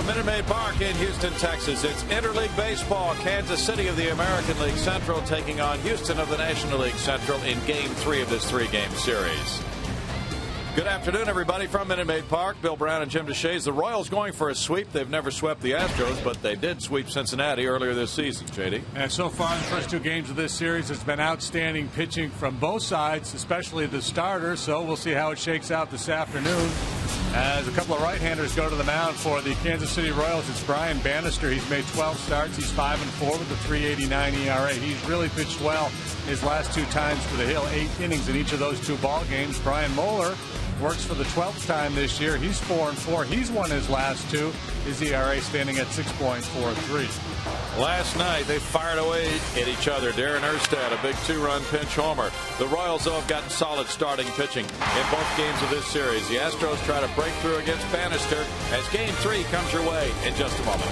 From Minute Maid Park in Houston, Texas, it's Interleague Baseball. Kansas City of the American League Central taking on Houston of the National League Central in Game 3 of this three-game series. Good afternoon, everybody, from Minute Maid Park. Bill Brown and Jim DeShays. The Royals going for a sweep. They've never swept the Astros, but they did sweep Cincinnati earlier this season, JD. And so far in the first two games of this series, it's been outstanding pitching from both sides, especially the starters. So we'll see how it shakes out this afternoon. As a couple of right-handers go to the mound for the Kansas City Royals, it's Brian Bannister. He's made 12 starts. He's 5-4 with a 3.89 ERA. He's really pitched well his last two times to the hill, 8 innings in each of those two ball games. Brian Moeller works for the 12th time this year. He's 4-4. He's won his last two. His ERA standing at 6.43. Last night, they fired away at each other. Darren Erstad, a big two-run pinch homer. The Royals, though, have gotten solid starting pitching in both games of this series. The Astros try to break through against Bannister as Game 3 comes your way in just a moment.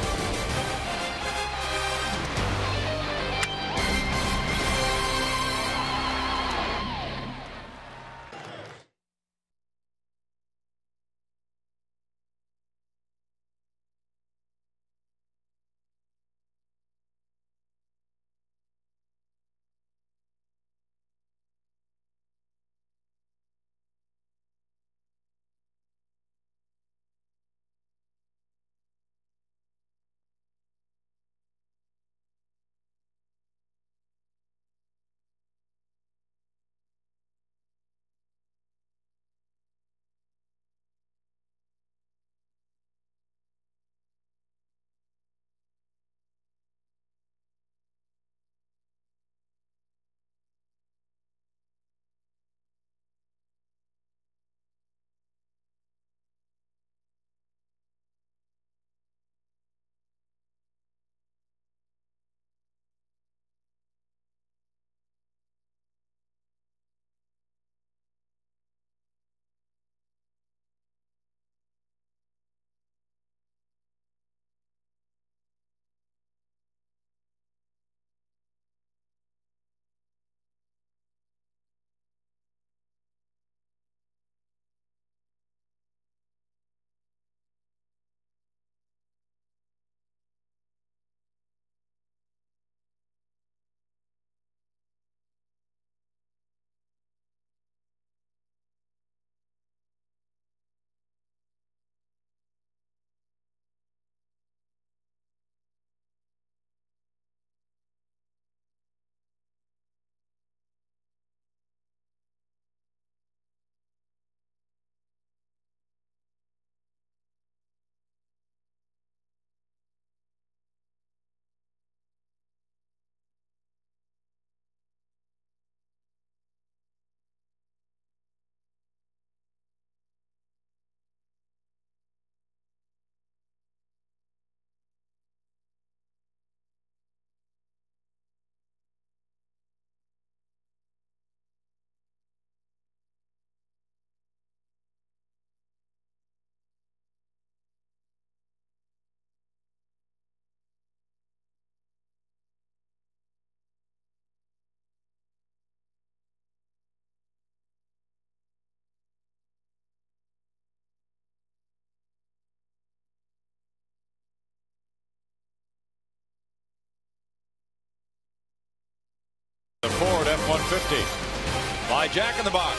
The Ford F-150 by Jack in the Box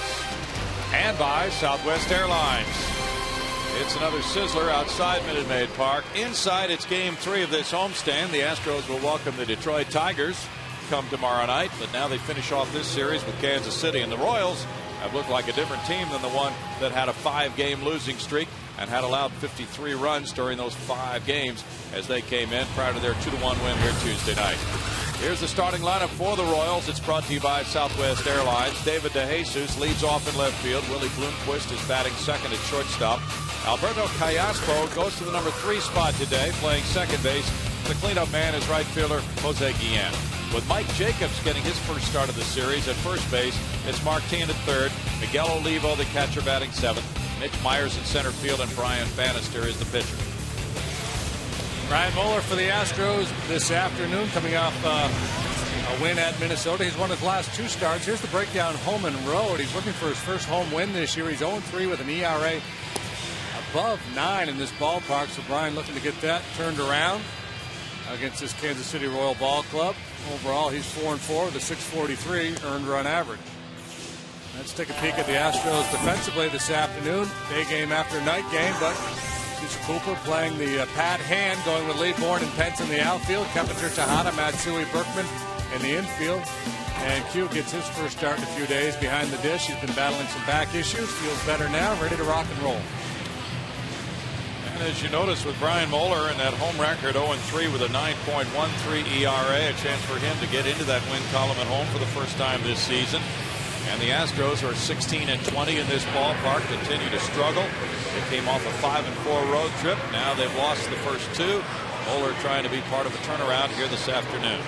and by Southwest Airlines. It's another sizzler outside Minute Maid Park. Inside, it's Game 3 of this homestand. The Astros will welcome the Detroit Tigers come tomorrow night, but now they finish off this series with Kansas City. And the Royals have looked like a different team than the one that had a 5-game losing streak and had allowed 53 runs during those 5 games as they came in prior to their 2-1 win here Tuesday night. Here's the starting lineup for the Royals. It's brought to you by Southwest Airlines. David DeJesus leads off in left field. Willie Bloomquist is batting second at shortstop. Alberto Callaspo goes to the number 3 spot today, playing second base. The cleanup man is right fielder Jose Guillen. With Mike Jacobs getting his first start of the series at first base, it's Martin at third, Miguel Olivo, the catcher, batting seventh, Mitch Myers in center field, and Brian Bannister is the pitcher. Brian Moeller for the Astros this afternoon, coming off a win at Minnesota. He's won his last 2 starts. Here's the breakdown home and road. He's looking for his first home win this year. He's 0-3 with an ERA above 9 in this ballpark. So Brian looking to get that turned around against this Kansas City Royal Ball Club. Overall, he's 4-4 with a 643 earned run average. Let's take a peek at the Astros defensively this afternoon. Day game after night game, but Keisha Cooper playing the pad hand, going with Lee Bourne and Pence in the outfield. Kepiter Tejada, Matsui Berkman in the infield. And Q gets his first start in a few days behind the dish. He's been battling some back issues. Feels better now, ready to rock and roll. And as you notice with Brian Moeller and that home record 0-3 with a 9.13 ERA, a chance for him to get into that win column at home for the first time this season. And the Astros are 16-20 in this ballpark, continue to struggle. They came off a 5-4 road trip. Now they've lost the first two. Moeller trying to be part of a turnaround here this afternoon.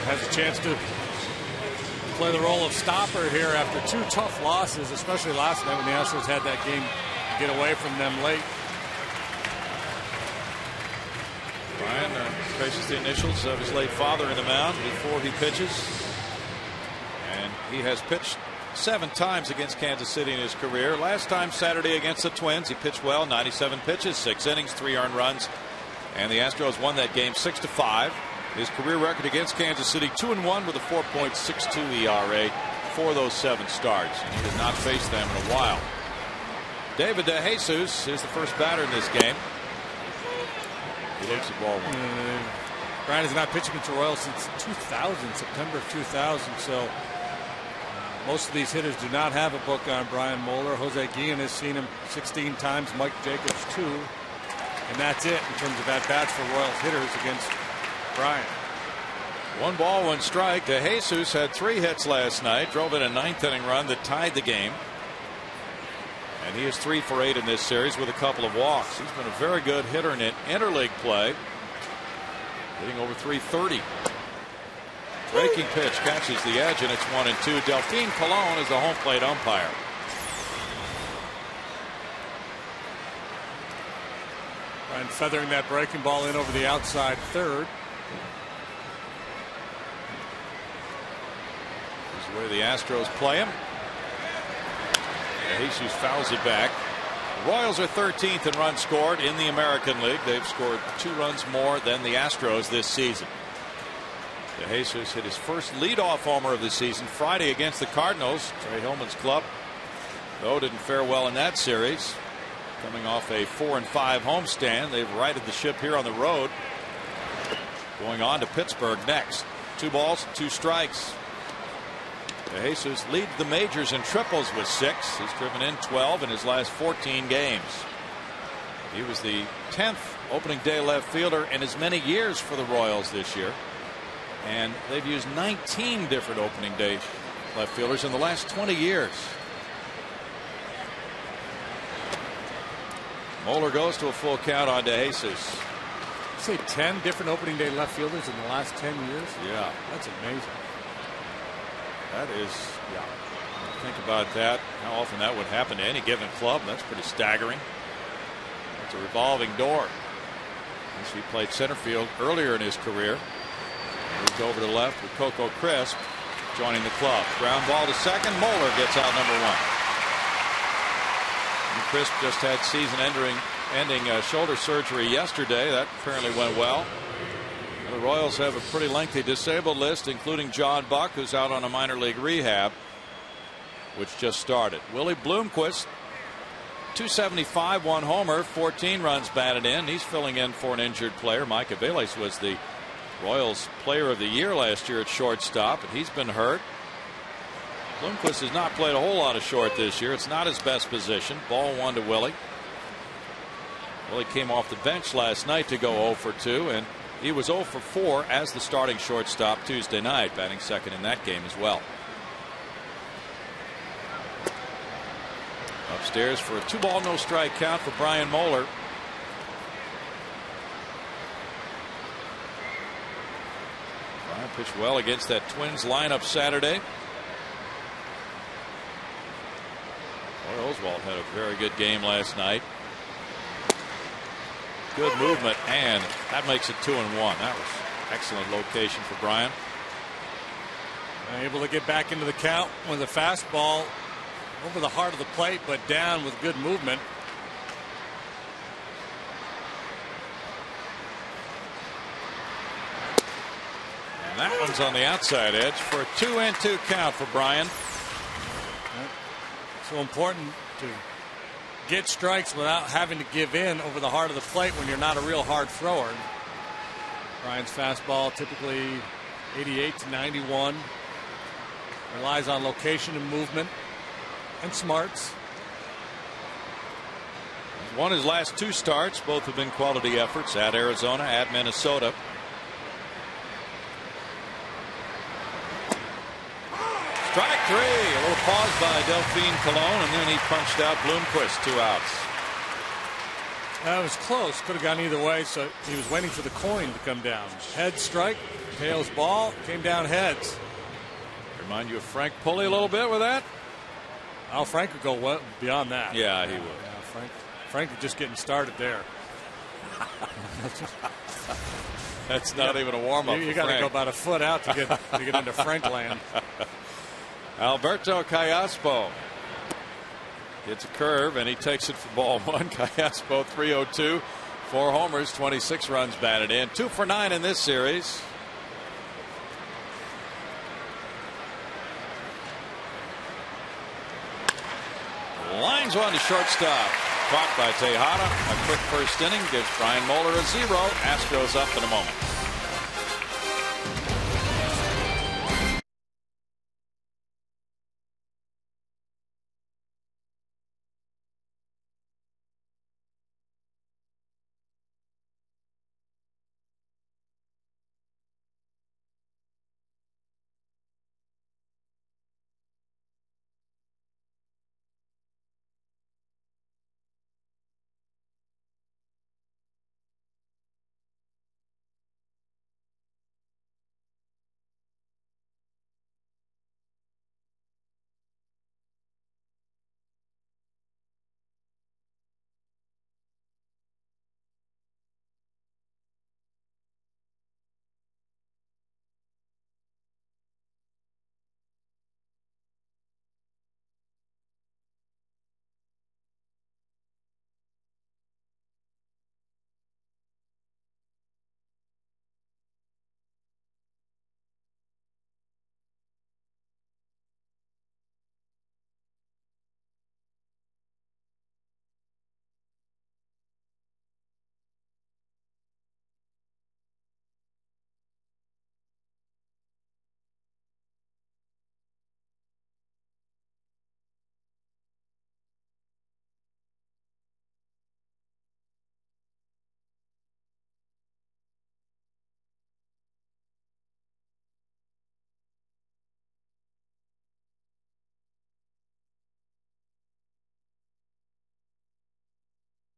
Has a chance to play the role of stopper here after two tough losses, especially last night when the Astros had that game get away from them late. Brian traces the initials of his late father in the mound before he pitches. And he has pitched 7 times against Kansas City in his career. Last time Saturday against the Twins, he pitched well, 97 pitches, 6 innings, 3 earned runs, and the Astros won that game 6-5. His career record against Kansas City, 2-1 with a 4.62 ERA for those 7 starts. And he has not faced them in a while. David DeJesus is the first batter in this game. He looks at ball one. Brian has not pitched against the Royals since 2000, September of 2000. So most of these hitters do not have a book on Brian Moeller. Jose Guillen has seen him 16 times, Mike Jacobs 2. And that's it in terms of at-bats for Royals hitters against Brian. 1 ball, 1 strike. DeJesus had 3 hits last night, drove in a 9th inning run that tied the game. And he is 3 for 8 in this series with a couple of walks. He's been a very good hitter in interleague play, hitting over 330. Breaking pitch catches the edge, and it's 1-2. Delphine Colon is the home plate umpire. Brian feathering that breaking ball in over the outside third. This is the way the Astros play him. Jesus fouls it back. The Royals are 13th in runs scored in the American League. They've scored 2 runs more than the Astros this season. DeJesus hit his first leadoff homer of the season Friday against the Cardinals. Trey Hillman's club, though, didn't fare well in that series. Coming off a 4-5 homestand, they've righted the ship here on the road. Going on to Pittsburgh next. 2 balls, 2 strikes. DeJesus leads the majors in triples with 6. He's driven in 12 in his last 14 games. He was the 10th opening day left fielder in as many years for the Royals this year. And they've used 19 different opening day left fielders in the last 20 years. Moeller goes to a full count on DeJesus. You say 10 different opening day left fielders in the last 10 years? Yeah. That's amazing. That is, yeah. Think about that, how often that would happen to any given club. That's pretty staggering. It's a revolving door. He played center field earlier in his career. Moved over to left with Coco Crisp joining the club. Ground ball to second. Moeller gets out number 1. And Crisp just had season-ending shoulder surgery yesterday. That apparently went well. The Royals have a pretty lengthy disabled list, including John Buck, who's out on a minor league rehab, which just started. Willie Bloomquist, 275, 1 homer, 14 runs batted in. He's filling in for an injured player. Mike Aviles was the Royals Player of the Year last year at shortstop, and he's been hurt. Bloomquist has not played a whole lot of short this year. It's not his best position. Ball 1 to Willie. Willie came off the bench last night to go 0 for 2, and he was 0 for 4 as the starting shortstop Tuesday night, batting second in that game as well. Upstairs for a 2-ball, no strike count for Brian Moeller. Brian pitched well against that Twins lineup Saturday. Roy Oswalt had a very good game last night. Good movement, and that makes it 2-1. That was excellent location for Brian. Able to get back into the count with a fastball over the heart of the plate, but down with good movement. That one's on the outside edge for a 2-2 count for Brian. So important to get strikes without having to give in over the heart of the plate when you're not a real hard thrower. Brian's fastball typically 88 to 91. Relies on location and movement and smarts. He's won his last 2 starts. Both have been quality efforts at Arizona, at Minnesota. Strike 3. A little pause by Delphine Colon, and then he punched out Bloomquist. 2 outs. That was close. Could have gone either way, so he was waiting for the coin to come down. Head strike, tails ball, came down heads. Remind you of Frank Pulley a little bit with that? Oh, Frank would go beyond that. Yeah, he would. Yeah, Frank was just getting started there. That's not even a warm-up. You got to go about a foot out to get into Frank land. Alberto Callaspo gets a curve, and he takes it for ball 1. Callaspo 302, 4 homers, 26 runs batted in, 2 for 9 in this series. Lines one to shortstop. Caught by Tejada. A quick first inning gives Brian Moeller a 0. Astros up in a moment.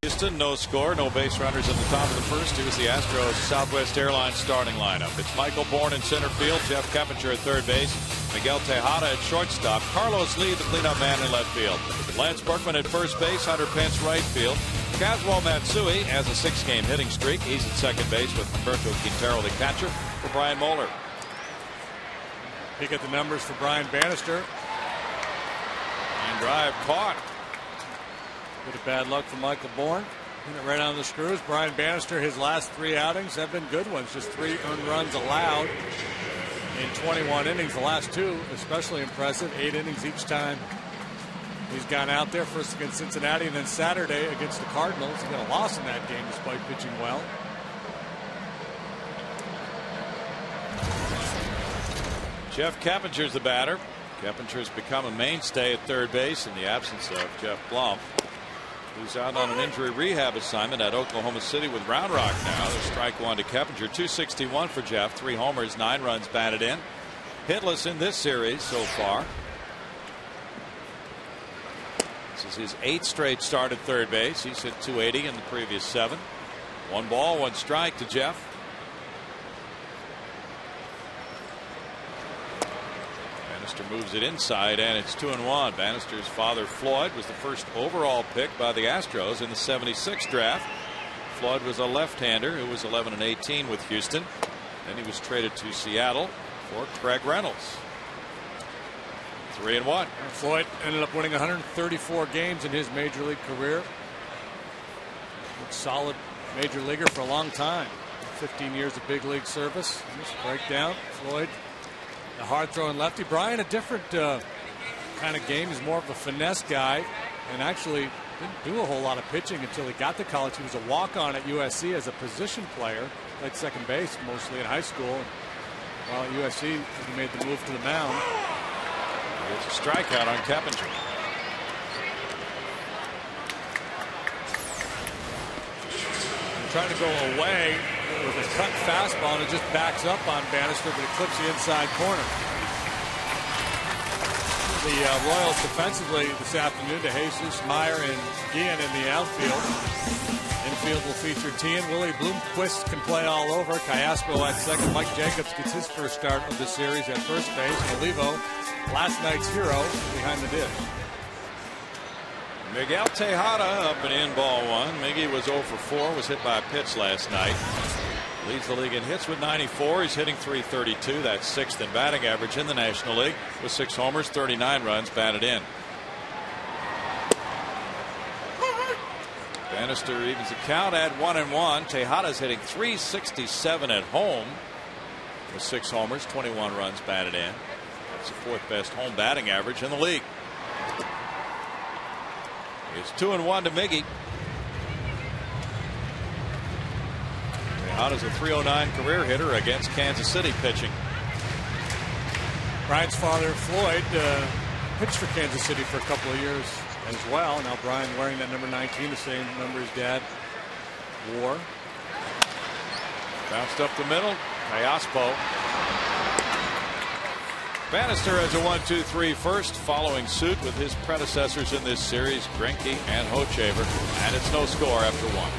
Houston, no score, no base runners in the top of the first. Here's the Astros Southwest Airlines starting lineup. It's Michael Bourne in center field, Jeff Keppinger at third base, Miguel Tejada at shortstop, Carlos Lee, the cleanup man in left field, Lance Berkman at first base, Hunter Pence right field, Kazuo Matsui has a 6-game hitting streak. He's at second base with Humberto Quintero, the catcher, for Brian Moeller. Pick at the numbers for Brian Bannister. Line drive caught. Bit of bad luck for Michael Bourne. Hit it right on the screws. Brian Bannister, his last 3 outings have been good ones. Just 3 earned runs allowed in 21 innings. The last 2 especially impressive. 8 innings each time he's gone out there. First against Cincinnati, and then Saturday against the Cardinals. He got a loss in that game despite pitching well. Jeff Keppinger's the batter. Keppinger's become a mainstay at third base in the absence of Jeff Blum, who's out on an injury rehab assignment at Oklahoma City with Round Rock now. There's strike 1 to Keppinger. 261 for Jeff. 3 homers, 9 runs batted in. Hitless in this series so far. This is his 8th straight start at third base. He's hit 280 in the previous 7. 1 ball, 1 strike to Jeff. Bannister moves it inside, and it's 2-1. Bannister's father, Floyd, was the first overall pick by the Astros in the '76 draft. Floyd was a left-hander who was 11-18 with Houston. Then he was traded to Seattle for Craig Reynolds. 3-1. Floyd ended up winning 134 games in his major league career. Solid major leaguer for a long time. 15 years of big league service. Just breakdown. Floyd, a hard-throwing lefty. Brian, a different kind of game. He's more of a finesse guy, and actually didn't do a whole lot of pitching until he got to college. He was a walk-on at USC as a position player. Played second base mostly in high school. While at USC, he made the move to the mound. It's a strikeout on Keppinger. Trying to go away with a cut fastball, and it just backs up on Bannister, but it clips the inside corner. The Royals defensively this afternoon to Jesus, Meyer, and Guillen in the outfield. Infield will feature Tien. Willie Bloomquist can play all over. Callasco at second. Mike Jacobs gets his first start of the series at first base. Olivo, last night's hero, behind the dish. Miguel Tejada up and in, ball one. Miggy was 0 for 4, was hit by a pitch last night. Leads the league in hits with 94. He's hitting .332. That's sixth in batting average in the National League with 6 homers, 39 runs batted in. Bannister evens the count at 1-1. Tejada's hitting .367 at home with 6 homers, 21 runs batted in. That's the 4th best home batting average in the league. It's 2-1 to Miggy. Tejada's a .309 career hitter against Kansas City pitching. Brian's father, Floyd, pitched for Kansas City for a couple of years as well. Now Brian wearing that number 19, the same number his dad wore. Bounced up the middle. Callasco. Bannister has a 1-2-3 first, following suit with his predecessors in this series, Greinke and Hochevar, and it's no score after 1.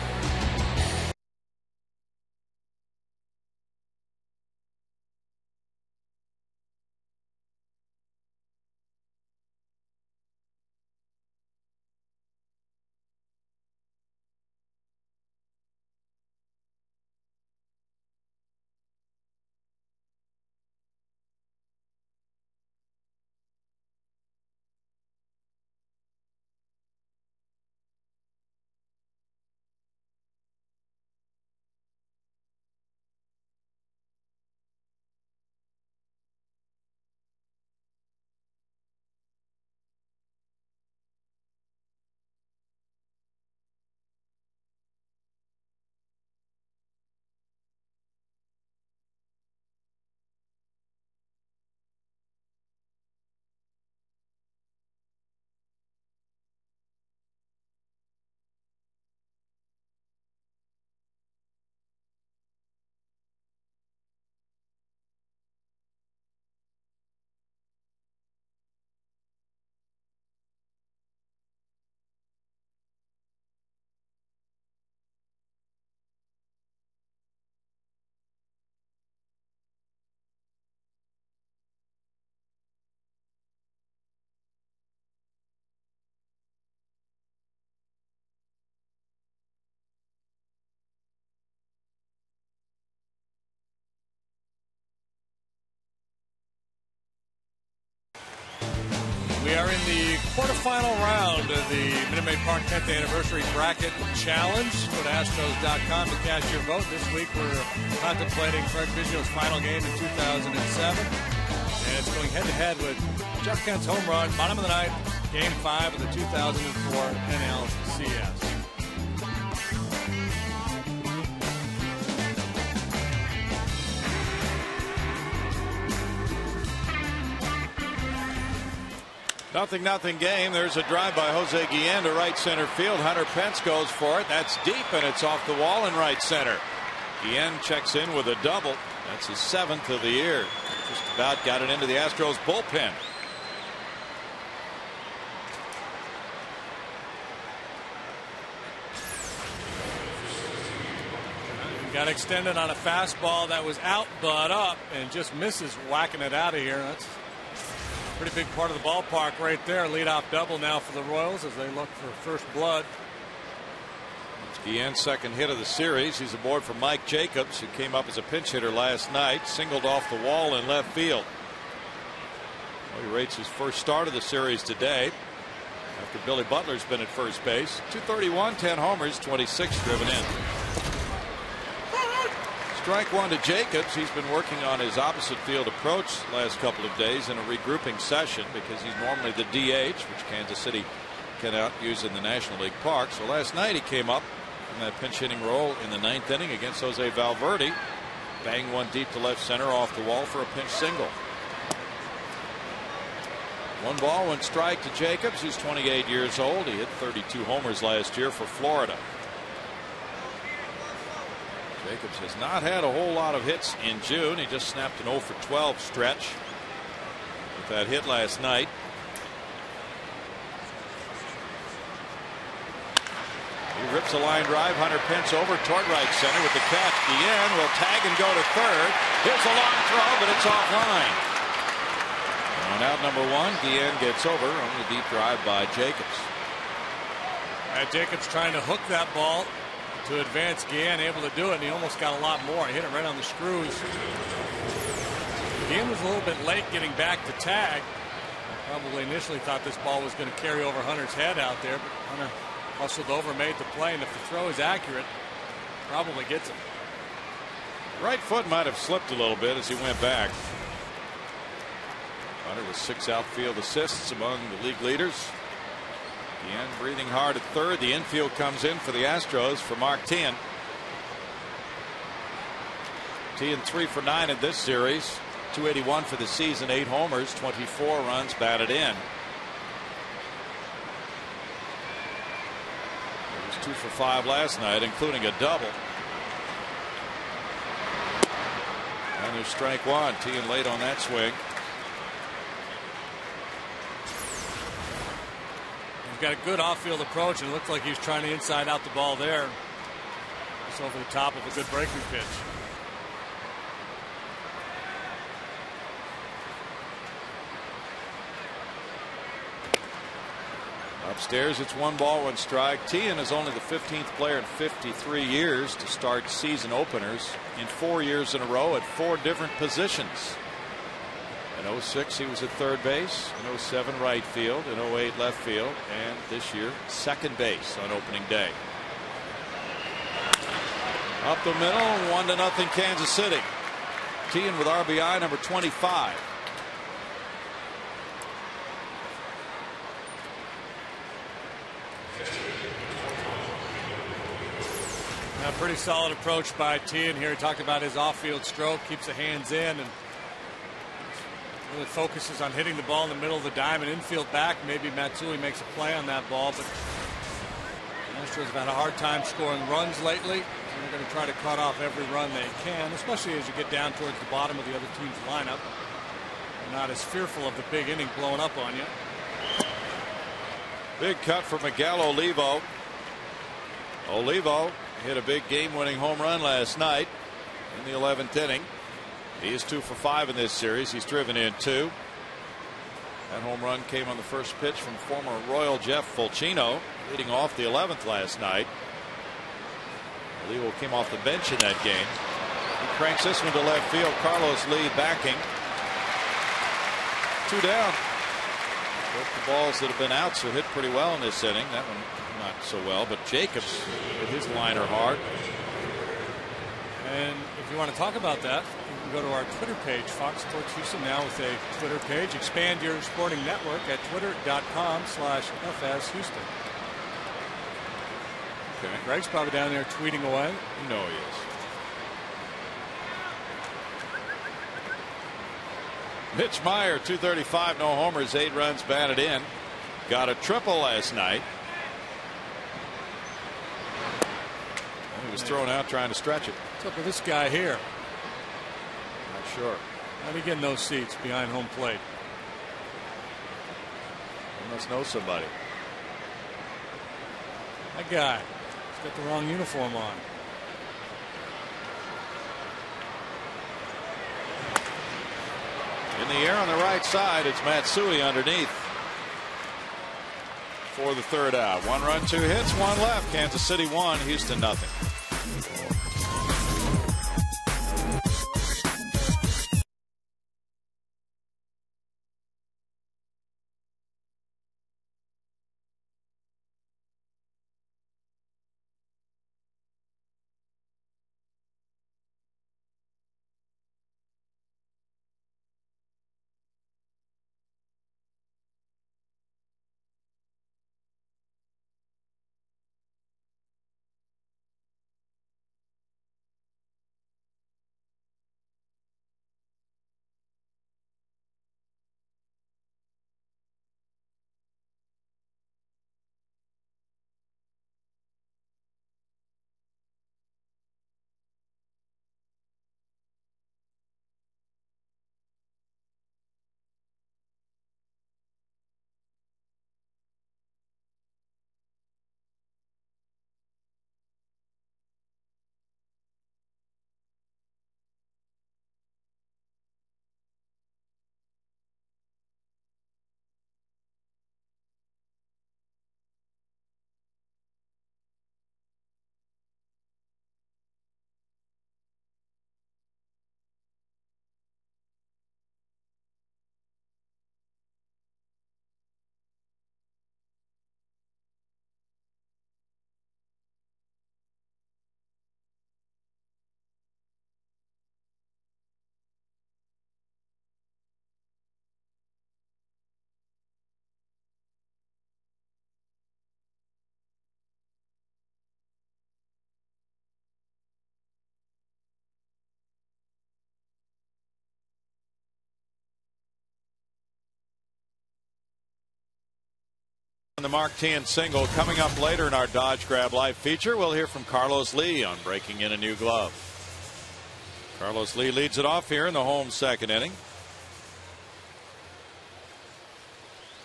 We are in the quarterfinal round of the Minute Maid Park 10th Anniversary Bracket Challenge. Go to Astros.com to cast your vote. This week we're contemplating Craig Biggio's final game in 2007. And it's going head-to-head with Jeff Kent's home run, bottom of the ninth, Game 5 of the 2004 NLCS. Nothing game. There's a drive by Jose Guillen to right center field. Hunter Pence goes for it. That's deep, and it's off the wall in right center. Guillen checks in with a double. That's his 7th of the year. Just about got it into the Astros bullpen. Got extended on a fastball that was out but up and just misses, whacking it out of here. That's a pretty big part of the ballpark right there. Leadoff double now for the Royals as they look for first blood. It's Guillen's second hit of the series. He's aboard for Mike Jacobs, who came up as a pinch hitter last night, singled off the wall in left field. Well, he rates his first start of the series today after Billy Butler's been at first base. .231, 10 homers, 26 driven in. Strike one to Jacobs. He's been working on his opposite field approach the last couple of days in a regrouping session because he's normally the DH, which Kansas City cannot use in the National League Park. So last night he came up in that pinch hitting role in the 9th inning against Jose Valverde. Banged one deep to left center off the wall for a pinch single. 1 ball, 1 strike to Jacobs, who's 28 years old. He hit 32 homers last year for Florida. Jacobs has not had a whole lot of hits in June. He just snapped an 0 for 12 stretch with that hit last night. He rips a line drive. Hunter Pence over toward right center with the catch. Guillen will tag and go to third. Here's a long throw, but it's offline. On out number 1, Guillen gets over on the deep drive by Jacobs. Jacobs trying to hook that ball to advance. Guillen able to do it, and he almost got a lot more. He hit it right on the screws. Guillen was a little bit late getting back to tag. Probably initially thought this ball was going to carry over Hunter's head out there, but Hunter hustled over, made the play, and if the throw is accurate, probably gets him. Right foot might have slipped a little bit as he went back. Hunter with 6 outfield assists among the league leaders. Guillen breathing hard at third. The infield comes in for the Astros for Mark Teahen. Teahen 3 for 9 in this series. 281 for the season, 8 homers, 24 runs batted in. He was 2 for 5 last night, including a double. And there's strike one. Teahen late on that swing. He's got a good off-field approach, and it looked like he was trying to inside out the ball there. Just over the top of a good breaking pitch. Upstairs, it's 1 ball, 1 strike. Teahen is only the 15th player in 53 years to start season openers in 4 years in a row at 4 different positions. In 06, he was at third base. In 07, right field. In 08, left field. And this year, second base on opening day. Up the middle, 1-0 Kansas City. Teahen with RBI number 25. A pretty solid approach by Teahen here. He talked about his off-field stroke, keeps the hands in, and really focuses on hitting the ball in the middle of the diamond. Infield back, maybe Matsui makes a play on that ball, but the Astros have had a hard time scoring runs lately. So they're going to try to cut off every run they can, especially as you get down towards the bottom of the other team's lineup. They're not as fearful of the big inning blowing up on you. Big cut for Miguel Olivo. Olivo hit a big game-winning home run last night in the 11th inning. He is 2 for 5 in this series. He's driven in 2. That home run came on the first pitch from former Royal Jeff Fulcino, leading off the 11th last night. Olivo came off the bench in that game. He cranks this one to left field. Carlos Lee backing. 2 down. Both the balls that have been outs are hit pretty well in this inning. That one not so well, but Jacobs with his liner hard. And if you want to talk about that, you can go to our Twitter page, Fox Sports Houston, now with a Twitter page. Expand your sporting network at twitter.com/FSHouston. Okay. Greg's probably down there tweeting away. You know he is. Mitch Meyer, 235, no homers, 8 runs batted in. Got a triple last night. He was thrown out trying to stretch it. What's up with this guy here? Not sure. How did he get in those seats behind home plate? He must know somebody. That guy. He's got the wrong uniform on. In the air on the right side, it's Matsui underneath for the 3rd out. 1 run, 2 hits, 1 left. Kansas City 1, Houston nothing. the Martin single. Coming up later in our Dodge Grab Live feature, we'll hear from Carlos Lee on breaking in a new glove. Carlos Lee leads it off here in the home second inning.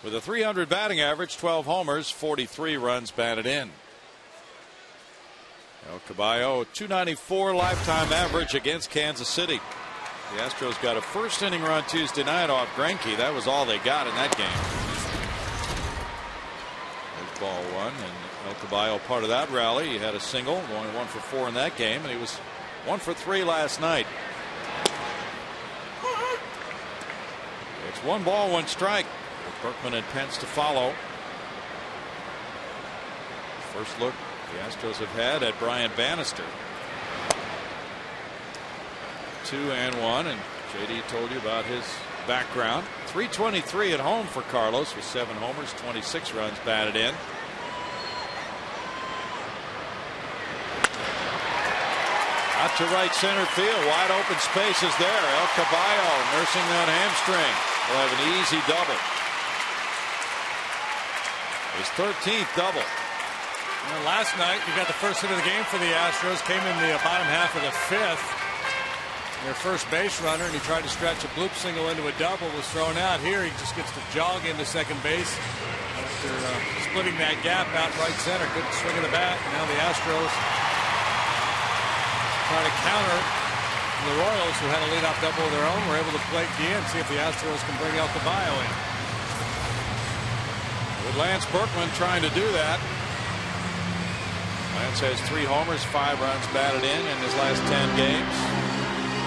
With a .300 batting average, 12 homers, 43 runs batted in. El Caballo, .294 lifetime average against Kansas City. The Astros got a first inning run Tuesday night off Greinke. That was all they got in that game. There's ball one, and El Caballo part of that rally. He had a single, only 1 for 4 in that game, and he was 1 for 3 last night. It's 1 ball, 1 strike. With Berkman and Pence to follow. First look the Astros have had at Brian Bannister. 2-1, and JD told you about his background. .323 at home for Carlos with 7 homers, 26 runs batted in. Out to right center field. Wide open spaces there. El Caballo nursing that hamstring. Will have an easy double. His 13th double. And last night, you got the first hit of the game for the Astros. Came in the bottom half of the 5th. Their first base runner, and he tried to stretch a bloop single into a double. Was thrown out. Here, he just gets to jog into second base after splitting that gap out right center. Good swing of the bat. Now the Astros trying to counter the Royals, who had a leadoff double of their own, were able to play at the end, see if the Astros can bring El Caballo in. With Lance Berkman trying to do that. Lance has 3 homers, 5 runs batted in his last 10 games.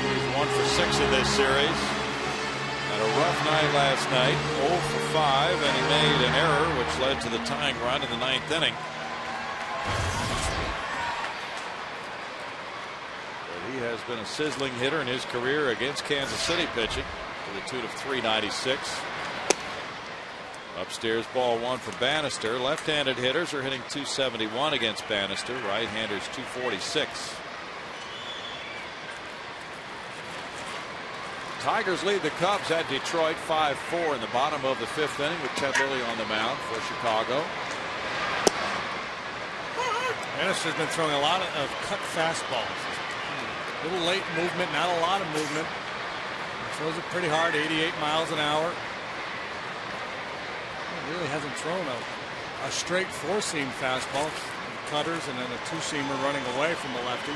He's 1 for 6 in this series. Had a rough night last night, 0 for 5, and he made an error which led to the tying run in the 9th inning. He has been a sizzling hitter in his career against Kansas City pitching to the tune of .396. Upstairs ball 1 for Bannister. Left-handed hitters are hitting .271 against Bannister. Right-handers .246. Tigers lead the Cubs at Detroit 5-4 in the bottom of the 5th inning with Ted Lilly on the mound for Chicago. Bannister's been throwing a lot of cut fastballs. A little late movement, not a lot of movement. Throws it pretty hard, 88 miles an hour. He really hasn't thrown a straight 4-seam fastball. Cutters and then a 2-seamer running away from the lefty.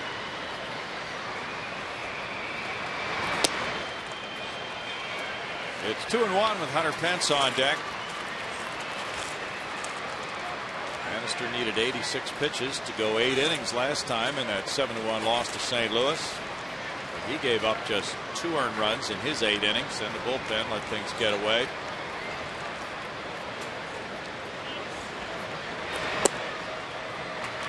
It's 2-1 with Hunter Pence on deck. Bannister needed 86 pitches to go 8 innings last time in that 7-1 loss to St. Louis. But he gave up just 2 earned runs in his 8 innings, and the bullpen let things get away.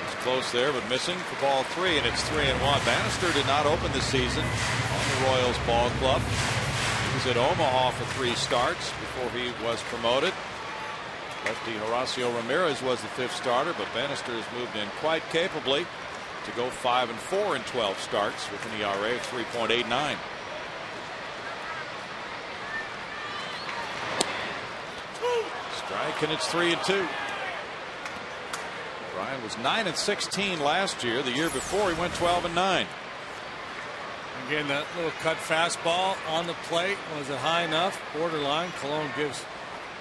He's close there, but missing for ball 3, and it's 3-1. Bannister did not open the season on the Royals ball club. He was at Omaha for 3 starts before he was promoted. Lefty Horacio Ramirez was the 5th starter, but Bannister has moved in quite capably to go 5-4 in 12 starts with an ERA of 3.89. Strike, and it's 3-2. Brian was 9-16 last year. The year before he went 12-9. Again, that little cut fastball on the plate. Was it high enough? Borderline. Cologne gives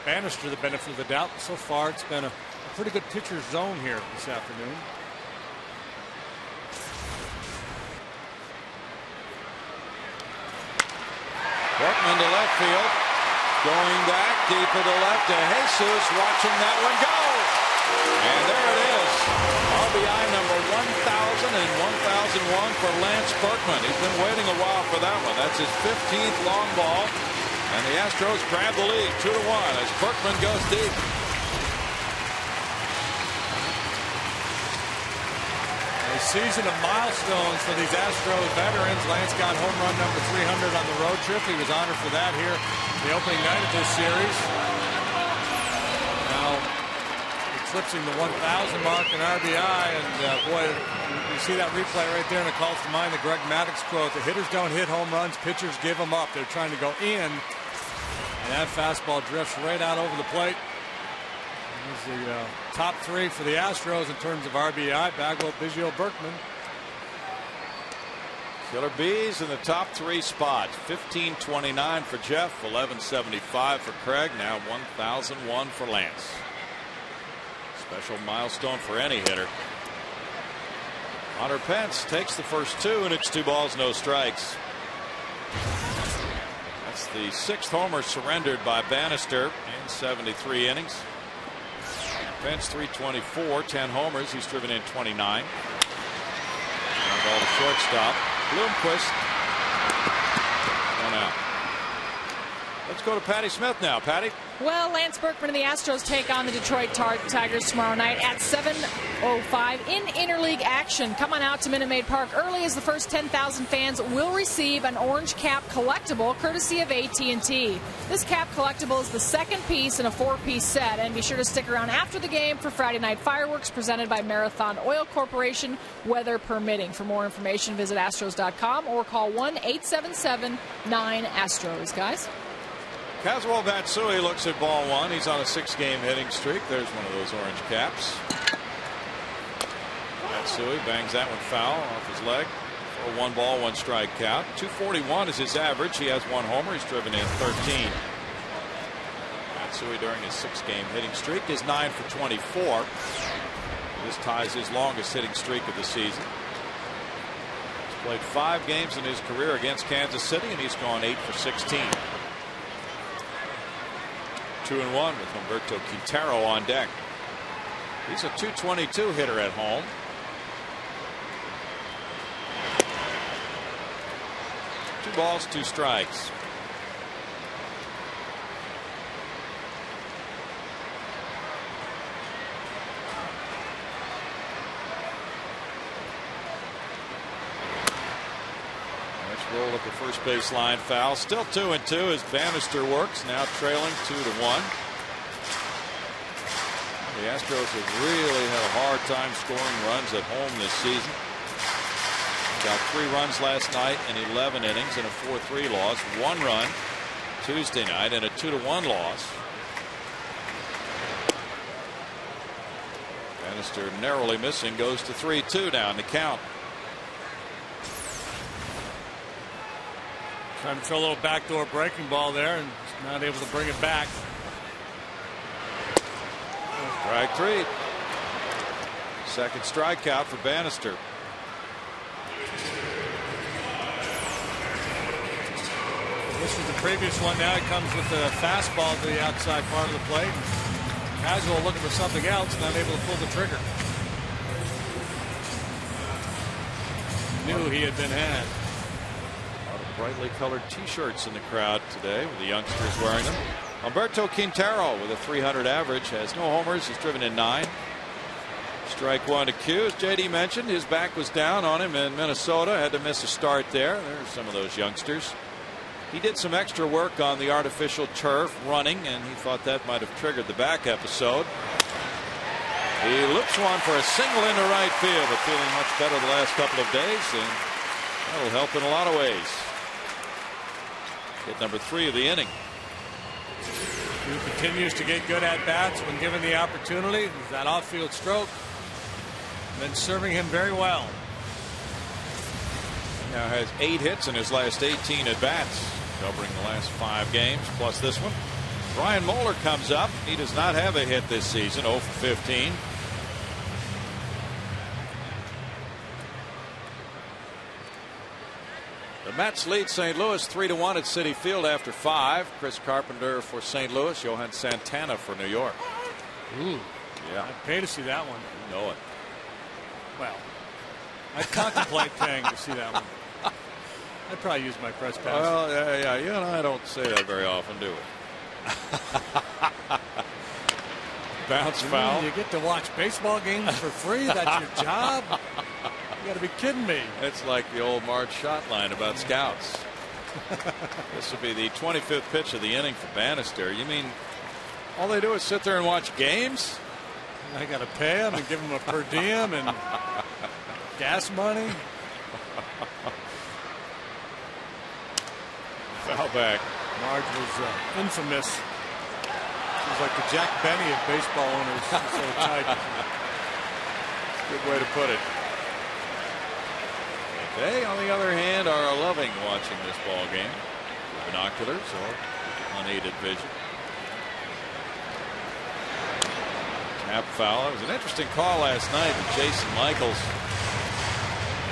Bannister the benefit of the doubt. So far, it's been a pretty good pitcher's zone here this afternoon. Berkman to left field. Going back deep to the left to Jesus, watching that one go. And there it is. RBI number 1,000 and 1,001 for Lance Berkman. He's been waiting a while for that one. That's his 15th long ball. And the Astros grab the lead 2-1 as Berkman goes deep. A season of milestones for these Astros veterans. Lance got home run number 300 on the road trip. He was honored for that here the opening night of this series. Now eclipsing the 1,000 mark in RBI, and boy, you see that replay right there, and it calls to mind the Greg Maddux quote: "The hitters don't hit home runs, pitchers give them up." They're trying to go in, and that fastball drifts right out over the plate. He's the top 3 for the Astros in terms of RBI. Bagwell, Biggio, Berkman. Killer Bees in the top 3 spots. 1529 for Jeff, 1175 for Craig, now 1001 for Lance. Special milestone for any hitter. Hunter Pence takes the first 2, and it's 2 balls, no strikes. That's the 6th homer surrendered by Bannister in 73 innings. Pence 324, 10 homers. He's driven in 29. Ground ball to shortstop. Bloomquist. 1 out. Let's go to Patty Smith now. Patty. Well, Lance Berkman and the Astros take on the Detroit Tigers tomorrow night at 7:05 in interleague action. Come on out to Minute Maid Park early, as the first 10,000 fans will receive an orange cap collectible courtesy of AT&T. This cap collectible is the 2nd piece in a 4-piece set, and be sure to stick around after the game for Friday night fireworks presented by Marathon Oil Corporation, weather permitting. For more information, visit Astros.com or call 1-877-9-ASTROS, guys. Kazuo Matsui looks at ball 1. He's on a 6-game hitting streak. There's one of those orange caps. Matsui bangs that one foul off his leg for a 1-ball, 1-strike count. 241 is his average. He has 1 homer. He's driven in 13. Matsui during his 6-game hitting streak is 9 for 24. This ties his longest hitting streak of the season. He's played 5 games in his career against Kansas City, and he's gone 8 for 16. 2-1 with Humberto Quintero on deck. He's a .222 hitter at home. Two balls, 2 strikes. Roll at the first base line, foul. Still 2-2 as Bannister works, now trailing 2-1. The Astros have really had a hard time scoring runs at home this season. Got 3 runs last night in 11 innings in a 4-3 loss. 1 run Tuesday night in a 2-1 loss. Bannister narrowly missing, goes to 3-2 now in the count. Trying to throw a little backdoor breaking ball there and not able to bring it back. Strike 3. Second strikeout for Bannister. This was the previous one. Now it comes with the fastball to the outside part of the plate. Casual looking for something else, not able to pull the trigger. Knew he had been had. Brightly colored T-shirts in the crowd today with the youngsters wearing them. Humberto Quintero with a .300 average has no homers. He's driven in 9. Strike 1 to Q. As JD mentioned, his back was down on him in Minnesota. Had to miss a start there. There's some of those youngsters. He did some extra work on the artificial turf running, and he thought that might have triggered the back episode. He loops one for a single into right field, but feeling much better the last couple of days, and that'll help in a lot of ways. Hit number 3 of the inning. He continues to get good at bats when given the opportunity. That off-field stroke been serving him very well. Now has 8 hits in his last 18 at bats, covering the last 5 games plus this one. Brian Moeller comes up. He does not have a hit this season. 0 for 15. The Mets lead St. Louis 3-1 at Citi Field after 5. Chris Carpenter for St. Louis. Johan Santana for New York. Ooh. Yeah. I'd pay to see that one. You know it. Well, I'd contemplate paying to see that one. I'd probably use my press pass. Well, yeah. You and I don't say that very often, do we? Bounce foul. You get to watch baseball games for free? That's your job? You got to be kidding me. It's like the old Marge Schott line about scouts. This would be the 25th pitch of the inning for Bannister. You mean all they do is sit there and watch games? I got to pay them and give them a per diem and gas money. Foul back. Marge was infamous He's like the Jack Benny of baseball owners. He's so tight. Good way to put it. They, on the other hand, are loving watching this ball game with binoculars or unaided vision. Tap foul. It was an interesting call last night with Jason Michaels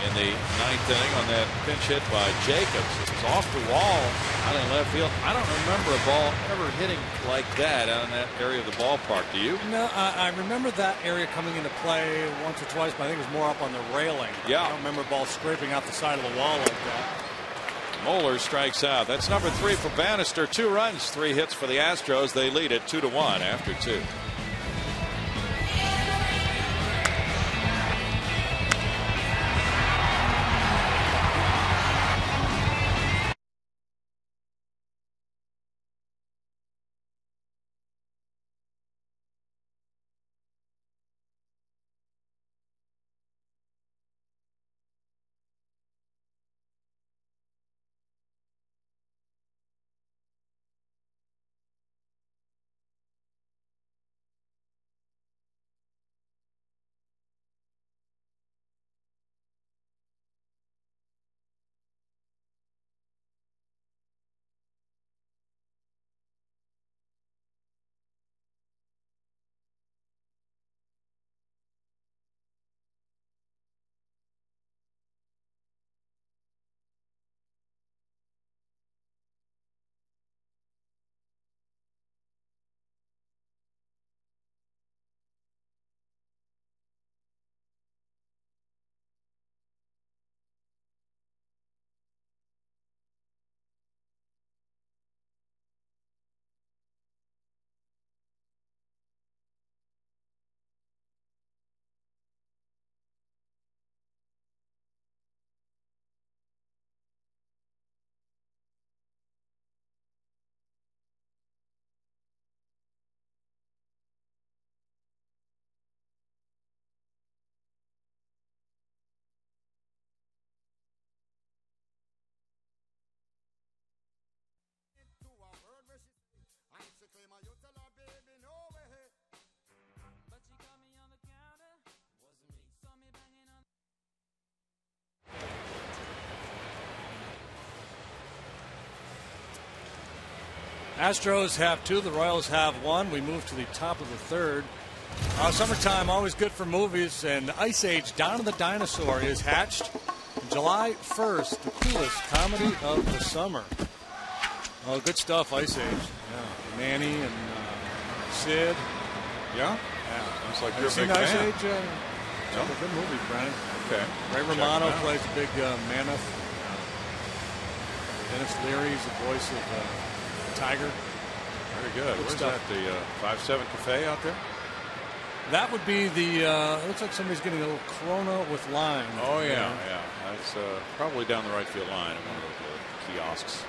in the 9th inning on that pinch hit by Jacobs. It was off the wall out in left field. I don't remember a ball ever hitting like that out in that area of the ballpark. Do you? No, I remember that area coming into play once or twice, but I think it was more up on the railing. Yeah. I don't remember a ball scraping out the side of the wall like that. Moeller strikes out. That's number 3 for Bannister. 2 runs, 3 hits for the Astros. They lead it 2-1 after 2. Astros have 2, the Royals have 1. We move to the top of the 3rd. Summertime, always good for movies, and Ice Age, Dawn of the Dinosaur is hatched. July 1st, the coolest comedy of the summer. Oh, good stuff, Ice Age. Yeah. Manny and Sid. Yeah? Yeah. Looks like Have you're you a seen big Ice fan. Age? It's a good movie, Brian. Okay. Ray Romano plays a big mammoth. Dennis Leary's the voice of Tiger. Very good. Where's that? The 5-7 Cafe out there? That would be the. It looks like somebody's getting a little Corona with lime. Oh yeah. That's probably down the right field line at one of the kiosks.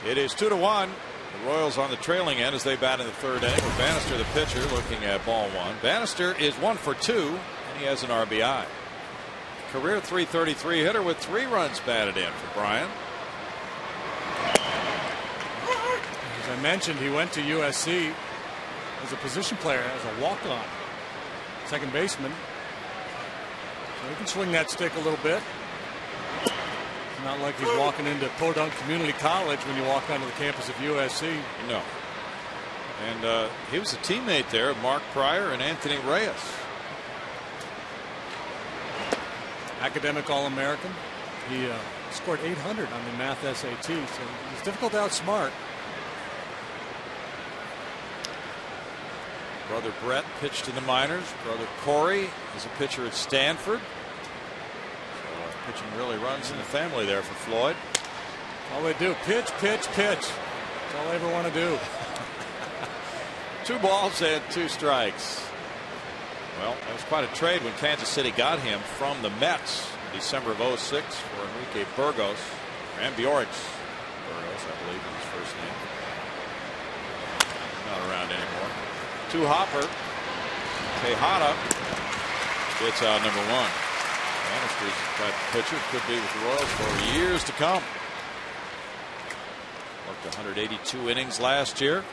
It is 2-1. The Royals on the trailing end as they bat in the 3rd inning with Bannister, the pitcher, looking at ball 1. Bannister is 1 for 2, and he has an RBI. Career .333 hitter with 3 runs batted in for Bryant. As I mentioned, he went to USC as a position player, as a walk-on second baseman. So he can swing that stick a little bit. It's not like he's walking into Podunk Community College when you walk onto the campus of USC. No. And he was a teammate there of Mark Pryor and Anthony Reyes. Academic All-American. He scored 800 on the math SAT, so he's difficult to outsmart. Brother Brett pitched in the minors. Brother Corey is a pitcher at Stanford. So pitching really runs in the family there for Floyd. All they do, pitch, pitch, pitch. That's all they ever want to do. 2 balls and 2 strikes. Well, that was quite a trade when Kansas City got him from the Mets in December of '06 for Enrique Burgos. Ambiorix Burgos, I believe, is his first name. Not around anymore. 2 hopper. Tejada gets out number 1. Bannister's that pitcher could be with the Royals for years to come. Worked 182 innings last year.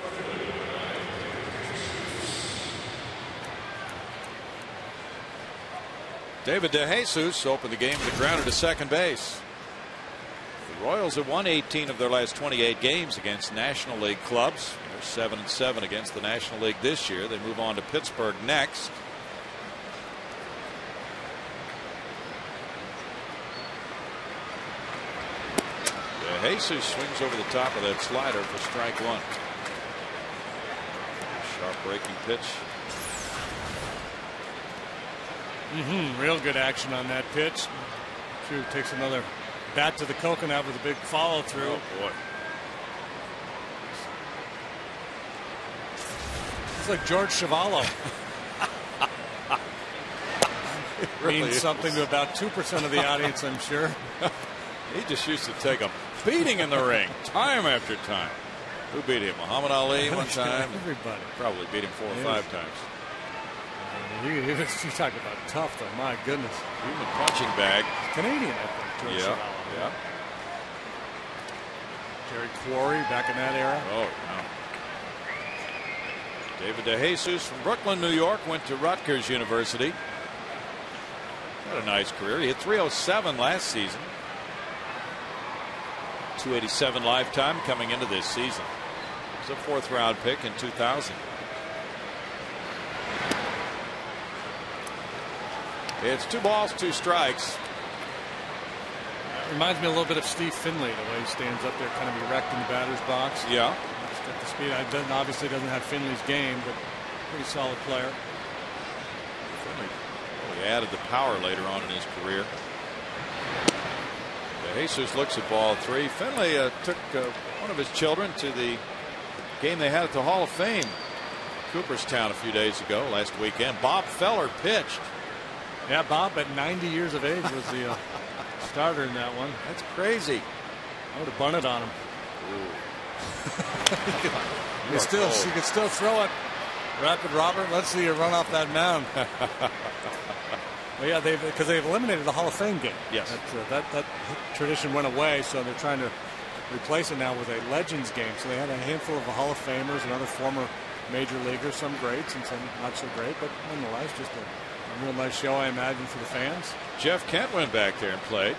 David DeJesus opened the game with a grounder to second base. The Royals have won 18 of their last 28 games against National League clubs. They're 7-7 against the National League this year. They move on to Pittsburgh next. DeJesus swings over the top of that slider for strike one. Sharp breaking pitch. Real good action on that pitch. True takes another bat to the coconut with a big follow through. Oh boy. It's like George Chuvalo. Really means is. something to about 2% of the audience, I'm sure. He just used to take a beating in the ring time after time. Who beat him? Muhammad Ali one time? Everybody. Probably beat him 4 or 5 times. You talk about tough, though. My goodness. Human punching bag. Canadian, I think. George Chuvalo. Yeah. Jerry Quarry back in that era. Oh, no. David DeJesus from Brooklyn, New York, went to Rutgers University. Had a nice career. He hit .307 last season. .287 lifetime coming into this season. He was a 4th round pick in 2000. It's 2 balls, 2 strikes. Reminds me a little bit of Steve Finley, the way he stands up there kind of erect in the batter's box. Yeah. He's got the speed. Obviously doesn't have Finley's game, but pretty solid player. Finley really added the power later on in his career. DeJesus looks at ball 3. Finley took one of his children to the game they had at the Hall of Fame, Cooperstown, a few days ago, last weekend. Bob Feller pitched. Yeah, Bob at 90 years of age was the starter in that one. That's crazy. I would have bunted on him. You could still throw it. Rapid Robert, let's see you run off that mound. Well, yeah, because they've eliminated the Hall of Fame game. Yes. That tradition went away, so they're trying to replace it now with a Legends game. So they had a handful of Hall of Famers and other former major leaguers, some greats and some not so great, but nonetheless, just a real nice show, I imagine, for the fans. Jeff Kent went back there and played.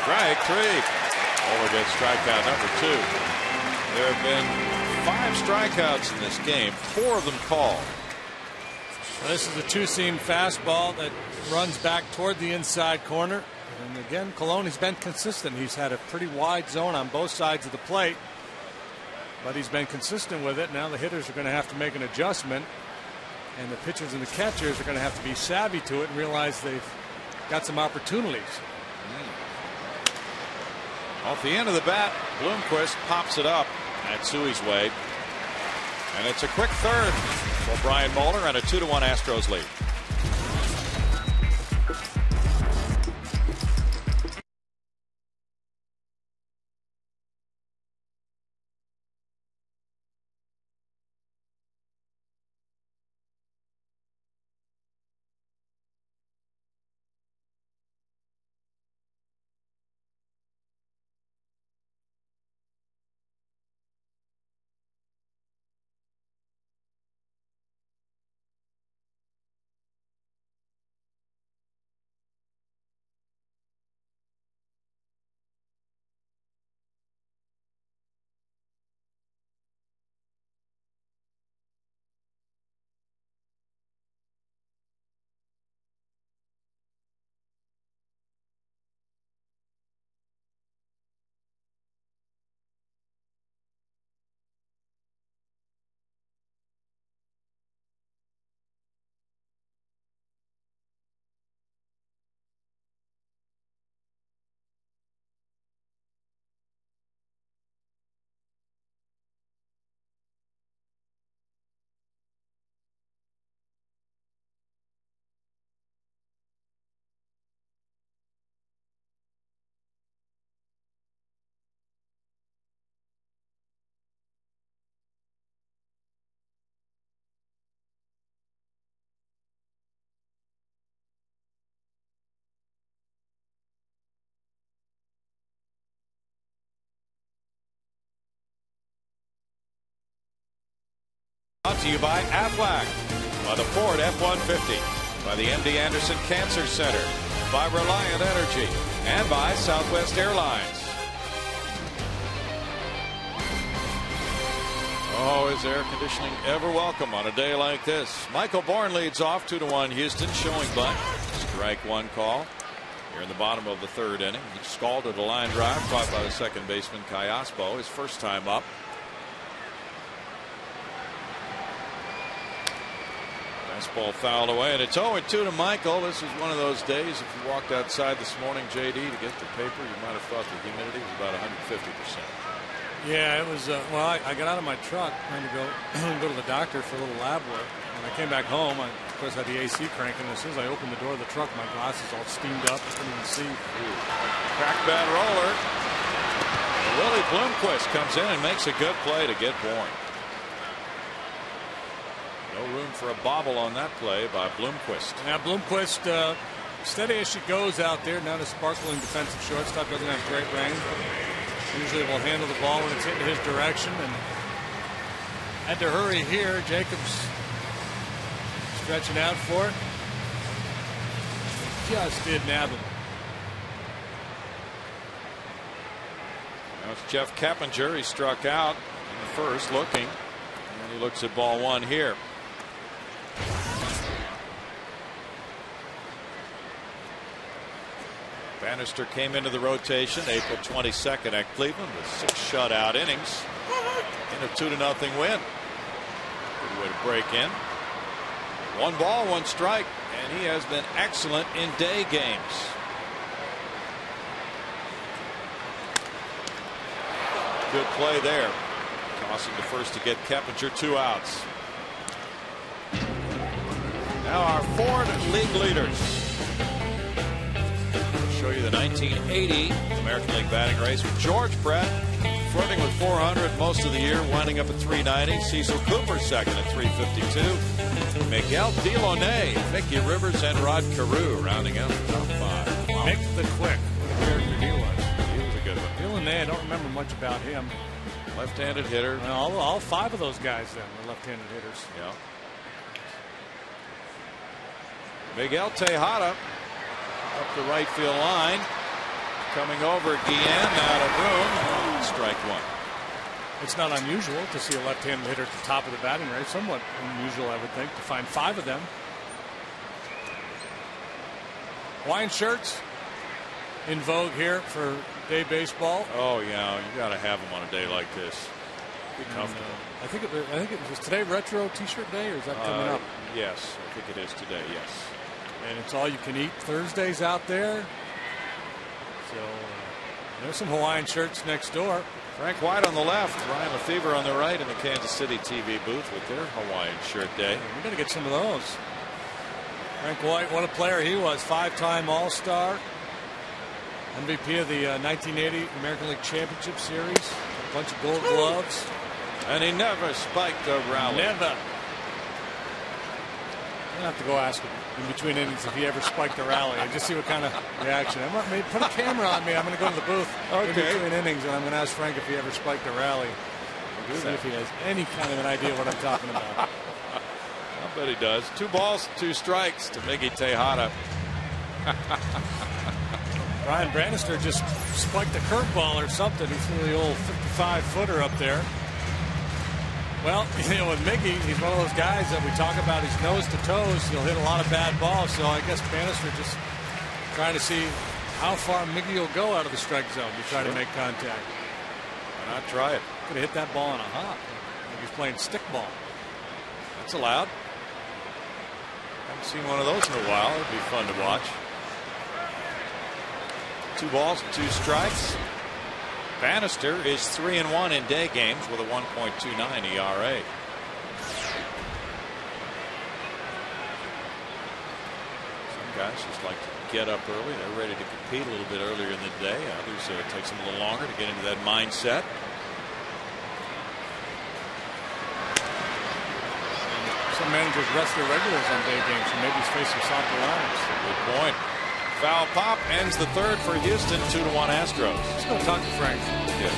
Strike 3. Over gets strikeout number 2. There have been 5 strikeouts in this game, 4 of them called. Well, this is a 2-seam fastball that runs back toward the inside corner. And again, Coloni's been consistent. He's had a pretty wide zone on both sides of the plate, but he's been consistent with it. Now the hitters are going to have to make an adjustment, and the pitchers and the catchers are going to have to be savvy to it and realize they've got some opportunities. Off the end of the bat, Bloomquist pops it up at Suey's way. And it's a quick third for Brian Moeller and a 2-1 Astros lead. brought to you by Aflac, by the Ford F-150, by the M.D. Anderson Cancer Center, by Reliant Energy, and by Southwest Airlines. Oh, is air conditioning ever welcome on a day like this? Michael Bourne leads off 2-1 Houston, showing bunt. Strike one call. Here in the bottom of the third inning. He scalded a line drive caught by the second baseman Callaspo, his first time up. Fastball fouled away, and it's 0-2 to Michael. This is one of those days, if you walked outside this morning, JD, to get the paper, you might have thought the humidity was about 150%. Yeah, it was. Well, I got out of my truck trying to go to the doctor for a little lab work. When I came back home, I, of course, had the AC cranking. As soon as I opened the door of the truck, my glasses all steamed up. I couldn't even see. Crack bad roller. Willie Bloomquist comes in and makes a good play to get Bourne. No room for a bobble on that play by Bloomquist. Now Bloomquist, steady as she goes out there. Not a sparkling defensive shortstop. Doesn't have great range. Usually will handle the ball when it's hitting his direction, and had to hurry here. Jacobs stretching out for it. Just did nab him. Now it's Jeff Keppinger. He struck out in the first, looking, and he looks at ball one here. Bannister came into the rotation April 22nd at Cleveland with 6 shutout innings in a 2-0 win. Good way to break in. 1 ball, 1 strike, and he has been excellent in day games. Good play there. Tossing to first to get Keppinger, 2 outs. Now our Ford League leaders. Show you the 1980 American League batting race with George Brett flirting with 400 most of the year, winding up at 390. Cecil Cooper second at 352. Miguel Delaunay, Mickey Rivers, and Rod Carew rounding out the top 5. Wow. Mick the Quick. What a character he was. He was a good one. Delaunay, I don't remember much about him. Left-handed hitter. Well, all 5 of those guys then were left-handed hitters. Yeah. Miguel Tejada up the right field line. Coming over Guillen out of room. Strike one. It's not unusual to see a left-handed hitter at the top of the batting range. Somewhat unusual, I would think, to find 5 of them. Hawaiian shirts in vogue here for day baseball. Oh yeah, you got to have them on a day like this. Be comfortable. I think it was today retro T-shirt day, or is that coming up? Yes, I think it is today. Yes. And it's all you can eat Thursdays out there. So there's some Hawaiian shirts next door. Frank White on the left, Ryan Lefevre on the right in the Kansas City TV booth with their Hawaiian shirt day. We're going to get some of those. Frank White, what a player he was. 5-time All-Star. MVP of the 1980 American League Championship Series. A bunch of gold gloves. And he never spiked a rally. Never. I'm going to have to go ask him in between innings if he ever spiked a rally and just see what kind of reaction. Put a camera on me. I'm going to go to the booth in between innings, and I'm going to ask Frank if he ever spiked a rally. See if he has any kind of an idea what I'm talking about. I bet he does. 2 balls, 2 strikes to Miggy Tejada. Brian Bannister just spiked a curveball or something. He threw the old 55-footer up there. Well, you know, with Miggy, he's one of those guys that we talk about. He's nose to toes. He'll hit a lot of bad balls. So I guess Bannister just trying to see how far Miggy will go out of the strike zone to try to make contact. Why not try it? Could have hit that ball in a hop. Like he's playing stickball. That's allowed. Haven't seen one of those in a while. It'd be fun to watch. 2 balls, 2 strikes. Bannister is 3-1 in day games with a 1.29 ERA. Some guys just like to get up early. They're ready to compete a little bit earlier in the day. Others it takes them a little longer to get into that mindset. Some managers rest their regulars on day games, so maybe he's facing softer lines. Good point. Foul pop ends the third for Houston, 2-1 Astros. Let's go talk to Frank. Yeah.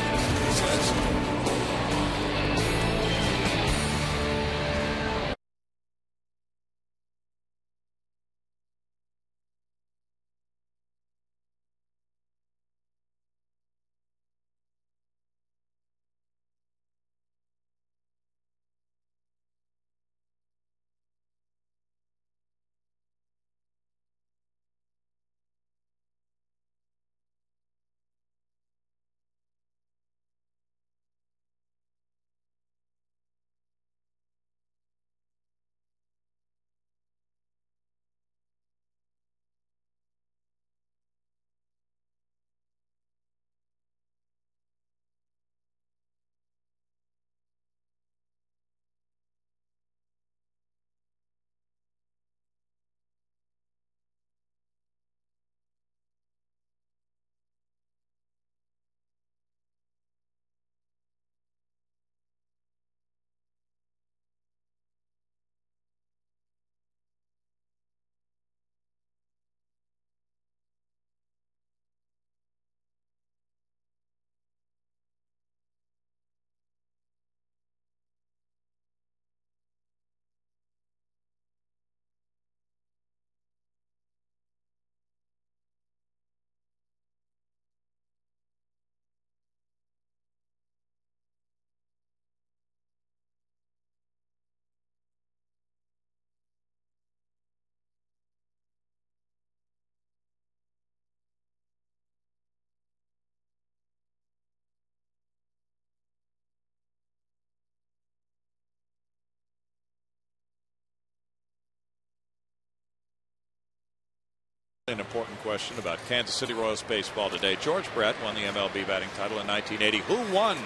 An important question about Kansas City Royals baseball today. George Brett won the MLB batting title in 1980. Who won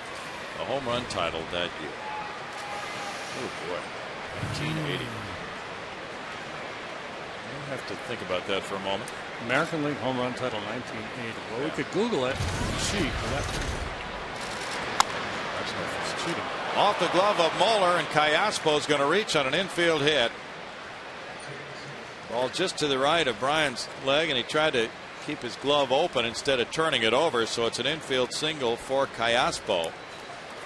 the home run title that year? Oh boy, 1980. We'll have to think about that for a moment. American League home run title 1980. Well, we could Google it. Cheat. That's cheating. Off the glove of Moeller, and Callaspo is going to reach on an infield hit. Ball just to the right of Bryant's leg, and he tried to keep his glove open instead of turning it over, so it's an infield single for Callaspo.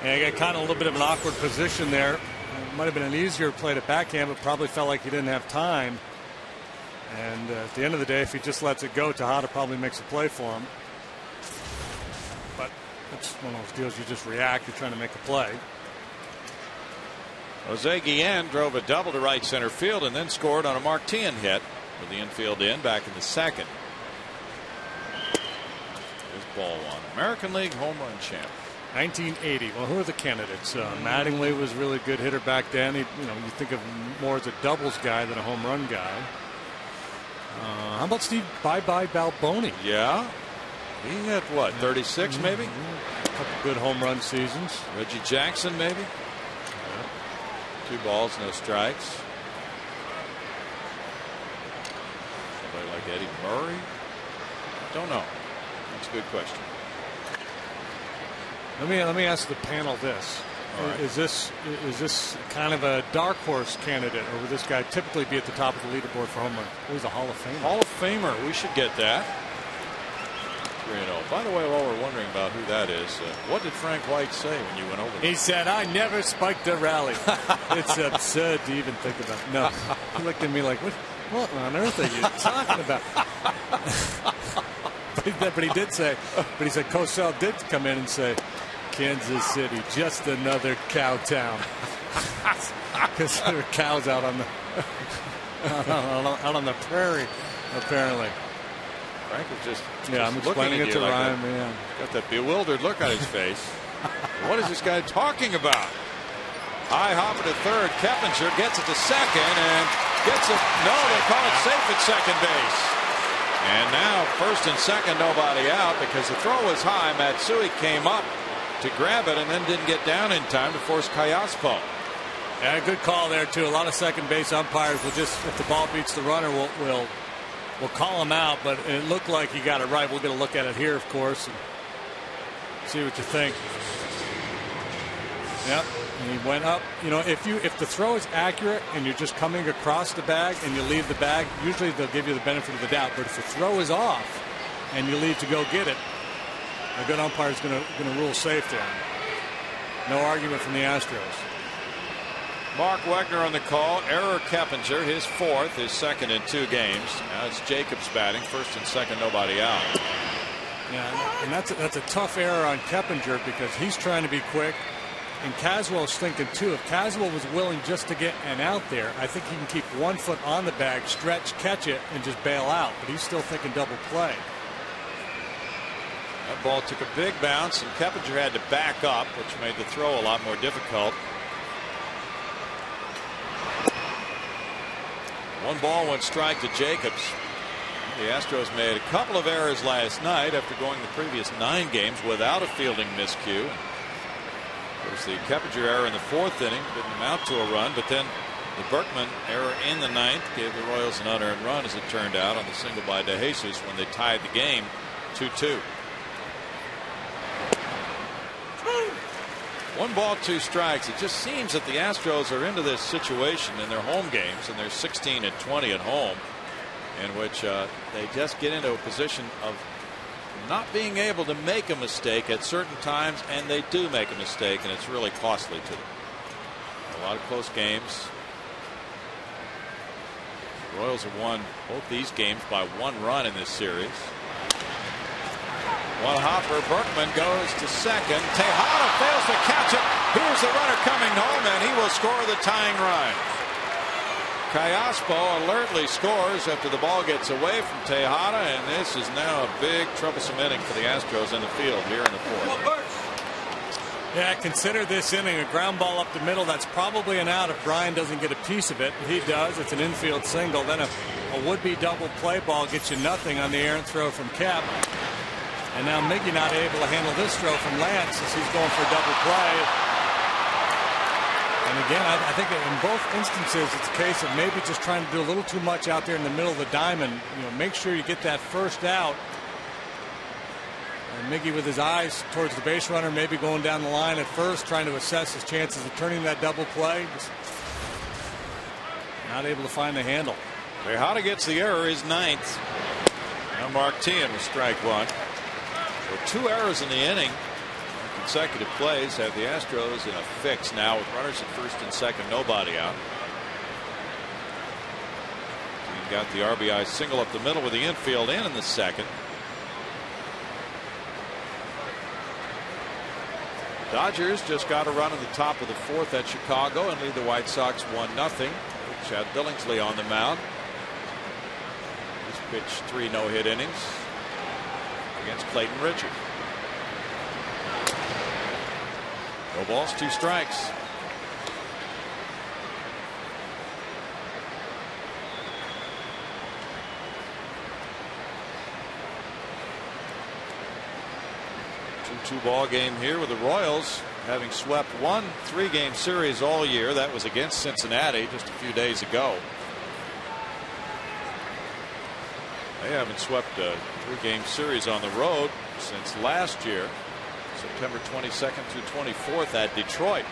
Yeah, he got kind of a little bit of an awkward position there. It might have been an easier play to backhand, but probably felt like he didn't have time. And at the end of the day, if he just lets it go, Tejada probably makes a play for him. But it's one of those deals you just react. You're trying to make a play. Jose Guillen drove a double to right center field and then scored on a Martin hit with the infield in back in the second. Here's ball one. American League home run champ. 1980. Well, who are the candidates? Mattingly was a really good hitter back then. You think of him more as a doubles guy than a home run guy. How about Steve Bye-Bye Balboni? Yeah. He had what, 36 maybe? A couple good home run seasons. Reggie Jackson maybe? 2 balls, no strikes. Somebody like Eddie Murray? Don't know. That's a good question. Let me ask the panel this. Right. Is this kind of a dark horse candidate, or would this guy typically be at the top of the leaderboard for home run? Oh, he's a Hall of Famer. Hall of Famer. We should get that. 3-0. By the way, while we're wondering about who that is, what did Frank White say when you went over there? He said, "I never spiked a rally." It's absurd to even think about. No, he looked at me like, "What on earth are you talking about?" But he did say, but he said Cosell did come in and say, "Kansas City, just another cow town," because there are cows out on the prairie, apparently. Frank was just I'm explaining it to Ryan. Yeah. Got that bewildered look on his face. What is this guy talking about? High hopper to third. Keppinger gets it to second and gets it. No, they call it safe at second base. And now first and second, nobody out because the throw was high. Matsui came up to grab it and then didn't get down in time to force Callaspo. Yeah, good call there too. A lot of second base umpires will just, if the ball beats the runner, we'll call him out. But it looked like he got it right. We'll get a look at it here, of course, and see what you think. Yep, and he went up. If the throw is accurate and you're just coming across the bag and you leave the bag, usually they'll give you the benefit of the doubt. But if the throw is off and you leave to go get it, a good umpire is going to rule safe there. No argument from the Astros. Mark Wegner on the call. Error Keppinger, his fourth, his second in 2 games. Now it's Jacobs batting. First and second, nobody out. Yeah, and that's a tough error on Keppinger because he's trying to be quick. And Caswell's thinking too. If Caswell was willing just to get an out there, I think he can keep 1 foot on the bag, stretch, catch it, and just bail out. But he's still thinking double play. That ball took a big bounce, and Keppinger had to back up, which made the throw a lot more difficult. 1 ball, 1 strike to Jacobs. The Astros made a couple of errors last night after going the previous 9 games without a fielding miscue. Of course, the Keppinger error in the 4th inning didn't amount to a run, but then the Berkman error in the 9th gave the Royals an unearned run, as it turned out, on the single by De Jesus when they tied the game 2-2. 1 ball, 2 strikes. It just seems that the Astros are into this situation in their home games, and they're 16-20 at home, in which they just get into a position of not being able to make a mistake at certain times, and they do make a mistake, and it's really costly to them. A lot of close games. The Royals have won both these games by 1 run in this series. 1 hopper. Berkman goes to second. Tejada fails to catch it. Here's the runner coming home, and he will score the tying run. Callaspo alertly scores after the ball gets away from Tejada, and this is now a big troublesome inning for the Astros in the field here in the 4th. Yeah, consider this inning a ground ball up the middle. That's probably an out if Brian doesn't get a piece of it. He does. It's an infield single. Then a would-be double play ball gets you nothing on the errant throw from Kep. And now Miggy not able to handle this throw from Lance as he's going for a double play. And again, I think in both instances it's a case of maybe just trying to do a little too much out there in the middle of the diamond. You know, make sure you get that first out. And Miggy with his eyes towards the base runner, maybe going down the line at first, trying to assess his chances of turning that double play. Just not able to find the handle. Tejada gets the error, his 9th. Now Mark Teahen with strike 1. So 2 errors in the inning. Consecutive plays have the Astros in a fix now with runners at first and second, nobody out. He got the RBI single up the middle with the infield in the second. Dodgers just got a run in the top of the 4th at Chicago and lead the White Sox 1-0. Chad Billingsley on the mound. He's pitched 3 no-hit innings against Clayton Richard. No balls, 2 strikes. Two ball game here with the Royals having swept one 3-game series all year. That was against Cincinnati just a few days ago. They haven't swept a 3-game series on the road since last year, September 22nd through 24th at Detroit.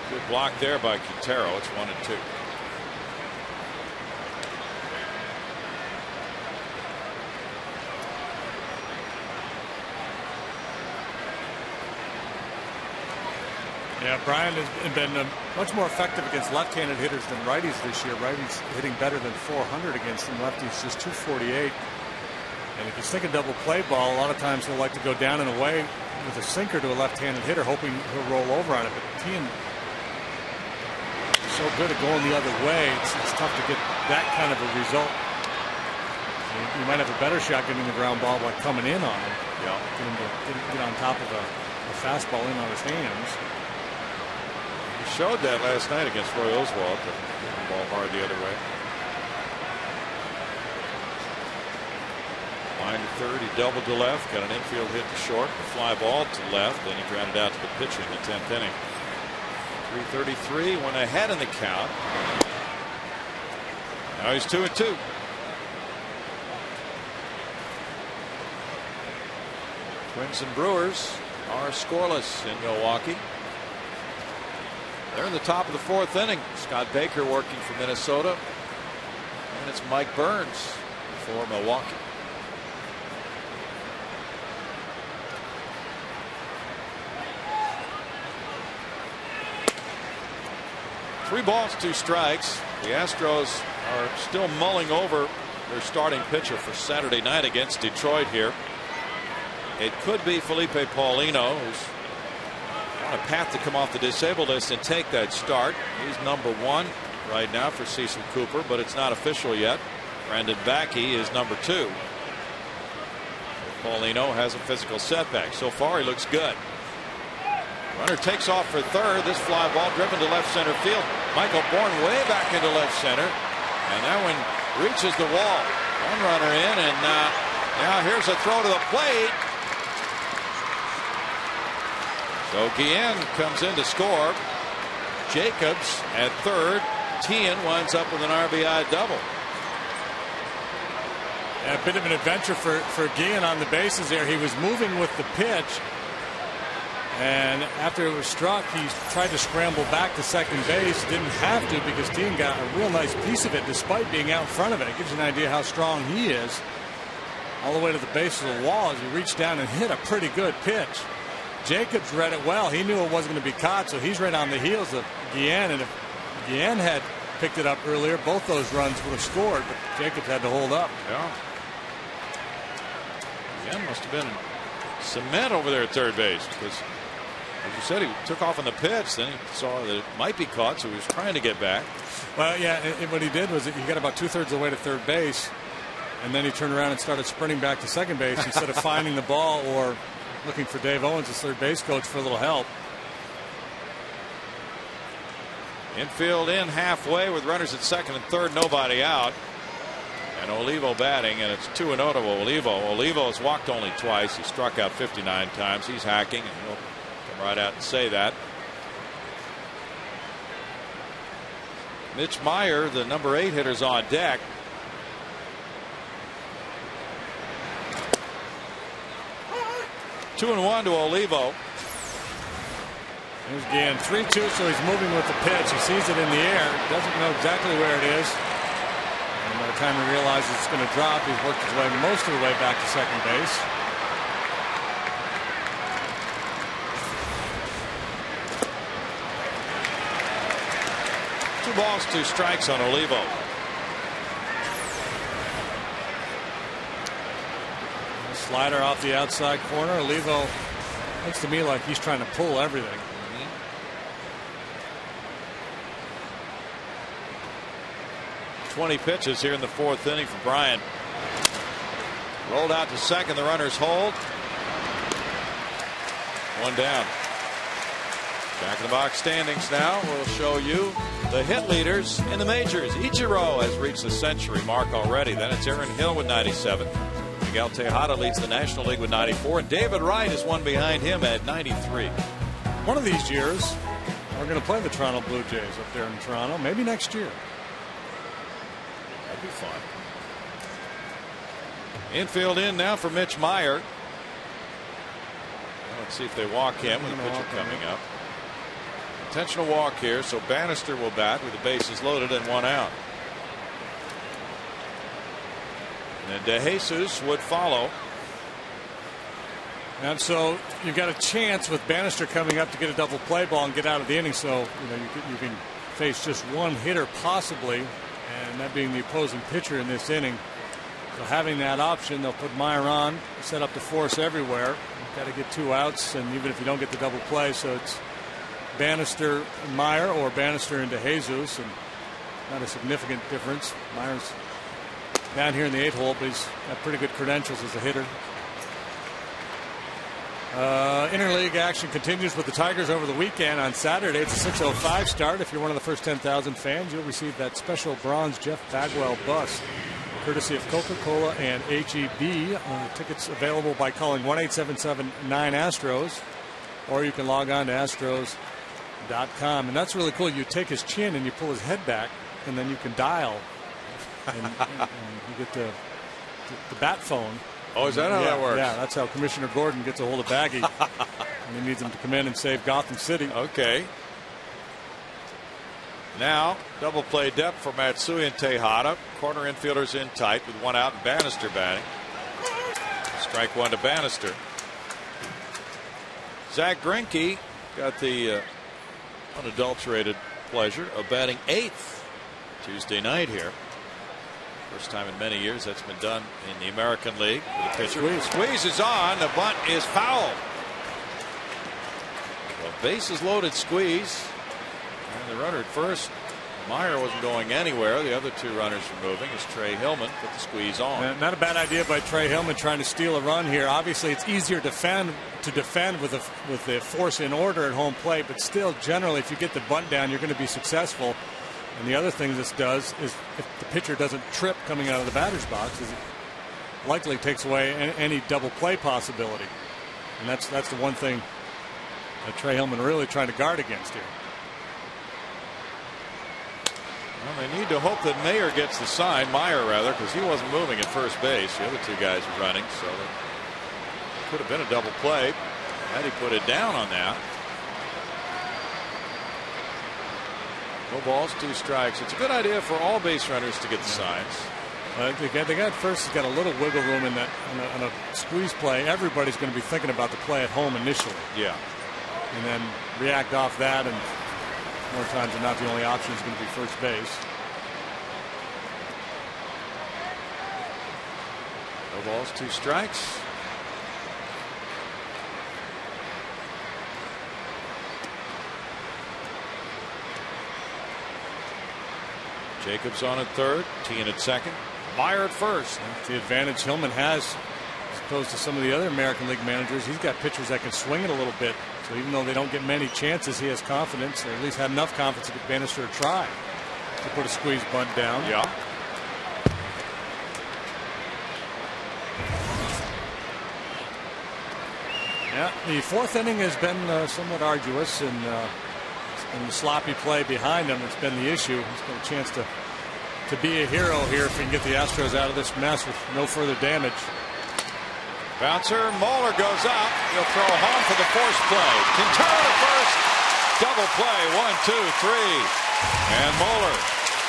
Good block there by Quintero. It's 1-2. Yeah, Brian has been much more effective against left-handed hitters than righties this year. Righties hitting better than 400 against them. Lefties just 248. And if you sink a double play ball, a lot of times he'll like to go down and away with a sinker to a left-handed hitter, hoping he'll roll over on it. But Teahen is so good at going the other way. It's tough to get that kind of a result. You might have a better shot getting the ground ball by coming in on him. Yeah. Get on top of a fastball in on his hands. He showed that last night against Roy Oswalt, but the ball hard the other way. Line to third, he doubled to left, got an infield hit to short, a fly ball to left, then he grounded out to the pitcher in the 10th inning. 3:33, went ahead in the count. Now he's 2-2. Twins and Brewers are scoreless in Milwaukee. They're in the top of the 4th inning. Scott Baker working for Minnesota. And it's Mike Burns for Milwaukee. Three balls, 2 strikes. The Astros are still mulling over their starting pitcher for Saturday night against Detroit here. It could be Felipe Paulino, who's on a path to come off the disabled list and take that start. He's number 1 right now for Cecil Cooper, but it's not official yet. Brandon Backey is number 2. Paulino has a physical setback. So far he looks good. Runner takes off for third. This fly ball driven to left center field. Michael Bourne way back into left center, and that one reaches the wall. One runner in, and now here's a throw to the plate. So Guillen comes in to score. Jacobs at third. Teahen winds up with an RBI double. Yeah, a bit of an adventure for Guillen on the bases there. He was moving with the pitch, and after it was struck, he tried to scramble back to second base. Didn't have to because Teahen got a real nice piece of it despite being out in front of it. It gives you an idea how strong he is. All the way to the base of the wall as he reached down and hit a pretty good pitch. Jacobs read it well. He knew it wasn't going to be caught, so he's right on the heels of Guillen. And if Guillen had picked it up earlier, both those runs would have scored, but Jacobs had to hold up. Yeah. Guillen must have been cement over there at third base because, as you said, he took off on the pitch. Then he saw that it might be caught, so he was trying to get back. Well, yeah, and what he did was he got about 2/3 of the way to third base, And then he turned around and started sprinting back to second base instead of finding the ball or looking for Dave Owens, his third base coach, for a little help. Infield in halfway with runners at second and third, nobody out. And Olivo batting, and it's 2-0 to Olivo. Olivo has walked only twice. He struck out 59 times. He's hacking, and he'll come right out and say that. Mitch Meyer, the number 8 hitter's on deck. Two and 1 to Olivo. Here's again 3-2, so he's moving with the pitch. He sees it in the air, doesn't know exactly where it is. And by the time he realizes it's going to drop, he's worked his way most of the way back to second base. Two balls, 2 strikes on Olivo. Slider off the outside corner. Olivo looks to me like he's trying to pull everything. 20 pitches here in the 4th inning for Bryant. Rolled out to second. The runners hold. 1 down. Back in the box standings now. We'll show you the hit leaders in the majors. Ichiro has reached the century mark already. Then it's Aaron Hill with 97. Miguel Tejada leads the National League with 94. And David Wright is one behind him at 93. One of these years, we're going to play the Toronto Blue Jays up there in Toronto. Maybe next year. That'd be fun. Infield in now for Mitch Meyer. Let's see if they walk him with the pitcher coming up. Intentional walk here, so Bannister will bat with the bases loaded and 1 out. And then De Jesus would follow. And so you've got a chance with Bannister coming up to get a double play ball and get out of the inning. So you can face just one hitter possibly, and that being the opposing pitcher in this inning. So having that option, they'll put Meyer on, set up the force everywhere. You've got to get 2 outs, and even if you don't get the double play, so it's Bannister and Meyer or Bannister and De Jesus, and not a significant difference. Meyer's down here in the 8th hole, but he's got pretty good credentials as a hitter. Interleague action continues with the Tigers over the weekend. On Saturday, it's a 6:05 start. If you're one of the first 10,000 fans, you'll receive that special bronze Jeff Bagwell bus, courtesy of Coca-Cola and HEB. Tickets available by calling 1-877-9-ASTROS, or you can log on to Astros.com. And that's really cool. You take his chin and you pull his head back, and then you can dial, and you get the bat phone. Oh, is that how that works? Yeah, that's how Commissioner Gordon gets a hold of Baggy. And he needs him to come in and save Gotham City. Okay. Now, double play depth for Matsui and Tejada. Corner infielders in tight with 1 out and Bannister batting. Strike 1 to Bannister. Zach Greinke got the unadulterated pleasure of batting 8th Tuesday night here. First time in many years that's been done in the American League. The pitcher squeezes on. The bunt is foul. Well, bases loaded squeeze. And the runner at first, Meyer, wasn't going anywhere. The other 2 runners were moving as Trey Hillman put the squeeze on. Not a bad idea by Trey Hillman trying to steal a run here. Obviously, it's easier to defend with the force in order at home plate, but still, generally, if you get the bunt down, you're going to be successful. And the other thing this does is if the pitcher doesn't trip coming out of the batter's box, is it likely takes away any double play possibility. And that's the one thing that Trey Hillman really trying to guard against here. Well, they need to hope that Meyer gets the sign, Meyer rather, because he wasn't moving at first base. The other 2 guys were running, so it could have been a double play. Had he put it down on that. No balls, 2 strikes. It's a good idea for all base runners to get the signs. The guy at first has got a little wiggle room in that on a squeeze play. Everybody's going to be thinking about the play at home initially. Yeah. And then react off that, and more times than not, the only option is going to be first base. No balls, 2 strikes. Jacobs on at third, Tien at second. Meyer at first. That's the advantage Hillman has as opposed to some of the other American League managers. He's got pitchers that can swing it a little bit. So even though they don't get many chances, he has confidence, or at least have enough confidence to get Bannister to try to put a squeeze bunt down. Yeah. Yeah, the fourth inning has been somewhat arduous, and the sloppy play behind him has been the issue. He's got a chance to be a hero here if he can get the Astros out of this mess with no further damage. Bouncer, Moeller goes up. He'll throw home for the force play. Quintana to first. Double play. 1, 2, 3. And Moeller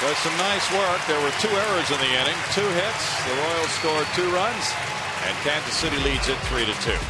does some nice work. There were 2 errors in the inning. 2 hits. The Royals scored 2 runs. And Kansas City leads it 3-2.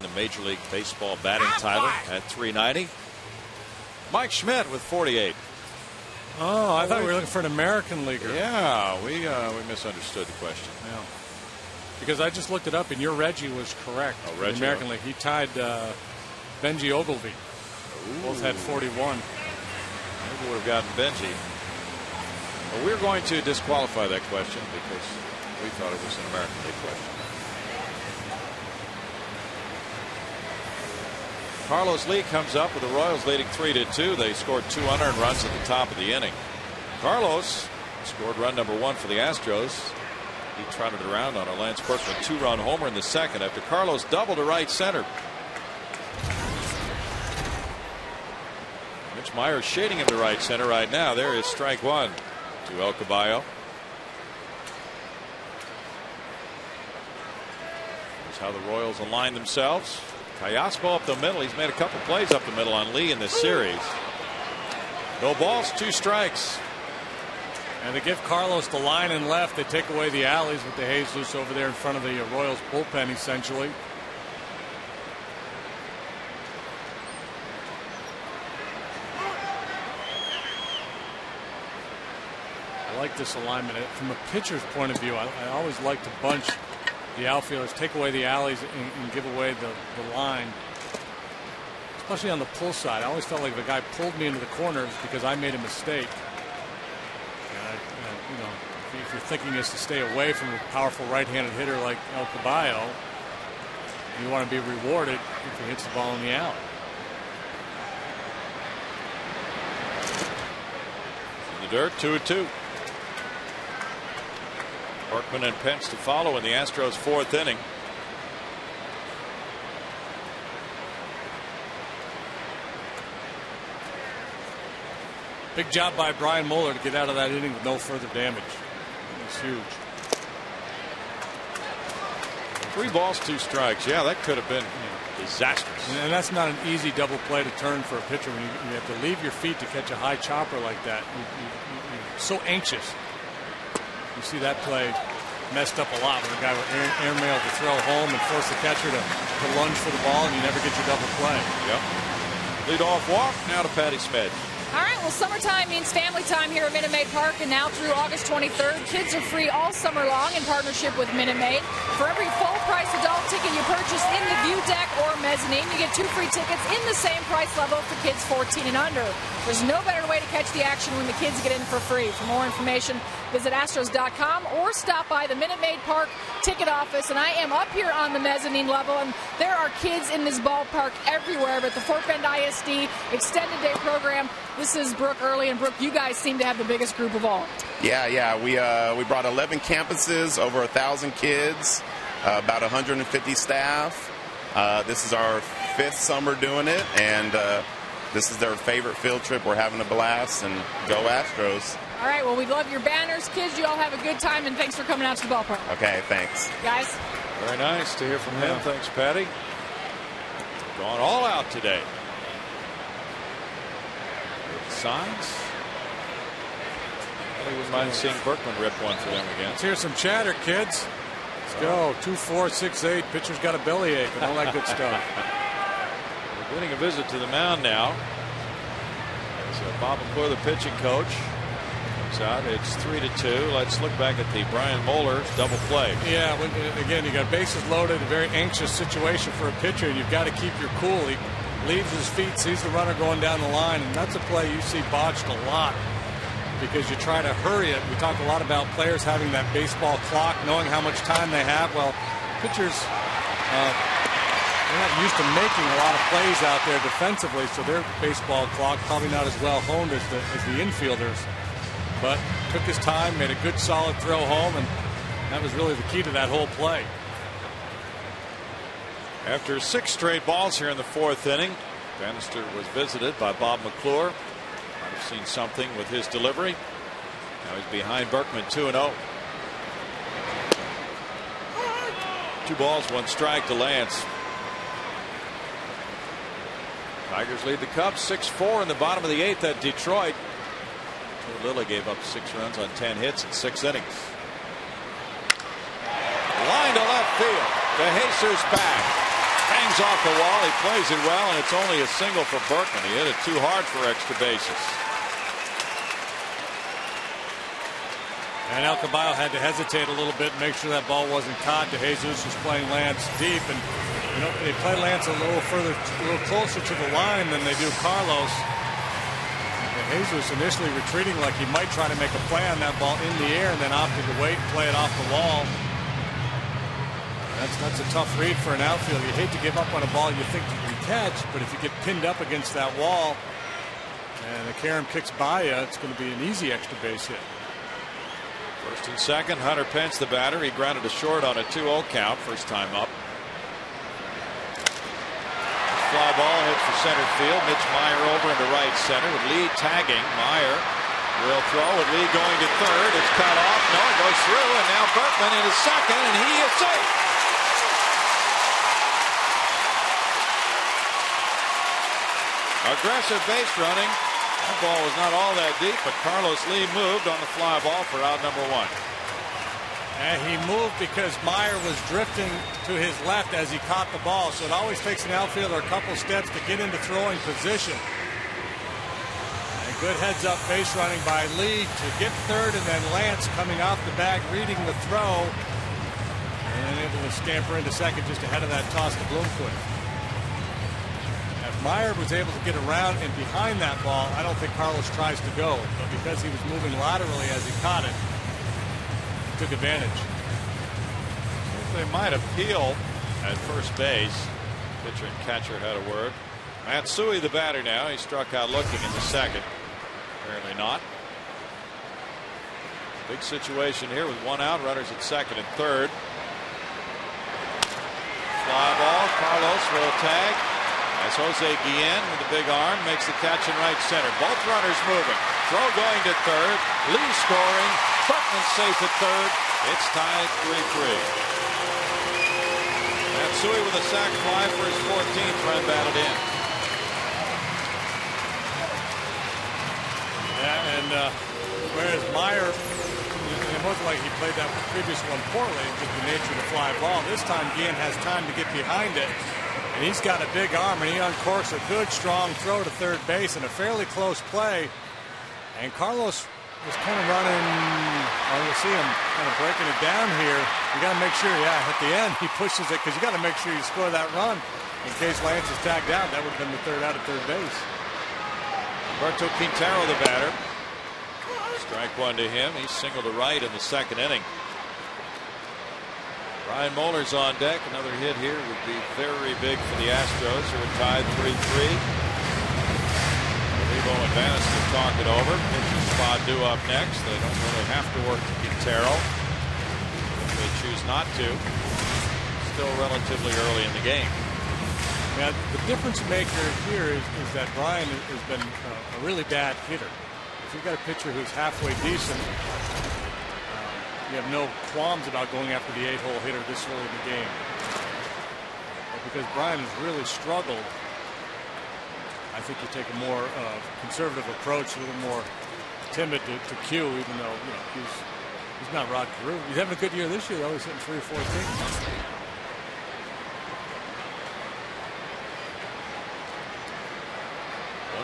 The Major League Baseball batting title at 390. Mike Schmidt with 48. Oh, I thought we were looking for an American leaguer. Yeah, we misunderstood the question. Yeah. Because I just looked it up, and your Reggie was correct. Oh, Reggie. The American League. He tied Benji Ogilvy. Both had 41. Maybe would have gotten Benji. Well, we're going to disqualify that question because we thought it was an American League question. Carlos Lee comes up with the Royals leading 3-2. They scored 2 unearned runs at the top of the inning. Carlos scored run number 1 for the Astros. He trotted around on a Lance Berkman 2-run homer in the second after Carlos doubled to right center. Mitch Meyer shading him to right center right now. There is strike 1 to El Caballo. Here's how the Royals align themselves. Callaspo up the middle. He's made a couple plays up the middle on Lee in this series. No balls, 2 strikes. And to give Carlos the line and left, they take away the alleys with the Jesus over there in front of the Royals bullpen, essentially. I like this alignment. From a pitcher's point of view, I always like to bunch the outfielders, take away the alleys, and give away the line, especially on the pull side. I always felt like if a guy pulled me into the corners because I made a mistake. You know, if your thinking is to stay away from a powerful right-handed hitter like El Caballo, you want to be rewarded if he hits the ball in the alley. In the dirt, 2-2. Berkman and Pence to follow in the Astros' 4th inning. Big job by Brian Moeller to get out of that inning with no further damage. It's huge. 3 balls, 2 strikes. Yeah, that could have been disastrous. And that's not an easy double play to turn for a pitcher when you have to leave your feet to catch a high chopper like that. You're so anxious. You see that play messed up a lot when a guy would airmail to throw home and force the catcher to lunge for the ball, and you never get your double play. Yep. Lead off walk now to Patty Smith. All right, well, summertime means family time here at Minute Maid Park, and now through August 23rd, kids are free all summer long in partnership with Minute Maid. For every full-price adult ticket you purchase in the view deck or mezzanine, you get 2 free tickets in the same price level for kids 14 and under. There's no better way to catch the action when the kids get in for free. For more information, visit Astros.com or stop by the Minute Maid Park ticket office. And I am up here on the mezzanine level, and there are kids in this ballpark everywhere. But the Fort Bend ISD Extended Day Program, this is Brooke Early, and Brooke, you guys seem to have the biggest group of all. Yeah. We brought 11 campuses, over 1,000 kids, about 150 staff. This is our 5th summer doing it, and this is their favorite field trip. We're having a blast, and go Astros. All right, well, we love your banners. Kids, you all have a good time, and thanks for coming out to the ballpark. Okay, thanks. Guys. Very nice to hear from him. Thanks, Patty. Going all out today. Good signs. I wouldn't mind seeing Berkman rip one for them again. Let's hear some chatter, kids. Let's go. 2-4, 6-8. Pitcher's got a bellyache and all that good stuff. We're getting a visit to the mound now. So Bob McClure, the pitching coach, comes out. It's 3-2. Let's look back at the Brian Moeller double play. Yeah, again, you got bases loaded, a very anxious situation for a pitcher, and you've got to keep your cool. He leaves his feet, sees the runner going down the line, and that's a play you see botched a lot because you try to hurry it. We talk a lot about players having that baseball clock, knowing how much time they have. Well, pitchers, they're not used to making a lot of plays out there defensively, so their baseball clock probably not as well honed as the infielders. But took his time, made a good solid throw home, and that was really the key to that whole play. After 6 straight balls here in the 4th inning, Bannister was visited by Bob McClure. Might have seen something with his delivery. Now he's behind Berkman 2-0. 2 balls, 1 strike to Lance. Tigers lead the Cubs 6-4 in the bottom of the 8th at Detroit. Lilla gave up 6 runs on 10 hits in 6 innings. Line to left field. De Jesus back. Hangs off the wall. He plays it well, and it's only a single for Berkman. He hit it too hard for extra bases. And Alcaballo had to hesitate a little bit and make sure that ball wasn't caught. De Jesus was playing Lance deep, and they play Lance a little closer to the line than they do Carlos. Jesus initially retreating like he might try to make a play on that ball in the air, and then opted to wait and play it off the wall. That's a tough read for an outfielder. You hate to give up on a ball you think you can catch, but if you get pinned up against that wall and the carom kicks by you, it's going to be an easy extra base hit. First and second, Hunter Pence the batter. He grounded a short on a 2-0 count, first time up. Fly ball hit for center field. Mitch Meyer over into right center with Lee tagging. Meyer will throw with Lee going to third. It's cut off. No, it goes through, and now Berkman into second, and he is safe. Aggressive base running. That ball was not all that deep, but Carlos Lee moved on the fly ball for out number 1. And he moved because Meyer was drifting to his left as he caught the ball. So it always takes an outfielder a couple steps to get into throwing position. And good heads up base running by Lee to get third, and then Lance coming off the bag reading the throw and able to scamper into second just ahead of that toss to Bloomquist. If Meyer was able to get around and behind that ball, I don't think Carlos tries to go. But because he was moving laterally as he caught it, took advantage. They might appeal at first base. Pitcher and catcher had a word. Matsui the batter now. He struck out looking in the second. Apparently not. Big situation here with 1 out. Runners at second and third. Fly ball. Carlos will tag. As Jose Guillen with the big arm makes the catch in right center. Both runners moving. Throw going to third. Lee scoring. Berkman safe at third. It's tied 3-3. Matsui with a sac fly for his 14th run batted in. Yeah, and whereas Meyer, it wasn't like he played that previous one poorly, just the nature of the fly ball. This time Guillen has time to get behind it, and he's got a big arm, and he uncorks a good, strong throw to third base in a fairly close play. And Carlos was kind of running, you'll see him kind of breaking it down here. You got to make sure, at the end he pushes it, because you got to make sure you score that run in case Lance is tagged out. That would have been the third out at third base. Roberto Quintero, the batter. Strike one to him. He singled to right in the second inning. Ryan Moller's on deck. Another hit here would be very big for the Astros, who are tied 3-3. Levo and Bannister talk it over. Pitching spot due up next. They don't really have to work to Quintero if they choose not to. Still relatively early in the game. Yeah, the difference maker here is that Brian has been a really bad hitter. If you've got a pitcher who's halfway decent, you have no qualms about going after the 8-hole hitter this early in the game. But because Brian has really struggled, I think you take a more conservative approach, a little more timid to Q, even though he's not Rod Carew. He's having a good year this year, though. He's hitting 3 or 4 things.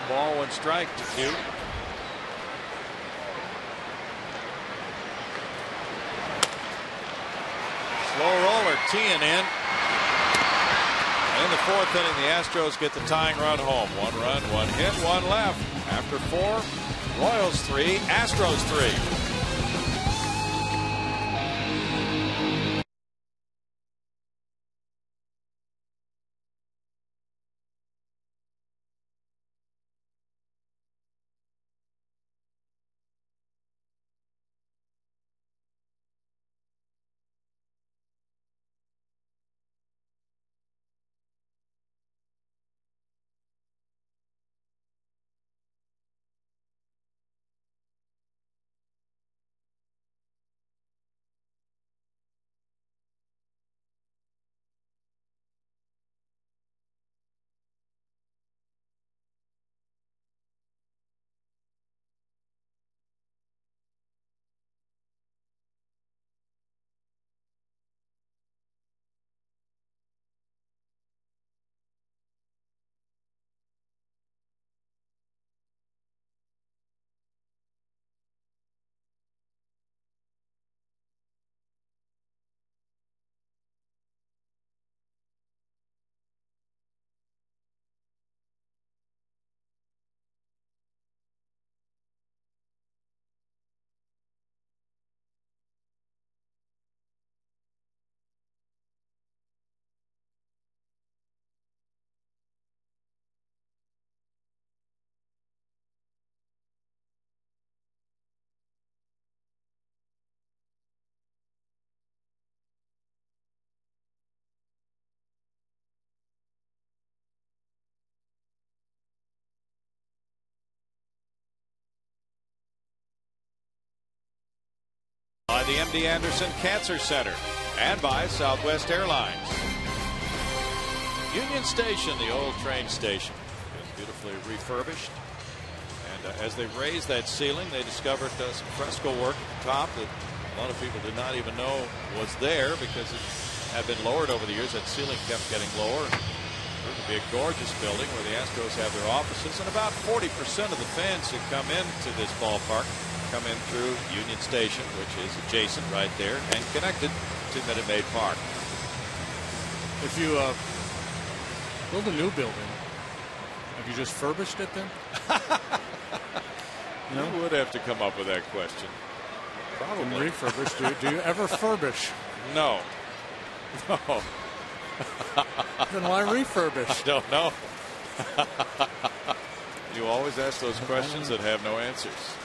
1 ball, 1 strike to Q. Slow roller teeing in. In the 4th inning, the Astros get the tying run home. 1 run, 1 hit, 1 left. After 4, Royals 3, Astros 3. By the MD Anderson Cancer Center and by Southwest Airlines. Union Station, the old train station, is beautifully refurbished. And as they raised that ceiling, they discovered some fresco work at the top that a lot of people did not even know was there because it had been lowered over the years. That ceiling kept getting lower. It would be a gorgeous building where the Astros have their offices, and about 40% of the fans who come into this ballpark come in through Union Station, which is adjacent right there and connected to Minute Maid Park. If you build a new building, have you just furbished it then? No? You would have to come up with that question. Probably. Refurbish. Do you ever furbish? No. No. Then why refurbish? I don't know. You always ask those questions that have no answers.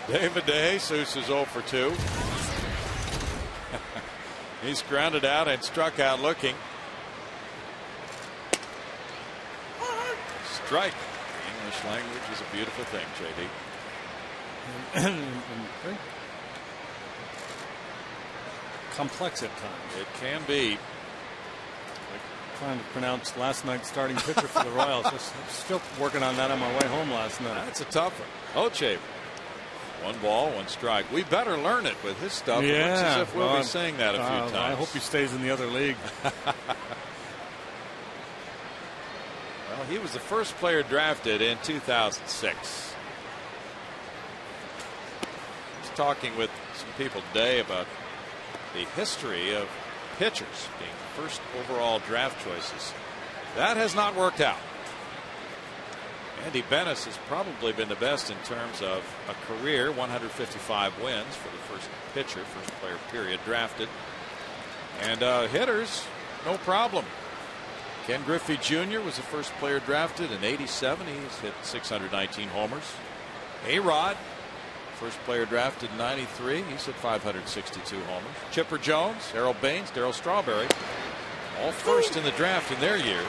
David DeJesus is 0 for 2. He's grounded out and struck out looking. Strike. English language is a beautiful thing, JD. Complex at times. It can be. Trying to pronounce last night's starting pitcher for the Royals. I'm still working on that on my way home last night. That's a tough one. Oche. 1 ball, 1 strike. We better learn it with his stuff. Yeah, It looks as if we'll be saying that a few times. I hope he stays in the other league. Well, he was the first player drafted in 2006. I was talking with some people today about the history of pitchers being first overall draft choices. That has not worked out. Andy Bennis has probably been the best in terms of a career, 155 wins for the first pitcher, first player period drafted. And hitters, no problem. Ken Griffey Jr. was the first player drafted in '87. He's hit 619 homers. A-Rod, first player drafted in '93. He's hit 562 homers. Chipper Jones, Errol Baines, Darryl Strawberry, all first in the draft in their years.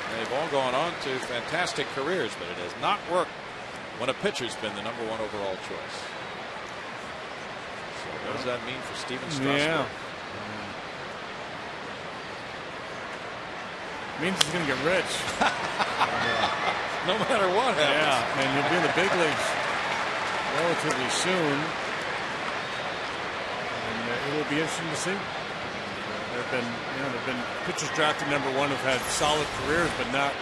And they've all gone on to fantastic careers, but it has not worked when a pitcher's been the #1 overall choice. So what does that mean for Steven Strasburg? Yeah. Means he's going to get rich. No matter what happens. Yeah, and he'll be in the big leagues relatively soon. And it will be interesting to see. There've been pitchers drafted #1 who've had solid careers, but not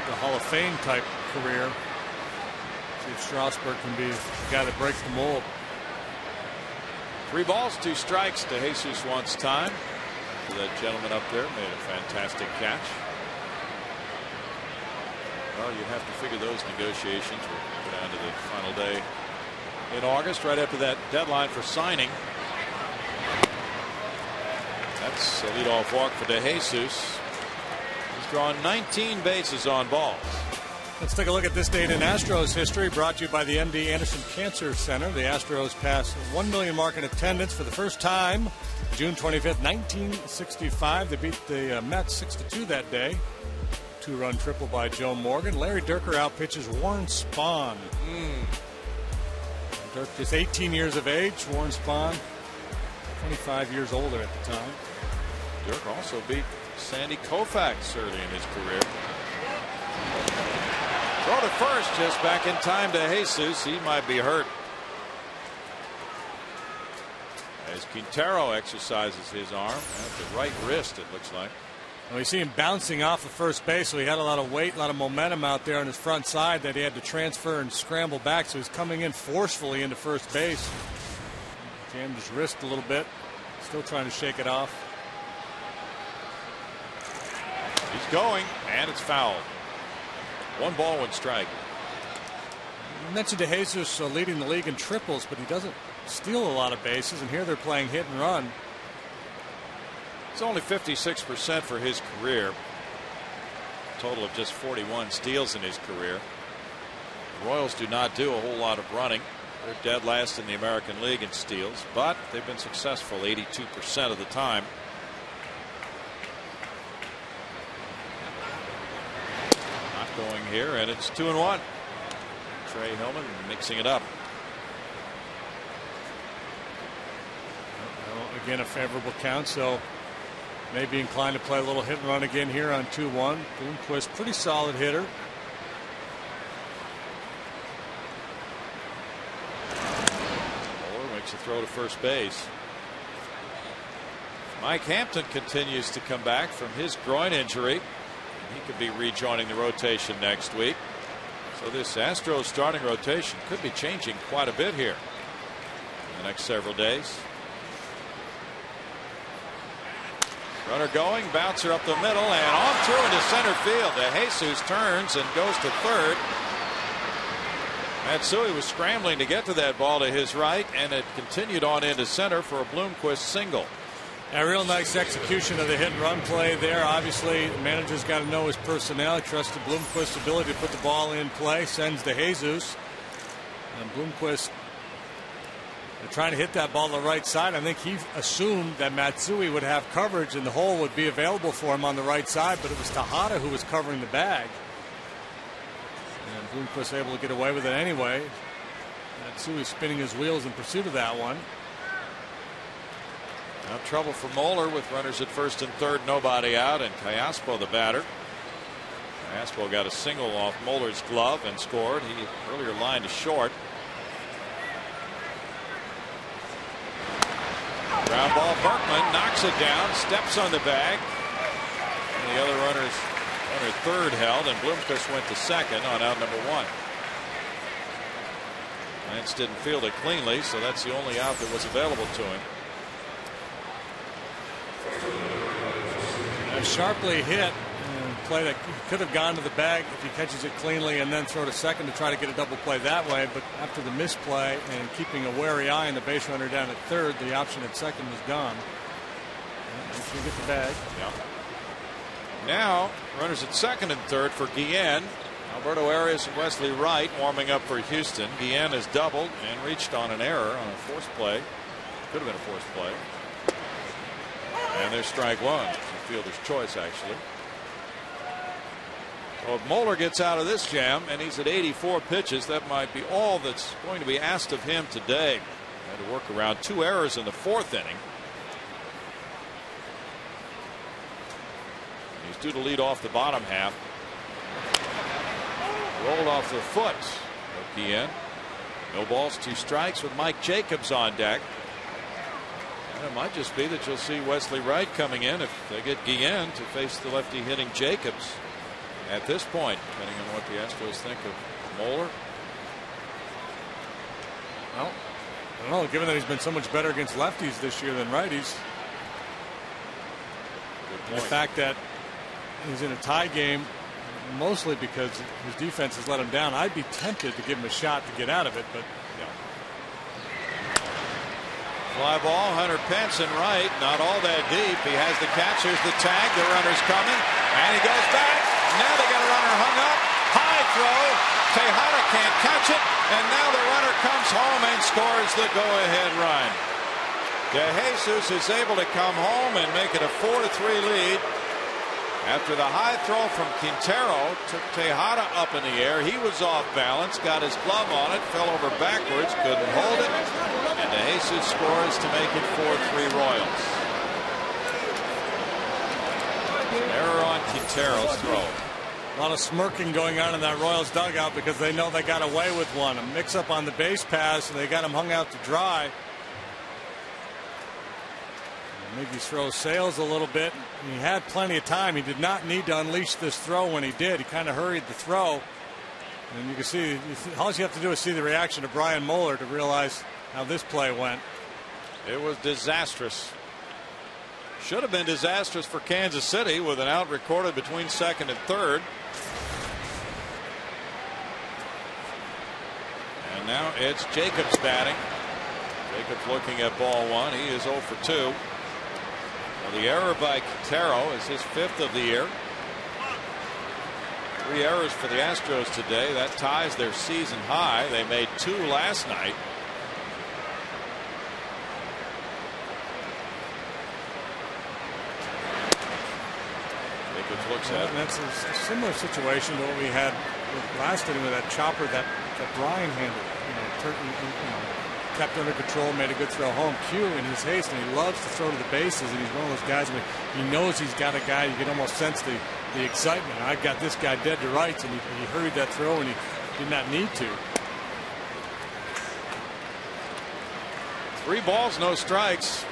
the Hall of Fame type career. See if Strasburg can be the guy that breaks the mold. 3 balls, 2 strikes to Jesus wants time. That gentleman up there made a fantastic catch. Well, you have to figure those negotiations will go down to the final day in August, right after that deadline for signing. That's a leadoff walk for De Jesus. He's drawn 19 bases on balls. Let's take a look at this date in Astros history, brought to you by the MD Anderson Cancer Center. The Astros passed 1 million mark in attendance for the first time, June 25th, 1965. They beat the Mets 6-2 that day. 2-run triple by Joe Morgan. Larry Dierker outpitches Warren Spahn. Dirk just 18 years of age. Warren Spahn 25 years older at the time. Dirk also beat Sandy Koufax early in his career. Throw to first, just back in time to Jesus. He might be hurt. As Quintero exercises his arm at the right wrist, it looks like. Well, you see him bouncing off of first base, so he had a lot of weight, a lot of momentum out there on his front side that he had to transfer and scramble back. So he's coming in forcefully into first base. Jammed his wrist a little bit. Still trying to shake it off. He's going, and it's fouled. 1 ball, 1 strike. You mentioned De Jesus leading the league in triples, but he doesn't steal a lot of bases, and here they're playing hit and run. It's only 56% for his career. A total of just 41 steals in his career. The Royals do not do a whole lot of running. They're dead last in the American League in steals, but they've been successful 82% of the time. Not going here, and it's 2-1. Trey Hillman mixing it up. Well, again, a favorable count, so may be inclined to play a little hit and run again here on 2-1. Bloomquist, pretty solid hitter. Moeller makes a throw to first base. Mike Hampton continues to come back from his groin injury. He could be rejoining the rotation next week. So this Astros starting rotation could be changing quite a bit here in the next several days. Runner going, bouncer up the middle, and on through into center field. De Jesus turns and goes to third. Matsui was scrambling to get to that ball to his right, and it continued on into center for a Bloomquist single. A real nice execution of the hit and run play there. Obviously, the manager's got to know his personnel. He trusted Bloomquist's ability to put the ball in play. Sends De Jesus. And Bloomquist, they're trying to hit that ball to the right side. I think he assumed that Matsui would have coverage and the hole would be available for him on the right side, but it was Tejada who was covering the bag. And Bloomquist able to get away with it anyway. Matsui spinning his wheels in pursuit of that one. Now trouble for Moeller with runners at first and third, nobody out, and Callaspo the batter. Callaspo got a single off Moeller's glove and scored. He earlier lined to short. knocks it down, steps on the bag. And the other runner third held, and Bloomquist went to second on out number 1. Lance didn't field it cleanly, so that's the only out that was available to him. A sharply hit play that could have gone to the bag if he catches it cleanly and then throw to second to try to get a double play that way. But after the misplay and keeping a wary eye on the base runner down at third, the option at second was gone. Should get the bag. Yeah. Now runners at second and third for Guillen. Alberto Arias and Wesley Wright warming up for Houston. Guillen has doubled and reached on an error on a forced play. Could have been a forced play. And there's strike 1. Fielder's choice, actually. So if Moeller gets out of this jam and he's at 84 pitches, that might be all that's going to be asked of him today. Had to work around 2 errors in the 4th inning. He's due to lead off the bottom half. Rolled off the foot of Guillen. No balls, 2 strikes with Mike Jacobs on deck. And it might just be that you'll see Wesley Wright coming in if they get Guillen to face the lefty hitting Jacobs at this point, depending on what the Astros think of Moeller. Well, I don't know, given that he's been so much better against lefties this year than righties. The fact that he's in a tie game mostly because his defense has let him down. I'd be tempted to give him a shot to get out of it, but fly ball, Hunter Pence and right, not all that deep. He has the catch. Here's the tag. The runner's coming, and he goes back. Now they got a runner hung up. High throw. Tejada can't catch it, and now the runner comes home and scores the go-ahead run. De Jesus is able to come home and make it a 4-3 lead. After the high throw from Quintero, took Tejada up in the air. He was off balance, got his glove on it, fell over backwards, couldn't hold it. And De Jesus scores to make it 4-3 Royals. Error on Quintero's throw. A lot of smirking going on in that Royals dugout because they know they got away with one. A mix-up on the base pass, and they got him hung out to dry. Maybe throw sails a little bit. He had plenty of time. He did not need to unleash this throw when he did. He kind of hurried the throw. And you can see, all you have to do is see the reaction of Brian Moeller to realize how this play went. It was disastrous. Should have been disastrous for Kansas City with an out recorded between second and third. And now it's Jacobs batting. Jacobs looking at ball 1. He is 0 for 2. Well, the error by Quintero is his 5th of the year. 3 errors for the Astros today. That ties their season high. They made 2 last night. Jacobs looks at it. That's a similar situation to what we had last inning with that chopper that Brian handled. Kept under control, made a good throw home. Q in his haste, and he loves to throw to the bases, and he's one of those guys when he knows he's got a guy, you can almost sense the excitement. I've got this guy dead to rights, and he hurried that throw, and he did not need to. 3 balls, no strikes.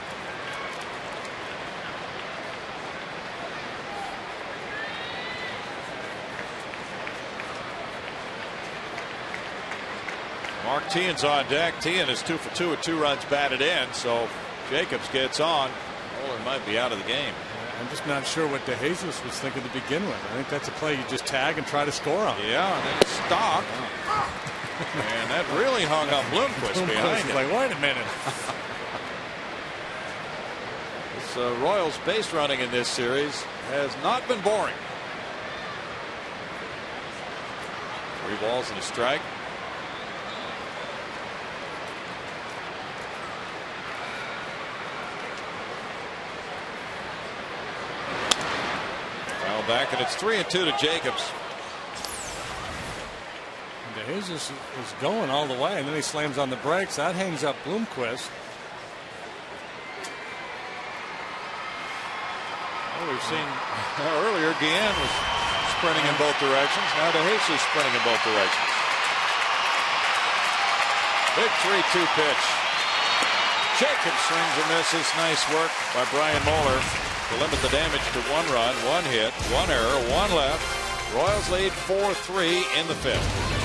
Mark Tien's on deck. Tien is 2 for 2 with 2 runs batted in. So Jacobs gets on. Moeller might be out of the game. I'm just not sure what De Jesus was thinking to begin with. I think that's a play you just tag and try to score on. Yeah, and then stop. And that really hung up Bloomquist behind him. Like, wait a minute. This Royals base running in this series has not been boring. 3 balls and a strike. Back, and it's 3-2 to Jacobs. De Jesus is going all the way, and then he slams on the brakes. That hangs up Bloomquist. Well, we've seen earlier Guillen was sprinting in both directions. Now De Jesus sprinting in both directions. Big 3-2 pitch. Jacobs Jacobs swings and misses. Nice work by Brian Moeller to limit the damage to 1 run, 1 hit, 1 error, 1 left. Royals lead 4-3 in the 5th.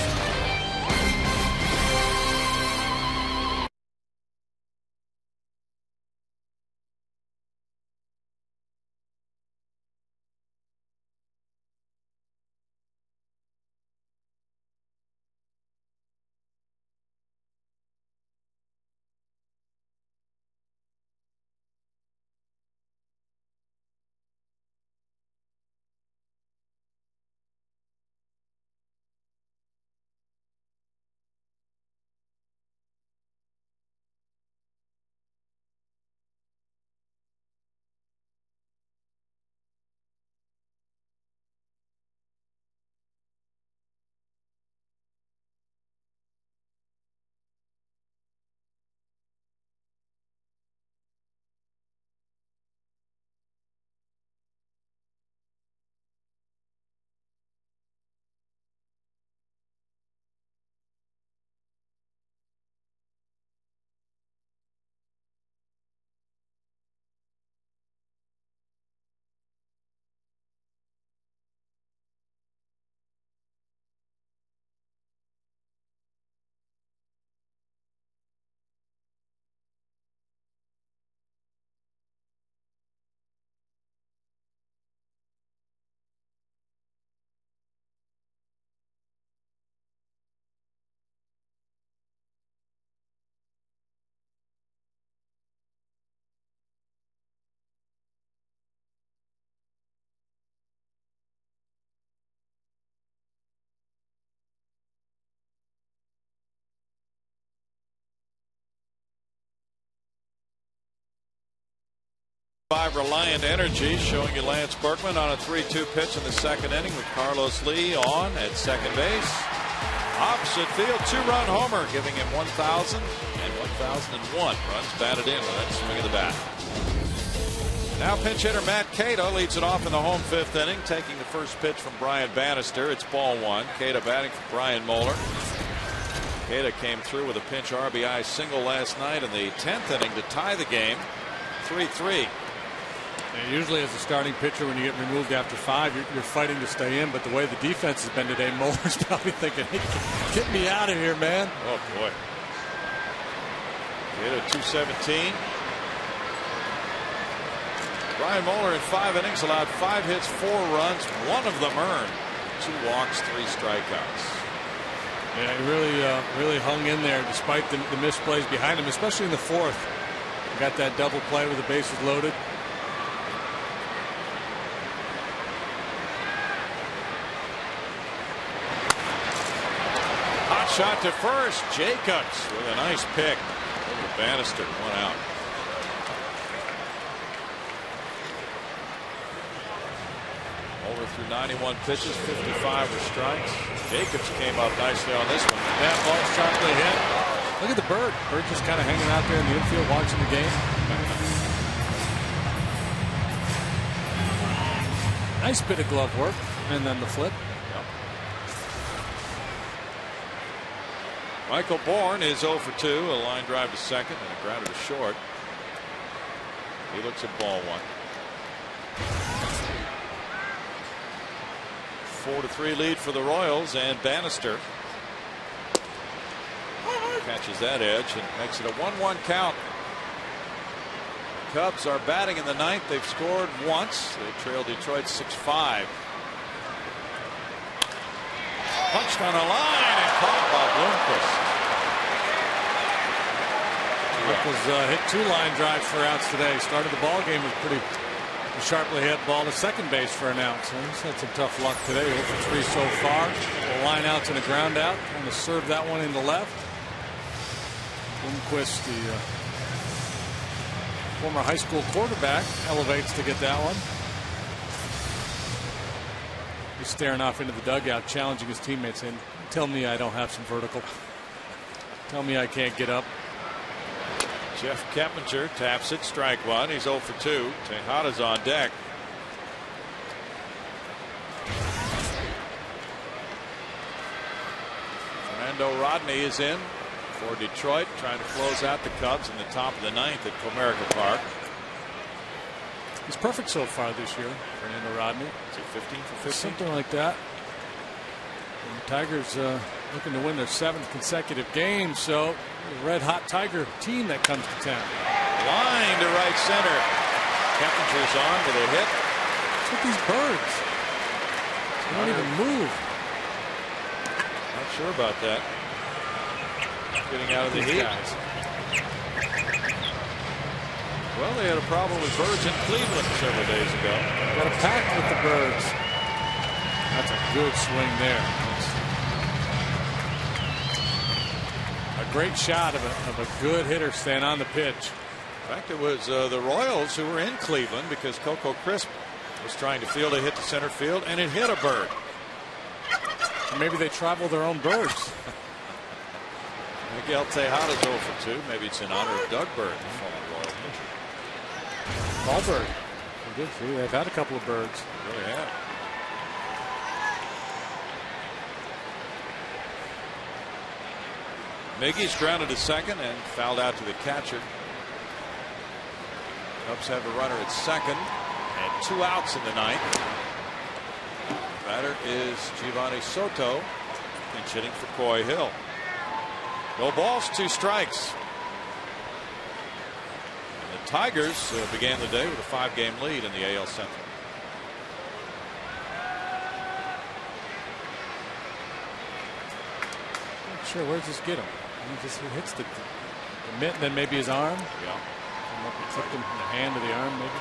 Reliant Energy showing you Lance Berkman on a 3-2 pitch in the 2nd inning with Carlos Lee on at second base. Opposite field, 2-run homer, giving him 1,000 and 1,001 runs batted in with that swing of the bat. Now pinch hitter Matt Cato leads it off in the home 5th inning, taking the first pitch from Brian Bannister. It's ball 1. Cato batting for Brian Moeller. Cato came through with a pinch RBI single last night in the 10th inning to tie the game, 3-3. And usually as a starting pitcher, when you get removed after 5, you're fighting to stay in. But the way the defense has been today, Moeller's probably thinking, hey, get me out of here, man. Oh, boy. Hit a 217. Brian Moeller in 5 innings allowed 5 hits, 4 runs, 1 of them earned. 2 walks, 3 strikeouts. Yeah, he really hung in there despite the misplays behind him, especially in the 4th. Got that double play with the bases loaded. Hot shot to first. Jacobs with a nice pick over to Bannister. 1 out. Over through 91 pitches, 55 were strikes. Jacobs came up nicely on this one. That ball sharply hit. Look at the Bird. Bird just kind of hanging out there in the infield watching the game. Nice bit of glove work. And then the flip. Yep. Michael Bourne is 0 for 2. A line drive to second and a grounder to short. He looks at ball 1. 4-3 lead for the Royals, and Bannister catches that edge and makes it a 1-1 count. Cubs are batting in the 9th. They've scored once. They trail Detroit 6-5. Punched on a line and caught by Bloomquist. Hit 2 line drives for outs today. Started the ball game with pretty sharply hit ball to second base for an out. So he's had some tough luck today. 0 for 3 so far. A line outs and a ground out. Trying to serve that one into left. Bloomquist, the former high school quarterback, elevates to get that one. He's staring off into the dugout, challenging his teammates, and tell me I don't have some vertical. Tell me I can't get up. Jeff Keppinger taps it, strike 1. He's 0 for 2. Tejada's on deck. Fernando Rodney is in for Detroit, trying to close out the Cubs in the top of the ninth at Comerica Park. He's perfect so far this year, Fernando Rodney. Is it 15 for 15? Something like that. And the Tigers looking to win their 7th consecutive game, so the red-hot Tiger team that comes to town. Line to right center. Kepinger's on with a hit. Look at these birds. They don't even move. Not sure about that. Getting out of the heat. Guys. Well, they had a problem with birds in Cleveland several days ago. Got a pact with the birds. That's a good swing there. A great shot of a good hitter staying on the pitch. In fact, it was the Royals who were in Cleveland because Coco Crisp was trying to field a hit to center field, and it hit a bird. Maybe they travel their own birds. Miguel Tejada's 0 for 2. Maybe it's in honor of Doug Bird, the former Royal pitcher. Ball bird. See, they've had a couple of birds. They really have. Miggy's grounded to second and fouled out to the catcher. Cubs have a runner at second and 2 outs in the ninth. Batter is Giovanni Soto, pinch hitting for Coy Hill. No balls, 2 strikes. And the Tigers began the day with a 5-game lead in the AL Central. Not sure, where does this get him? He just hits the mitt and then maybe his arm. Yeah. Clipped him in the hand of the arm, maybe.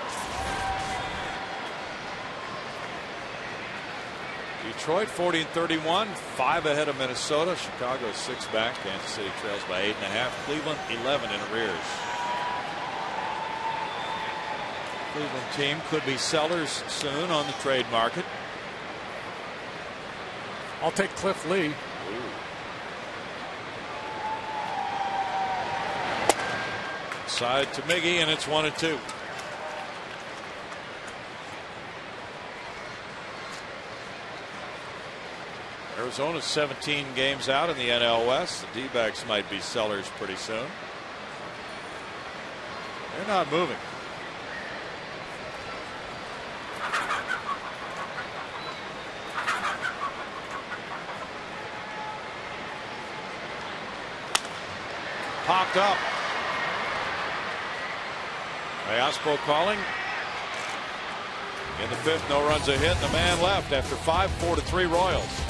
Detroit 40-31, 5 ahead of Minnesota. Chicago 6 back. Kansas City trails by 8.5. Cleveland 11 in arrears. Cleveland team could be sellers soon on the trade market. I'll take Cliff Lee. Side to Miggy, and it's 1-2. Arizona's 17 games out in the NL West. The D-backs might be sellers pretty soon. They're not moving. Popped up. Ayaspo calling. In the 5th, no runs a hit, and the man left after 5, 4-3 Royals.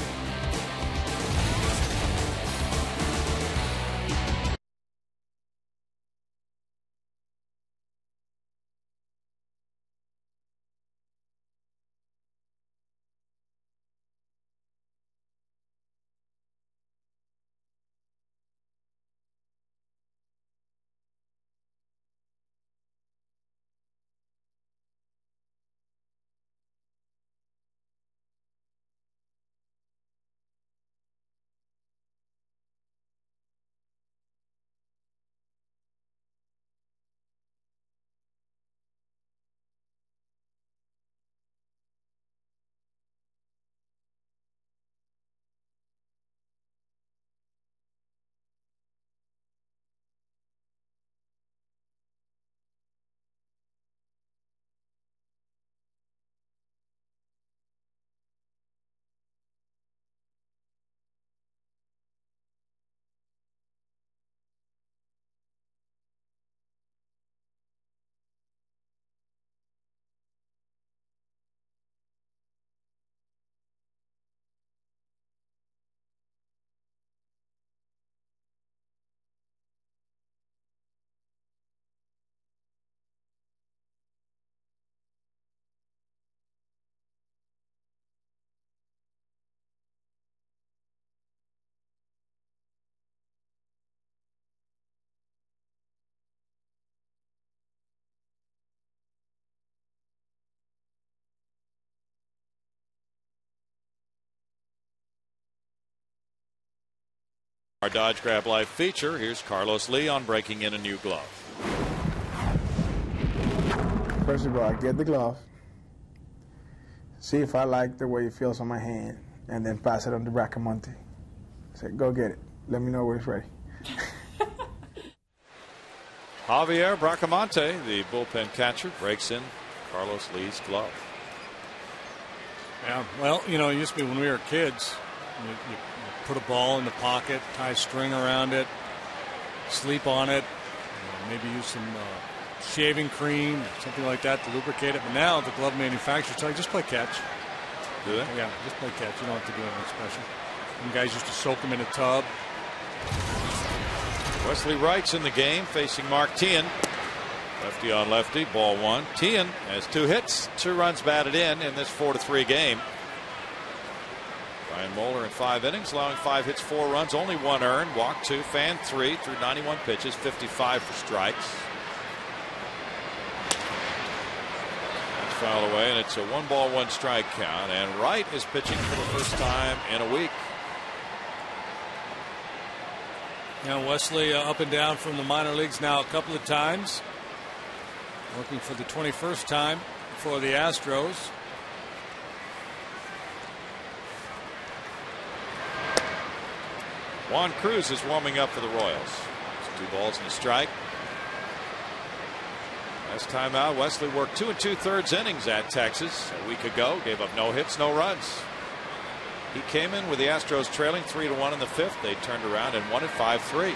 Our Dodge Grab Life feature. Here's Carlos Lee on breaking in a new glove. First of all, I get the glove, see if I like the way it feels on my hand, and then pass it on to Bracamonte. Say, go get it. Let me know when it's ready. Javier Bracamonte, the bullpen catcher, breaks in Carlos Lee's glove. Yeah, well, you know, it used to be when we were kids, you put a ball in the pocket, tie string around it, sleep on it, maybe use some shaving cream, something like that to lubricate it. But now the glove manufacturers tell you just play catch. Do they? Yeah, just play catch. You don't have to do anything special. Some guys used to soak them in a tub. Wesley Wright's in the game facing Mark Teahan. Lefty on lefty, ball one. Teahan has 2 hits, 2 runs batted in this 4-3 game. Ryan Moeller in 5 innings, allowing 5 hits, 4 runs, only 1 earned, walked 2, fanned 3 through 91 pitches, 55 for strikes. That's fouled away, and it's a 1-1 strike count. And Wright is pitching for the first time in a week. Now Wesley up and down from the minor leagues now a couple of times. Working for the 21st time for the Astros. Juan Cruz is warming up for the Royals. It's 2 balls and a strike. Last time out, Wesley worked 2 2/3 innings at Texas a week ago. Gave up no hits, no runs. He came in with the Astros trailing 3-1 in the 5th. They turned around and won it 5-3.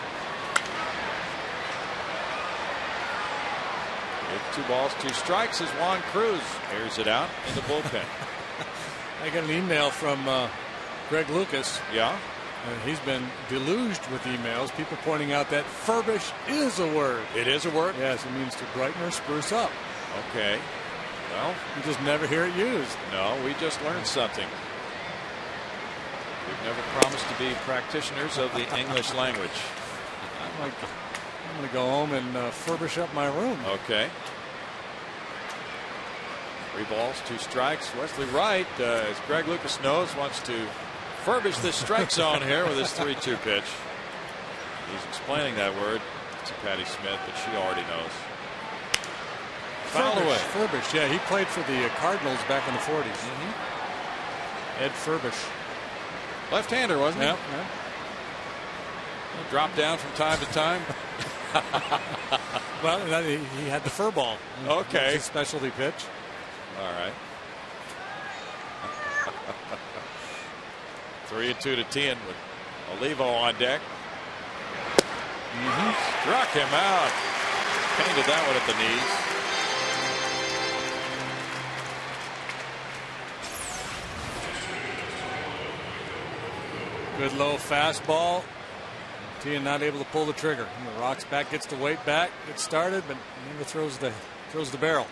2 balls, 2 strikes as Juan Cruz airs it out in the bullpen. I got an email from Greg Lucas. Yeah. He's been deluged with emails. People pointing out that furbish is a word. It is a word? Yes, it means to brighten or spruce up. Okay. Well, you just never hear it used. No, we just learned something. We've never promised to be practitioners of the English language. I'm going to go home and furbish up my room. Okay. 3 balls, 2 strikes. Wesley Wright, as Greg Lucas knows, wants to furbish this strike zone here with his 3-2 pitch. He's explaining that word to Patty Smith, but she already knows. Foul away. Furbish, yeah, he played for the Cardinals back in the 40s. Ed Furbish. Left-hander, wasn't he? Yep. Drop down from time to time. Well, he had the fur ball. Okay. His specialty pitch. All right. 3-2 to Teahan with Olivo on deck. Struck him out. Painted that one at the knees. Good low fastball. Teahan not able to pull the trigger. And the rocks back, gets the weight back, gets started, but never throws the barrel.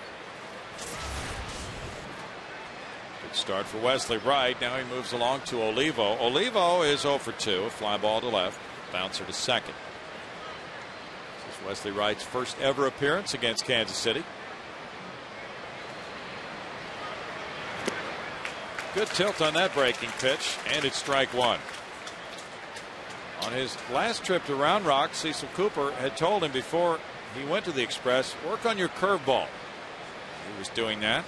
Good start for Wesley Wright. Now he moves along to Olivo. Olivo is 0 for 2. A fly ball to left. Bouncer to second. This is Wesley Wright's first ever appearance against Kansas City. Good tilt on that breaking pitch, and it's strike 1. On his last trip to Round Rock, Cecil Cooper had told him before he went to the Express, work on your curveball. He was doing that.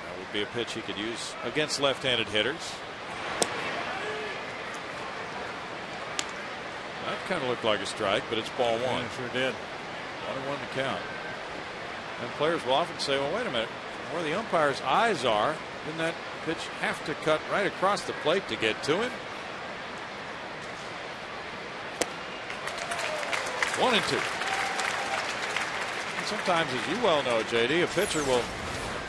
That would be a pitch he could use against left-handed hitters. That kind of looked like a strike, but it's ball 1. Yeah, it sure did. 1-1 to count. And players will often say, well, wait a minute. Where the umpire's eyes are, didn't that pitch have to cut right across the plate to get to him? 1-2. And sometimes, as you well know, JD, a pitcher will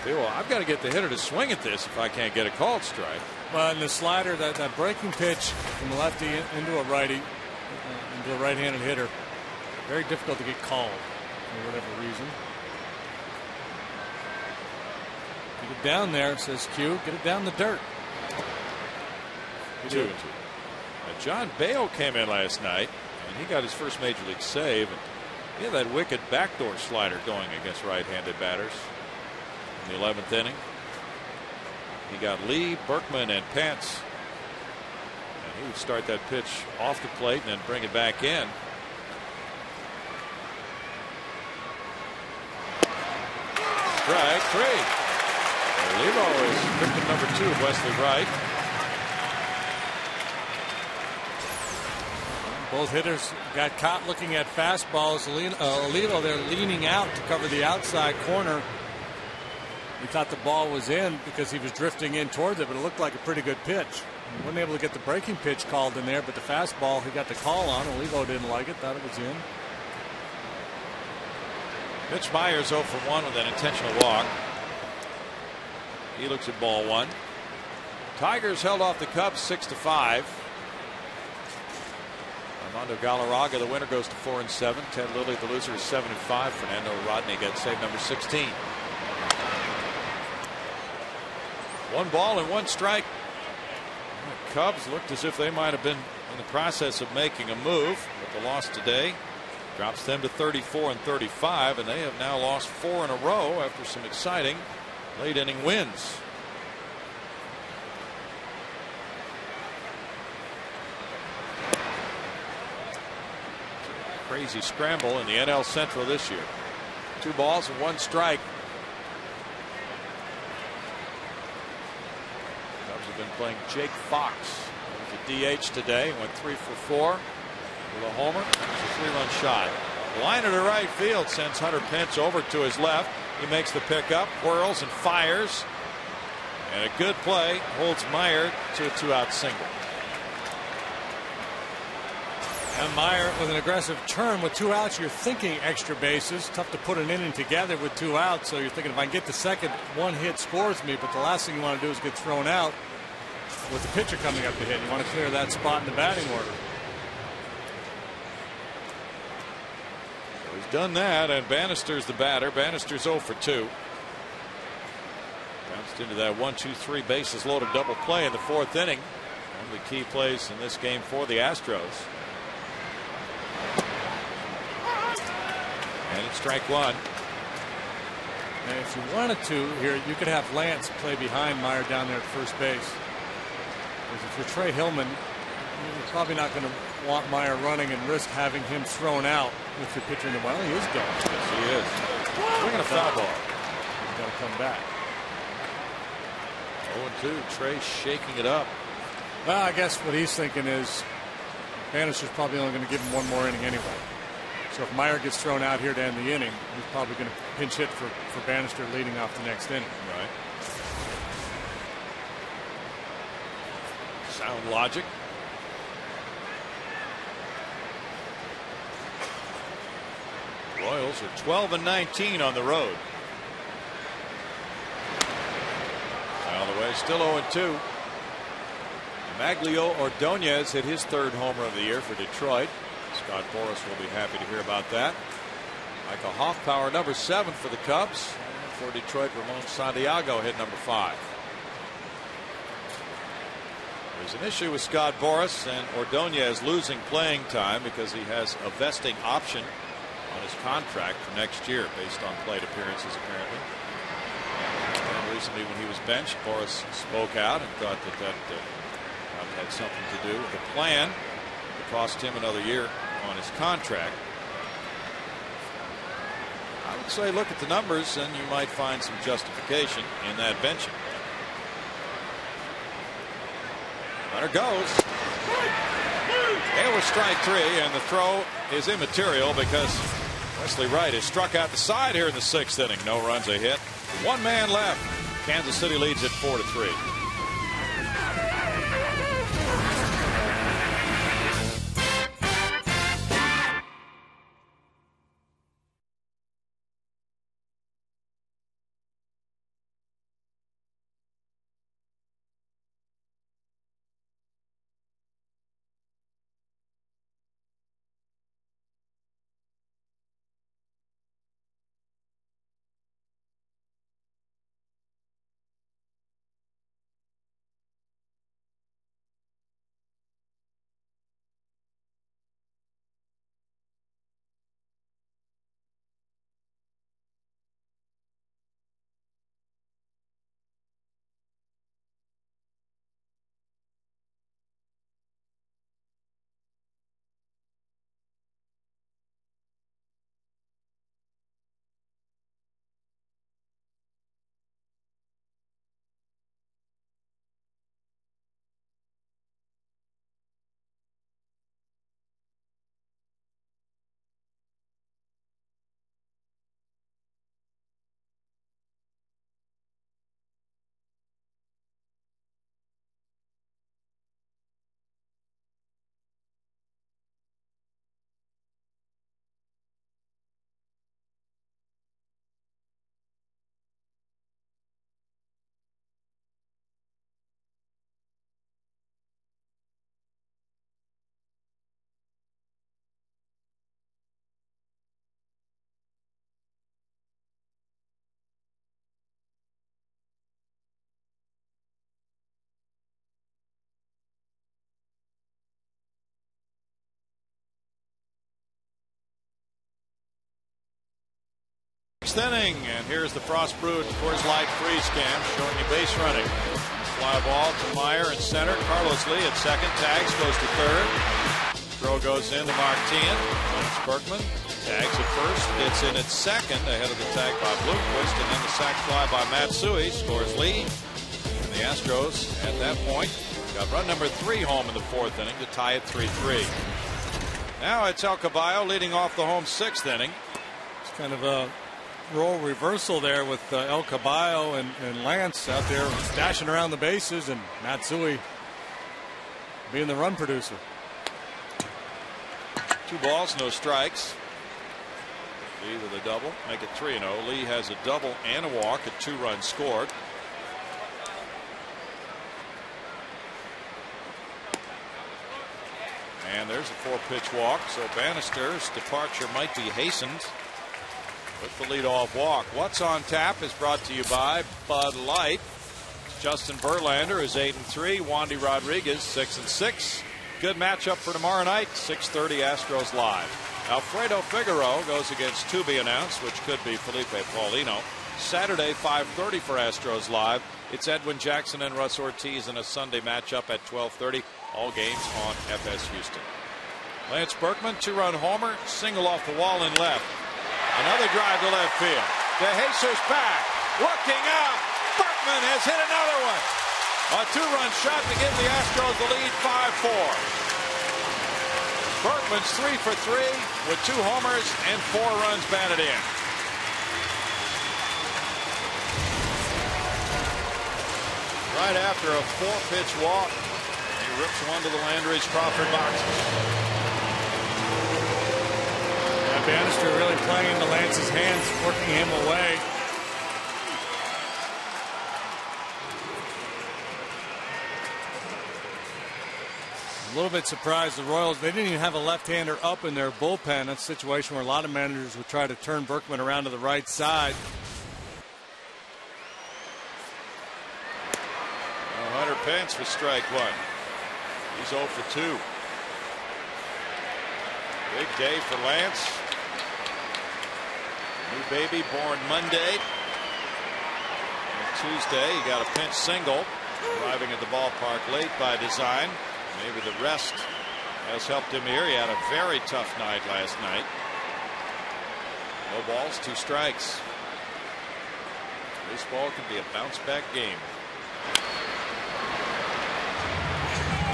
say, well, I've got to get the hitter to swing at this if I can't get a called strike. Well, and the slider, that breaking pitch from lefty into a righty, into a right-handed hitter, very difficult to get called for whatever reason. Get it down there, says Q. Get it down the dirt. 2-2. John Bale came in last night, and he got his first major league save. And he had that wicked backdoor slider going against right-handed batters in the 11th inning. He got Lee, Berkman, and Pence. And he would start that pitch off the plate and then bring it back in. Strike 3. Olivo is victim number 2 of Wesley Wright. Both hitters got caught looking at fastballs. Alito, they're leaning out to cover the outside corner. He thought the ball was in because he was drifting in towards it, but it looked like a pretty good pitch. He wasn't able to get the breaking pitch called in there, but the fastball he got the call on. Olivo didn't like it, thought it was in. Mitch Myers 0 for 1 with an intentional walk. He looks at ball 1. Tigers held off the Cubs 6-5. Armando Galarraga, the winner, goes to 4-7. Ted Lilly, the loser, is 7-5. Fernando Rodney gets save number 16. 1 ball and 1 strike. The Cubs looked as if they might have been in the process of making a move, but the loss today drops them to 34-35, and they have now lost 4 in a row after some exciting late inning wins. Crazy scramble in the NL Central this year. 2 balls and 1 strike. Cubs have been playing Jake Fox. He was a DH today. Went 3 for 4 with a homer. It's a 3-run shot. Liner to right field sends Hunter Pence over to his left. He makes the pickup, whirls and fires. And a good play holds Meyer to a 2-out single. And Meyer with an aggressive turn with 2 outs. You're thinking extra bases. Tough to put an inning together with 2 outs. So you're thinking, if I can get the second, 1 hit scores me. But the last thing you want to do is get thrown out with the pitcher coming up to hit. You want to clear that spot in the batting order. So he's done that, and Bannister's the batter. Bannister's 0 for 2. Bounced into that 1-2-3 bases loaded double play in the 4th inning. One of the key plays in this game for the Astros. And it's strike 1. And if you wanted to here, you could have Lance play behind Meyer down there at first base. Because if you're Trey Hillman, you're probably not going to want Meyer running and risk having him thrown out with your pitcher in the well. He is going. Yes, he is. Swinging a foul ball. He's got to come back. 0-2. Trey shaking it up. Well, I guess what he's thinking is Bannister's probably only going to give him 1 more inning anyway. So if Meyer gets thrown out here to end the inning, he's probably going to pinch hit for Bannister leading off the next inning. Right. Sound logic. Royals are 12-19 on the road. Out of the way, still 0-2. Maglio Ordonez hit his 3rd homer of the year for Detroit. Scott Boras will be happy to hear about that. Michael Hoffpauir, number 7 for the Cubs. And for Detroit, Ramon Santiago hit number 5. There's an issue with Scott Boras and Ordonez losing playing time because he has a vesting option on his contract for next year based on plate appearances, apparently. And recently when he was benched, Boras spoke out and thought that had something to do with the plan to cost him another year on his contract. I would say look at the numbers and you might find some justification in that benching. Runner goes. It was strike 3, and the throw is immaterial because Wesley Wright is struck out the side here in the 6th inning. No runs, a hit. 1 man left. Kansas City leads it 4-3. 6th inning, and here's the Frost Brewed Coors Light freeze cam showing you base running. Fly ball to Meyer in center. Carlos Lee at second. Tags goes to third. Throw goes in to Martin. Lance Berkman tags at first. It's in at second ahead of the tag by Bloomquist, and then the sac fly by Matsui scores lead. And the Astros at that point got run number 3 home in the 4th inning to tie it 3-3. Now it's El Caballo leading off the home 6th inning. It's kind of a role reversal there with El Caballo and Lance out there dashing around the bases, and Matsui being the run producer. 2 balls, no strikes. Lee with a double, make it 3-0. Lee has a double and a walk at 2 runs scored. And there's a 4-pitch walk, so Bannister's departure might be hastened with the leadoff walk. What's on tap is brought to you by Bud Light. Justin Verlander is 8-3. Wandy Rodriguez 6-6. Good matchup for tomorrow night, 6:30 Astros Live. Alfredo Figueroa goes against to be announced, which could be Felipe Paulino. Saturday 5:30 for Astros Live. It's Edwin Jackson and Russ Ortiz in a Sunday matchup at 12:30. All games on FS Houston. Lance Berkman 2-run homer, single off the wall in left. Another drive to left field. De Jesus back, looking out. Berkman has hit another one. A 2-run shot to give the Astros the lead 5-4. Berkman's 3 for 3 with 2 homers and 4 runs batted in. Right after a 4-pitch walk, he rips one to the Landry's Crawford boxes. Yeah, Bannister really playing into Lance's hands, working him away. A little bit surprised the Royals, they didn't even have a left-hander up in their bullpen. That's a situation where a lot of managers would try to turn Berkman around to the right side. Hunter Pence for strike 1. He's 0 for 2. Big day for Lance. New baby born Monday. On Tuesday he got a pinch single, arriving at the ballpark late by design. Maybe the rest has helped him here. He had a very tough night last night. No balls, 2 strikes. Baseball can be a bounce back game.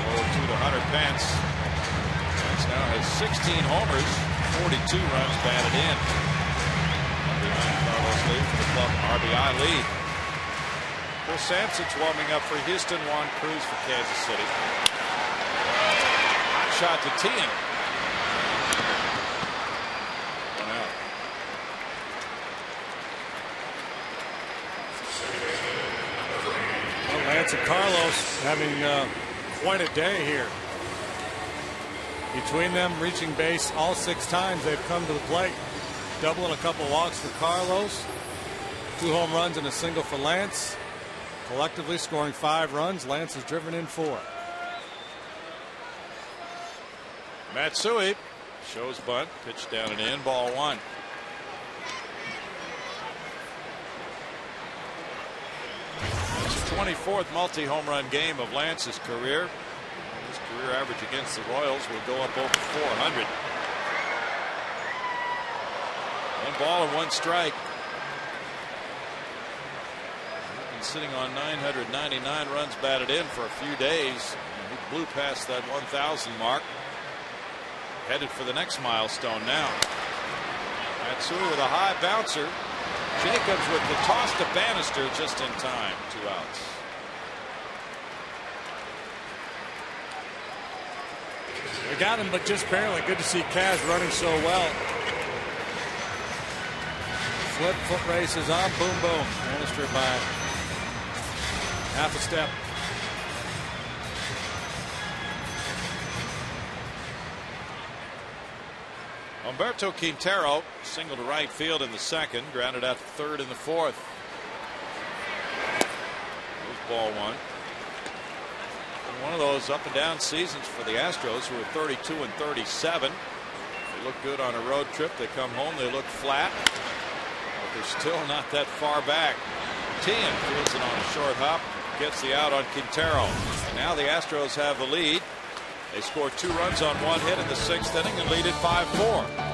0-2 to Hunter Pence. Pence now has 16 homers, 42 runs batted in. Behind Carlos Lee for the club RBI lead. Chris Sampson's warming up for Houston. Juan Cruz for Kansas City. Shot to Tien. 1 out. Well, Lance and Carlos having quite a day here. Between them reaching base all 6 times they've come to the plate. Double and a couple walks for Carlos. 2 home runs and a single for Lance. Collectively scoring 5 runs. Lance has driven in 4. Matsui shows bunt, pitch down and in, ball 1. It's the 24th multi-home run game of Lance's career. His career average against the Royals will go up over 400. 1 ball and 1 strike. He's been sitting on 999 runs batted in for a few days. He blew past that 1,000 mark. Headed for the next milestone now. Matsui with a high bouncer. Jacobs with the toss to Bannister just in time. 2 outs. They got him, but just barely. Good to see Kaz running so well. Flip, foot races on. Boom, boom. Bannister by half a step. Humberto Quintero single to right field in the 2nd, grounded out to 3rd in the 4th. There's ball 1. And one of those up and down seasons for the Astros, who are 32 and 37. They look good on a road trip. They come home, they look flat. But they're still not that far back. Tien fields it on a short hop, gets the out on Quintero. And now the Astros have the lead. They score 2 runs on 1 hit in the 6th inning and lead it 5-4.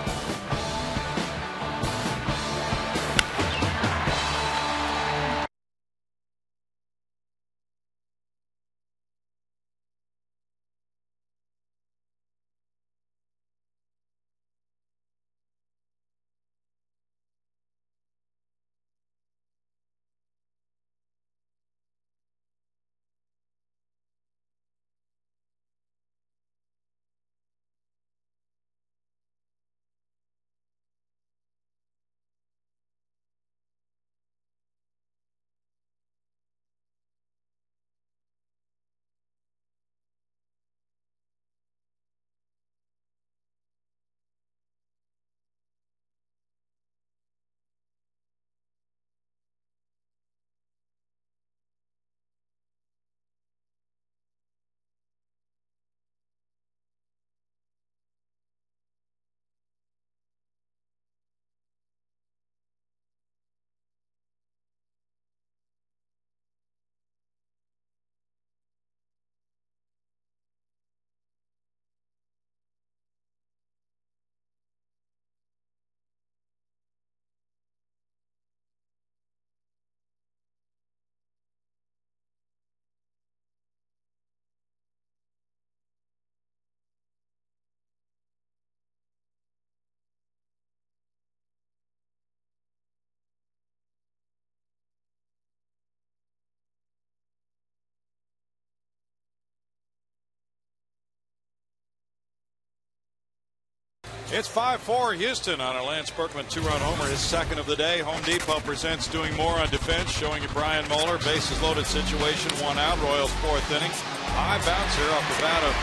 It's 5-4 Houston on a Lance Berkman 2-run homer, his 2nd of the day. Home Depot presents doing more on defense, showing you Brian Moeller. Bases loaded situation, 1 out. Royals 4th inning. High bouncer off the bat of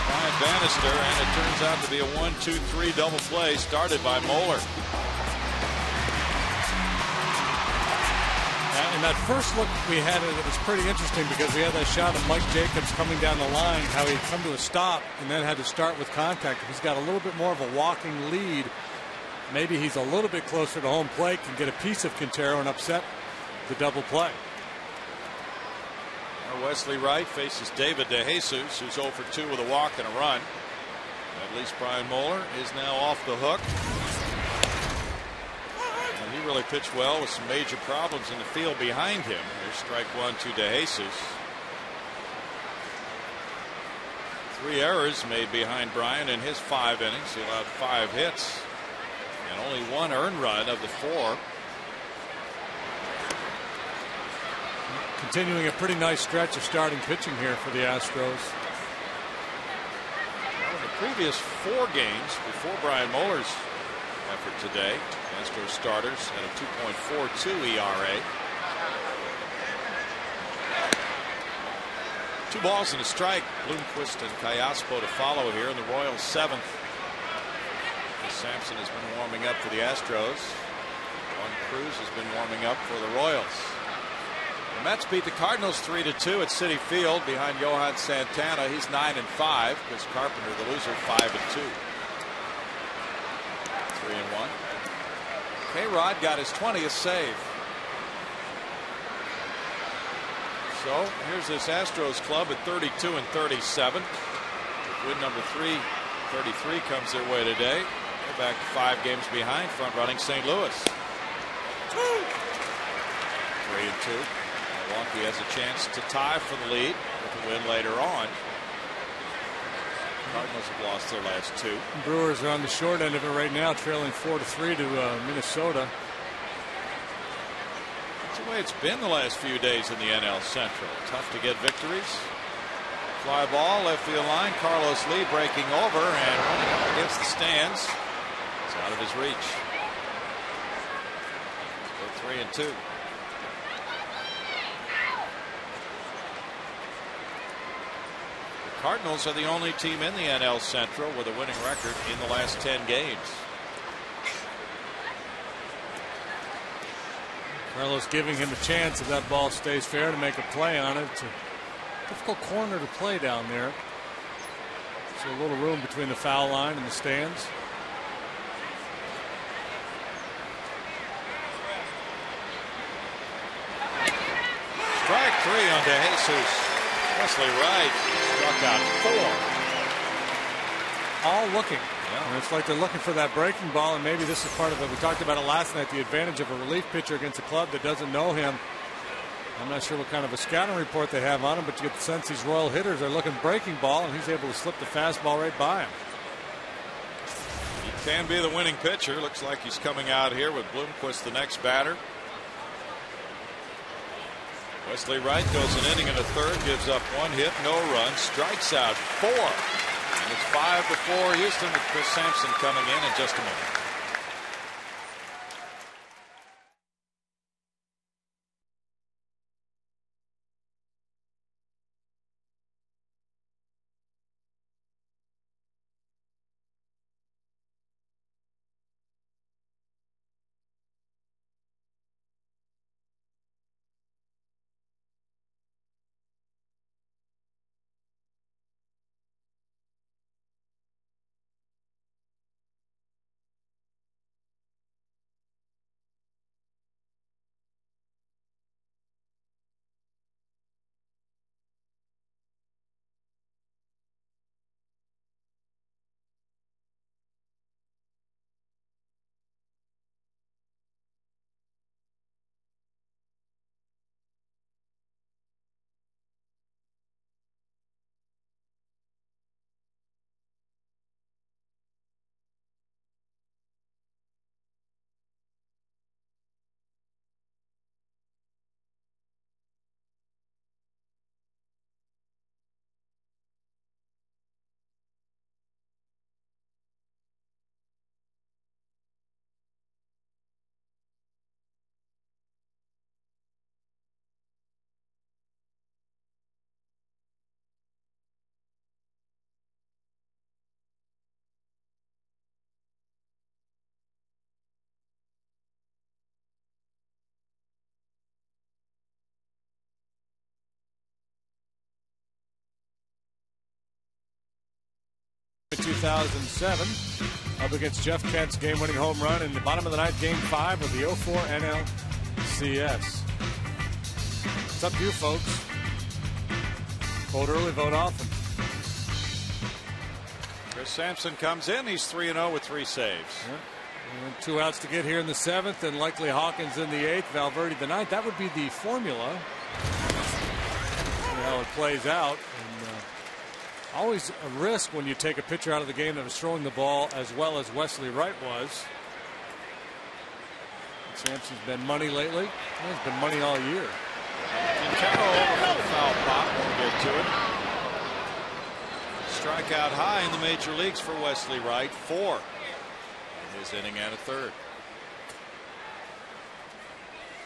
Brian Bannister, and it turns out to be a 1-2-3 double play started by Moeller. In that first look we had, it was pretty interesting because we had that shot of Mike Jacobs coming down the line, how he'd come to a stop and then had to start with contact. If he's got a little bit more of a walking lead, maybe he's a little bit closer to home plate, can get a piece of Quintero and upset the double play. Wesley Wright faces David DeJesus, who's 0 for 2 with a walk and a run. At least Brian Moeller is now off the hook. He really pitched well with some major problems in the field behind him. There's strike 1 to DeJesus. 3 errors made behind Brian in his 5 innings. He allowed 5 hits and only 1 earned run of the 4. Continuing a pretty nice stretch of starting pitching here for the Astros. Well, in the previous 4 games before Brian Moeller's effort today, Astros starters had a 2.42 ERA. 2 balls and a strike. Bloomquist and Callaspo to follow here in the Royals 7th. Sampson has been warming up for the Astros. Juan Cruz has been warming up for the Royals. The Mets beat the Cardinals 3-2 at Citi Field behind Johan Santana. He's 9-5. Chris Carpenter, the loser, 5-2. 3-1. K-Rod got his 20th save. So here's this Astros club at 32-37. Win number 33 comes their way today. They're back 5 games behind front-running St. Louis. 3-2. Milwaukee has a chance to tie for the lead with a win later on. Cardinals have lost their last 2. Brewers are on the short end of it right now, trailing 4-3 to Minnesota. That's the way it's been the last few days in the NL Central. Tough to get victories. Fly ball, left field line. Carlos Lee breaking over and running up against the stands. It's out of his reach. So 3-2. Cardinals are the only team in the NL Central with a winning record in the last 10 games. Carlos giving him a chance if that ball stays fair to make a play on it. It's a difficult corner to play down there. So a little room between the foul line and the stands. 3 on De Jesus. Wesley Wright struck out 4. All looking. And it's like they're looking for that breaking ball, and maybe this is part of it. We talked about it last night, the advantage of a relief pitcher against a club that doesn't know him. I'm not sure what kind of a scouting report they have on him, but you get the sense these Royal hitters are looking breaking ball, and he's able to slip the fastball right by him. He can be the winning pitcher. Looks like he's coming out here with Bloomquist, the next batter. Wesley Wright goes an inning and a third, gives up 1 hit, no runs, strikes out 4. And it's 5-4 Houston with Chris Sampson coming in just a moment. In 2007, up against Jeff Kent's game-winning home run in the bottom of the ninth, Game 5 of the 04 NLCS. It's up to you, folks. Vote early, vote often. Chris Sampson comes in. He's 3-0 with 3 saves. Yeah. And 2 outs to get here in the 7th, and likely Hawkins in the 8th, Valverde the 9th. That would be the formula. See how it plays out. Always a risk when you take a pitcher out of the game that was throwing the ball as well as Wesley Wright was. Sampson's been money lately. He's been money all year. Quintero over for the foul pop. Won't get to it. Strikeout high in the major leagues for Wesley Wright. 4. His inning and a third.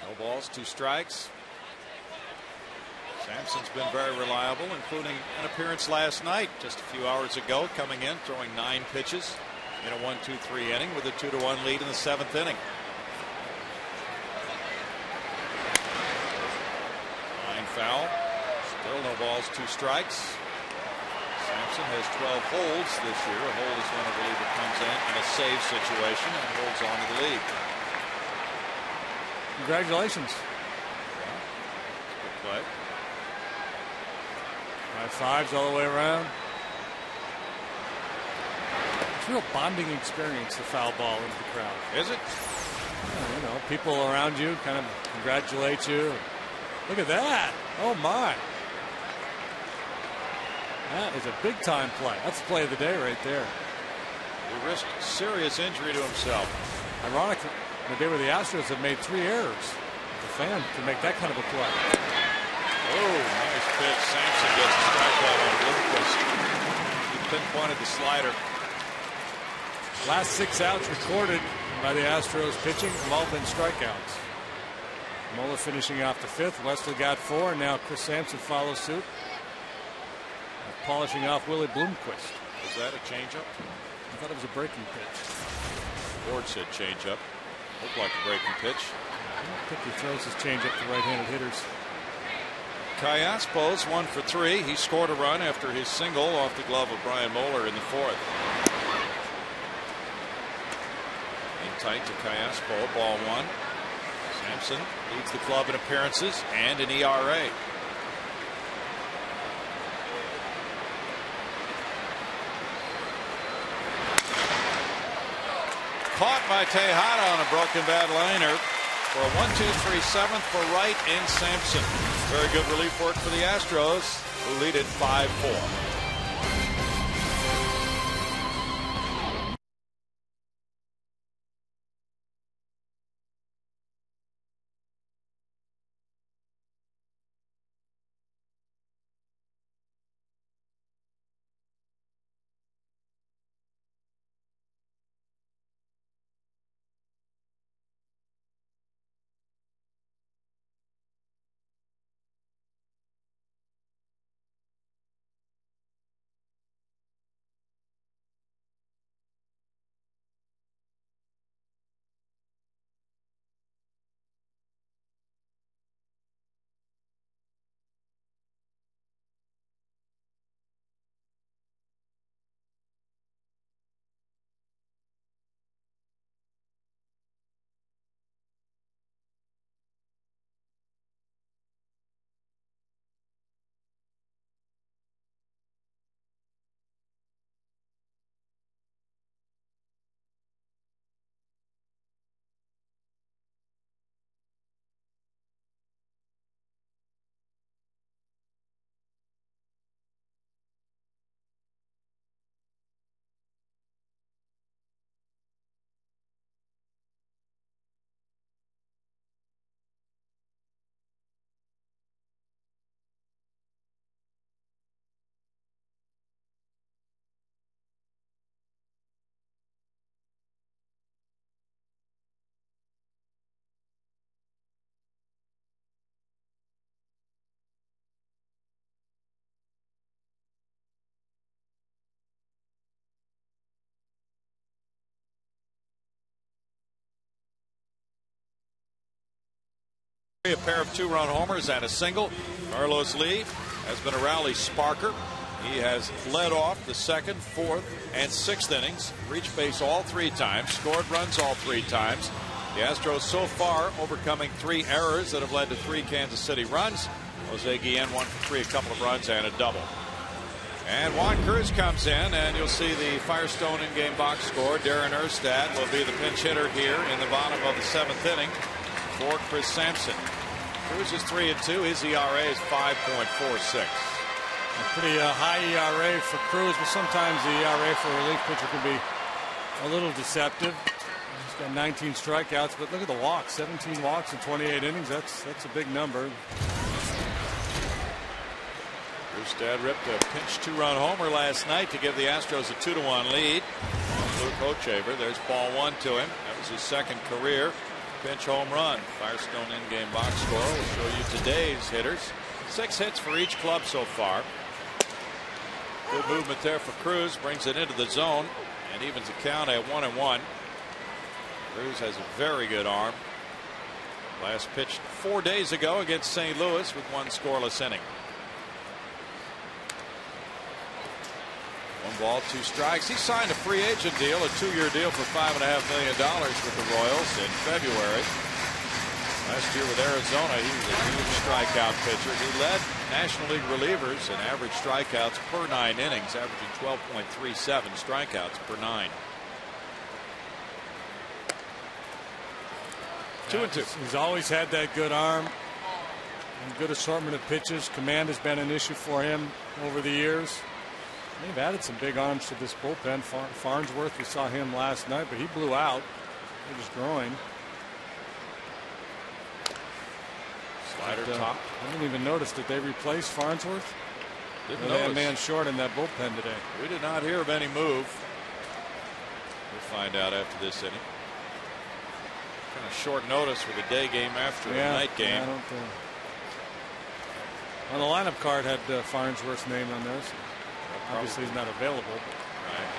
No balls, 2 strikes. Sampson's been very reliable, including an appearance last night just a few hours ago, coming in, throwing 9 pitches in a 1-2-3 inning with a 2-1 lead in the 7th inning. Line foul. Still no balls, 2 strikes. Sampson has 12 holds this year. A hold is when a reliever comes in a save situation and holds on to the lead. Congratulations. Yeah. Good play. High fives all the way around. It's a real bonding experience, the foul ball into the crowd. Is it? Yeah, you know, people around you kind of congratulate you. Look at that. Oh, my. That is a big-time play. That's the play of the day right there. He risked serious injury to himself. Ironic, the day where the Astros have made 3 errors. The fan can make that kind of a play. Oh, nice pitch. Sampson gets a strikeout on Bloomquist. He pinpointed the slider. Last 6 outs recorded by the Astros pitching have all been strikeouts. Muller finishing off the 5th. Wesley got 4, and now Chris Sampson follows suit. Polishing off Willie Bloomquist. Was that a changeup? I thought it was a breaking pitch. Board said changeup. Looked like a breaking pitch. I don't think he throws his changeup to right-handed hitters. Callaspo's 1 for 3. He scored a run after his single off the glove of Brian Moeller in the 4th. In tight to Callaspo, ball 1. Sampson leads the club in appearances and an ERA. caught by Tejada on a broken bad liner for a 1-2-3 seventh for Wright and Sampson. Very good relief work for the Astros, who lead it 5-4. A pair of 2-run homers and a single. Carlos Lee has been a rally sparker. He has led off the 2nd, 4th, and 6th innings. Reached base all 3 times. Scored runs all 3 times. The Astros so far overcoming 3 errors that have led to 3 Kansas City runs. Jose Guillen 1 for 3, a couple of runs and a double. And Juan Cruz comes in, and you'll see the Firestone in-game box score. Darren Erstad will be the pinch hitter here in the bottom of the 7th inning for Chris Sampson. Cruz is 3-2. His ERA is 5.46. A pretty high ERA for Cruz, but sometimes the ERA for a relief pitcher can be a little deceptive. He's got 19 strikeouts, but look at the walks. 17 walks in 28 innings. That's a big number. Erstad ripped a pinch 2-run homer last night to give the Astros a 2-1 lead. Luke Hochevar, there's ball 1 to him. That was his 2nd career pinch home run. Firestone in-game box score will show you today's hitters. 6 hits for each club so far. Good movement there for Cruz, brings it into the zone and evens the count at 1-1. Cruz has a very good arm. Last pitched 4 days ago against St. Louis with 1 scoreless inning. 1 ball, 2 strikes. He signed a free agent deal, a 2-year deal for $5.5 million with the Royals in February. Last year with Arizona, he was a huge strikeout pitcher. He led National League relievers in average strikeouts per 9 innings, averaging 12.37 strikeouts per 9. 2-2. He's always had that good arm and good assortment of pitches. Command has been an issue for him over the years. They've added some big arms to this bullpen. Farnsworth, we saw him last night, but he blew out with his groin. Slider top. I didn't even notice that they replaced Farnsworth. Didn't they had a notice. man short in that bullpen today. We did not hear of any move. We'll find out after this inning. Kind of short notice with a day game after a night game. Yeah, I don't think. Well, the lineup card had Farnsworth's name on there. So obviously he's not available. Right.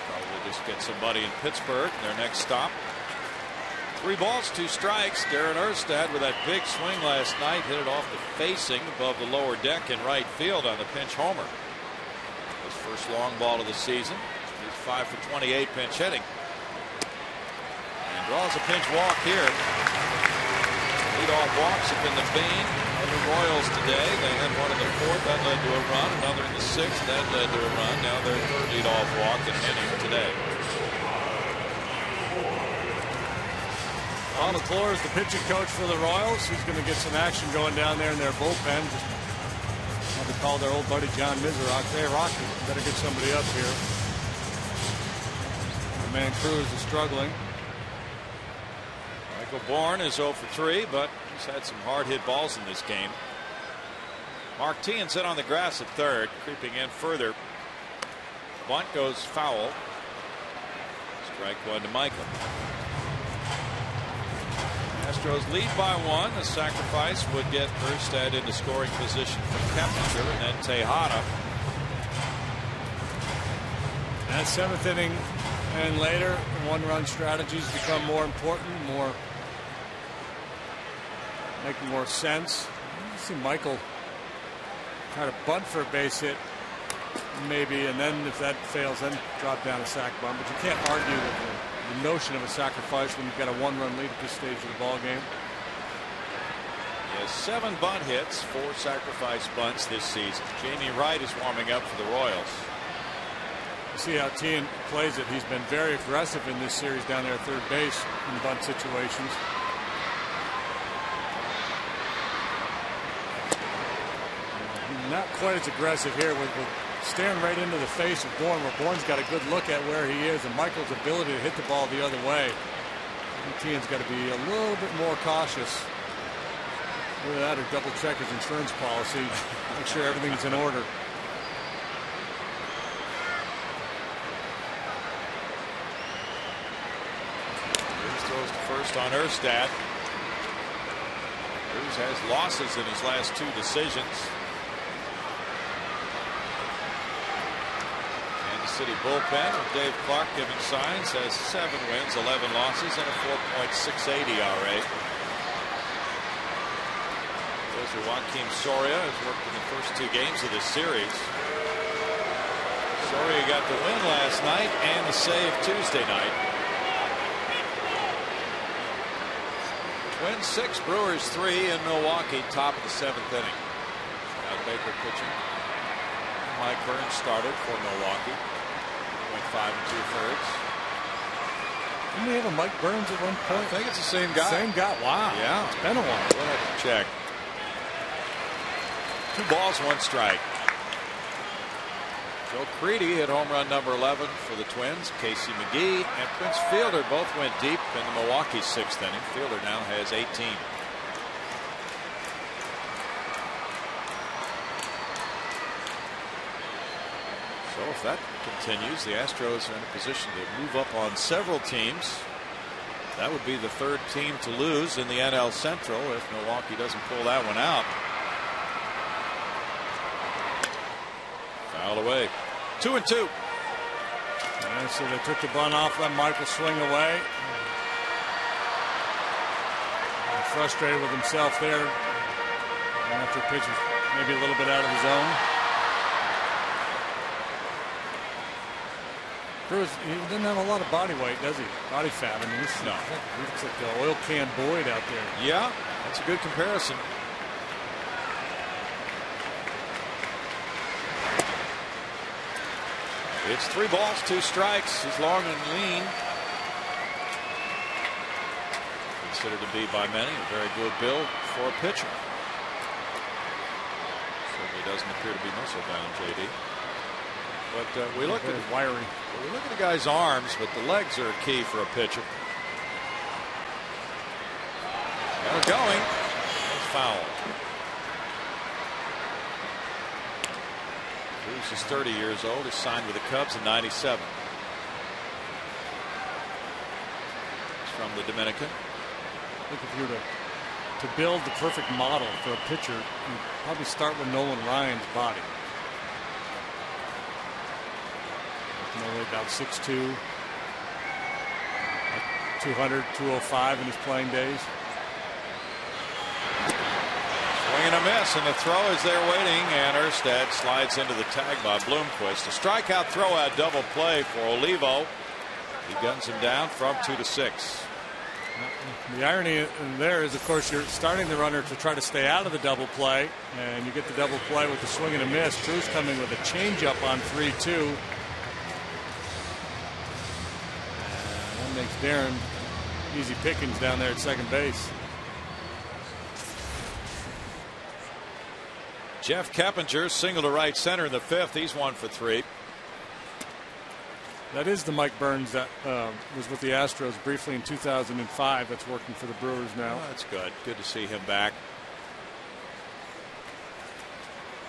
Probably just get somebody in Pittsburgh, their next stop. 3 balls, 2 strikes. Darren Erstad with that big swing last night hit it off the facing above the lower deck in right field on the pinch homer. His first long ball of the season. He's 5 for 28 pinch hitting. And draws a pinch walk here. Leadoff walks have been the bane of the Royals today. They had one in the 4th that led to a run, another in the 6th that led to a run. Now their 3rd leadoff walk in the inning today. Well, McClure is the pitching coach for the Royals. He's going to get some action going down there in their bullpen. Just want to call their old buddy John Miserock. Hey, Rocky, better get somebody up here. The man Cruz is struggling. Michael Bourne is 0 for 3, but he's had some hard hit balls in this game. Mark Teahan's in on the grass at third, creeping in further. Bunt goes foul. Strike one to Michael. Astros lead by 1. The sacrifice would get Erstad into scoring position from Kepler and then Tejada. That 7th inning and later, one-run strategies become more important, making more sense. You see Michael try to bunt for a base hit, maybe, and then if that fails, then drop down a sac bunt. But you can't argue with the notion of a sacrifice when you've got a 1-run lead at this stage of the ball game. He has 7 bunt hits, 4 sacrifice bunts this season. Jamie Wright is warming up for the Royals. You see how Teahan plays it. He's been very aggressive in this series down there at third base in bunt situations. Not quite as aggressive here with staring right into the face of Bourne, where Bourne's got a good look at where he is and Michael's ability to hit the ball the other way. Teahan's got to be a little bit more cautious. Either that or double check his insurance policy, make sure everything's in order. Cruz throws to first on Erstad. Cruz has losses in his last 2 decisions. City bullpen with Dave Clark giving signs, has 7 wins, 11 losses, and a 4.68 ERA. Closer Joaquim Soria has worked in the first 2 games of this series. Soria got the win last night and the save Tuesday night. Twins 6, Brewers 3 in Milwaukee, top of the 7th inning. Scott Baker pitching. Mike Burns started for Milwaukee. 5 2/3. Didn't we have a Mike Burns at one point? I think it's the same guy. Same guy. Wow. Yeah. It's been a while. We'll have to check. 2 balls, 1 strike. Joe Creedy hit home run number 11 for the Twins. Casey McGee and Prince Fielder both went deep in the Milwaukee 6th inning. Fielder now has 18. So if that continues, the Astros are in a position to move up on several teams. That would be the 3rd team to lose in the NL Central if Milwaukee doesn't pull that one out. Foul away. 2-2. And so they took the bunt off, let Michael swing away. Frustrated with himself there. And after the pitch was maybe a little bit out of the zone. Cruz, he doesn't have a lot of body weight, does he? Body fat. I mean, this no. He looks like the oil can Boyd out there. Yeah, that's a good comparison. It's 3 balls, 2 strikes. He's long and lean. Considered to be by many a very good build for a pitcher. Certainly doesn't appear to be muscle bound, JD. But we look at the guy's arms, but the legs are key for a pitcher. They're going. It's foul. Cruz is 30 years old. He signed with the Cubs in '97. He's from the Dominican. I think if you were to build the perfect model for a pitcher, you'd probably start with Nolan Ryan's body. Only about 6'2", 200, 205 in his playing days. Swing and a miss, and the throw is there waiting, and Erstad slides into the tag by Bloomquist. A strikeout throw out double play for Olivo. He guns him down from 2-6. The irony there is, of course, you're starting the runner to try to stay out of the double play, and you get the double play with the swing and a miss. Cruz coming with a changeup on 3-2. Makes Darren easy pickings down there at second base. Jeff Keppinger single to right center in the 5th. He's 1 for 3. That is the Mike Burns that was with the Astros briefly in 2005. That's working for the Brewers now. Oh, that's good. Good to see him back.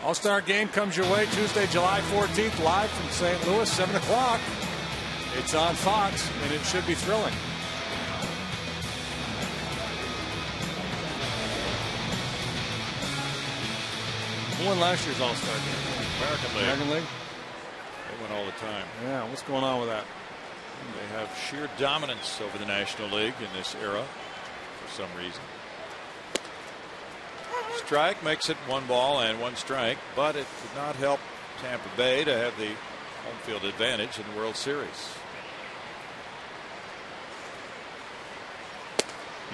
All-Star Game comes your way Tuesday, July 14th, live from St. Louis, 7 o'clock. It's on Fox, and it should be thrilling. Who won last year's All-Star Game? American League. American League? They win all the time. Yeah, what's going on with that? They have sheer dominance over the National League in this era for some reason. Strike makes it 1 ball and 1 strike, but it did not help Tampa Bay to have the home field advantage in the World Series.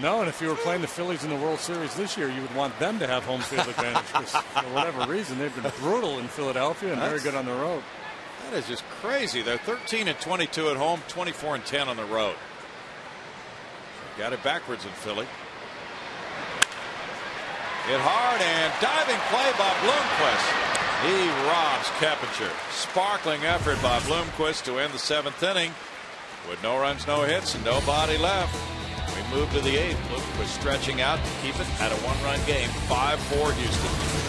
No, and if you were playing the Phillies in the World Series this year, you would want them to have home field advantage because for whatever reason they've been brutal in Philadelphia and very good on the road. That is just crazy. They're 13 and 22 at home, 24 and 10 on the road. Got it backwards in Philly. Hit hard and diving play by Bloomquist. He robs Keppinger. Sparkling effort by Bloomquist to end the 7th inning with no runs, no hits, and nobody left. We move to the 8th. Bloomquist stretching out to keep it at a 1-run game. 5-4 Houston.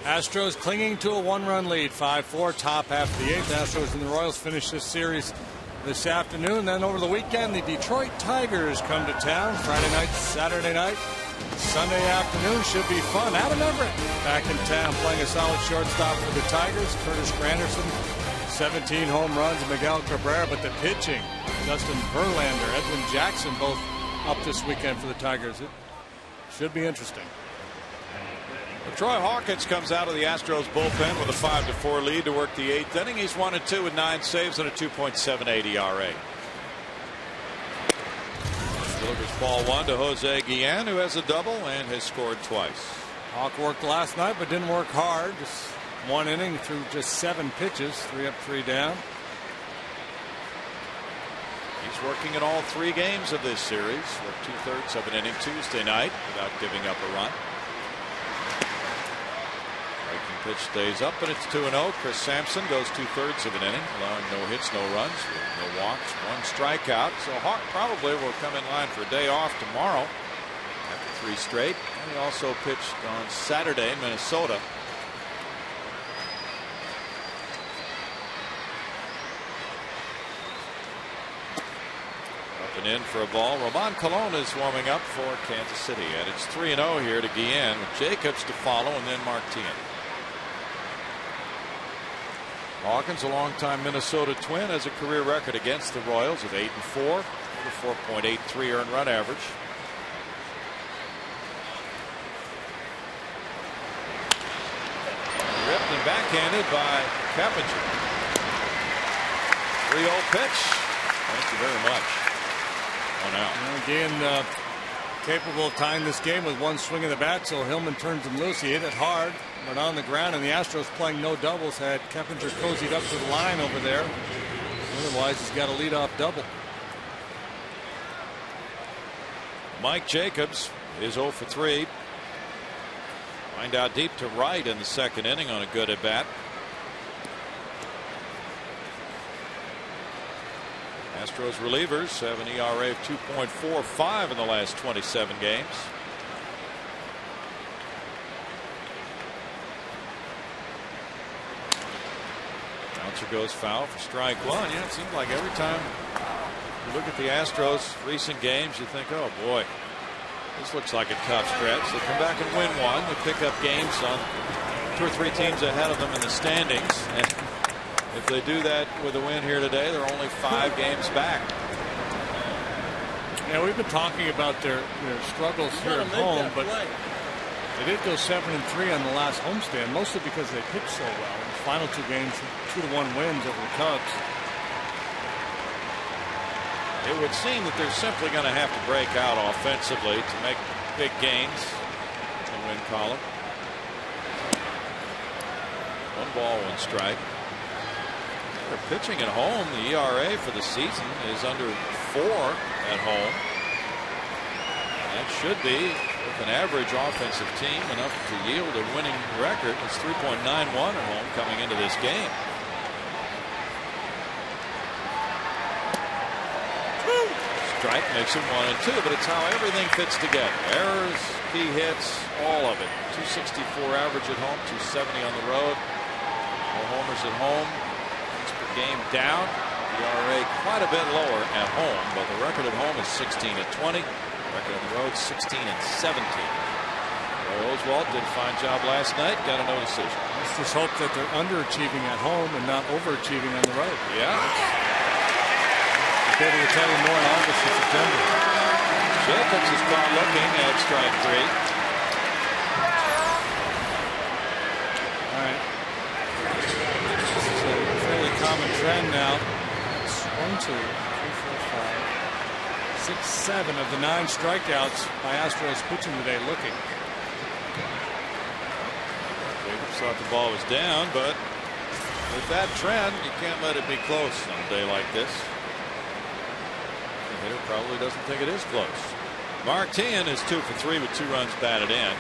Astros clinging to a 1-run lead, 5-4, top half of the 8th. Astros and the Royals finish this series this afternoon. Then over the weekend, the Detroit Tigers come to town. Friday night, Saturday night, Sunday afternoon should be fun. Adam Everett back in town playing a solid shortstop for the Tigers. Curtis Granderson, 17 home runs, Miguel Cabrera, but the pitching, Justin Verlander, Edwin Jackson, both up this weekend for the Tigers. It should be interesting. Troy Hawkins comes out of the Astros bullpen with a 5-4 lead to work the 8th inning. He's 1-2 with 9 saves and a 2.78 ERA. Delivers ball 1 to Jose Guillen, who has a double and has scored twice. Hawk worked last night but didn't work hard. Just 1 inning through just 7 pitches, 3 up, 3 down. He's working in all 3 games of this series. Worked 2/3 of an inning Tuesday night without giving up a run. Pitch stays up, and it's 2-0. Chris Sampson goes 2/3 of an inning, allowing no hits, no runs, no walks, 1 strikeout. So Hawk probably will come in line for a day off tomorrow after 3 straight. And he also pitched on Saturday in Minnesota. Up and in for a ball. Roman Colon is warming up for Kansas City, and it's 3-0 here to Guillen with Jacobs to follow, and then Martin. Hawkins, a longtime Minnesota Twin, has a career record against the Royals of 8-4, with a 4.83 earned run average. Ripped and backhanded by Keppinger. 3-0 pitch. Thank you very much. 1 out. And again, capable of tying this game with one swing of the bat, so Hillman turns him loose. He hit it hard, but on the ground, and the Astros playing no doubles had Keppinger cozied up to the line over there. Otherwise, he's got a leadoff double. Mike Jacobs is 0 for 3. Lined out deep to right in the second inning on a good at bat. Astros relievers have an ERA of 2.45 in the last 27 games. Bouncer goes foul for strike one. Yeah, it seems like every time you look at the Astros recent games, you think, oh boy, this looks like a tough stretch. They come back and win one. They pick up games on 2 or 3 teams ahead of them in the standings. And if they do that with a win here today, they're only 5 games back. Yeah, we've been talking about their struggles here at home, but they did go 7-3 on the last homestand, mostly because they pitched so well. The final 2 games, 2-1 wins over the Cubs. It would seem that they're simply going to have to break out offensively to make big gains in the win column. 1 ball, 1 strike. They're pitching at home. The ERA for the season is under 4 at home. That should be, with an average offensive team, enough to yield a winning record. It's 3.91 at home coming into this game. Strike makes it 1-2, but it's how everything fits together. Errors, key hits, all of it. 264 average at home, 270 on the road. No homers at home. Runs per game down. ERA quite a bit lower at home, but the record at home is 16-20. Record on the road 16-17. Roy Oswalt did a fine job last night. Got a no decision. Let's just hope that they're underachieving at home and not overachieving on the road. Yeah. We'll be able to tell you more in August and September. Jacobs is caught looking at strike 3. All right. This is a fairly common trend now. It's 1, 2, 3, 4, 5, 6, 7 of the 9 strikeouts by Astros pitching today looking. Jacobs thought the ball was down, but with that trend, you can't let it be close on a day like this. The hitter probably doesn't think it is close. Martin is 2 for 3 with 2 runs batted in.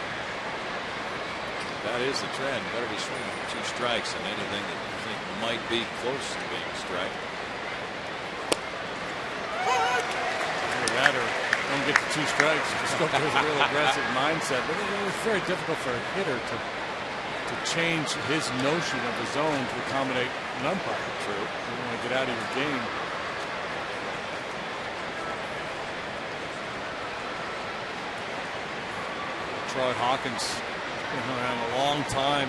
That is the trend. Better be swinging for 2 strikes than anything that you think might be close to being a strike. Either that or don't get to 2 strikes. Just go with a real aggressive mindset. But it's very difficult for a hitter to change his notion of the zone to accommodate an umpire. True. You want to get out of your game. Troy Hawkins been around a long time.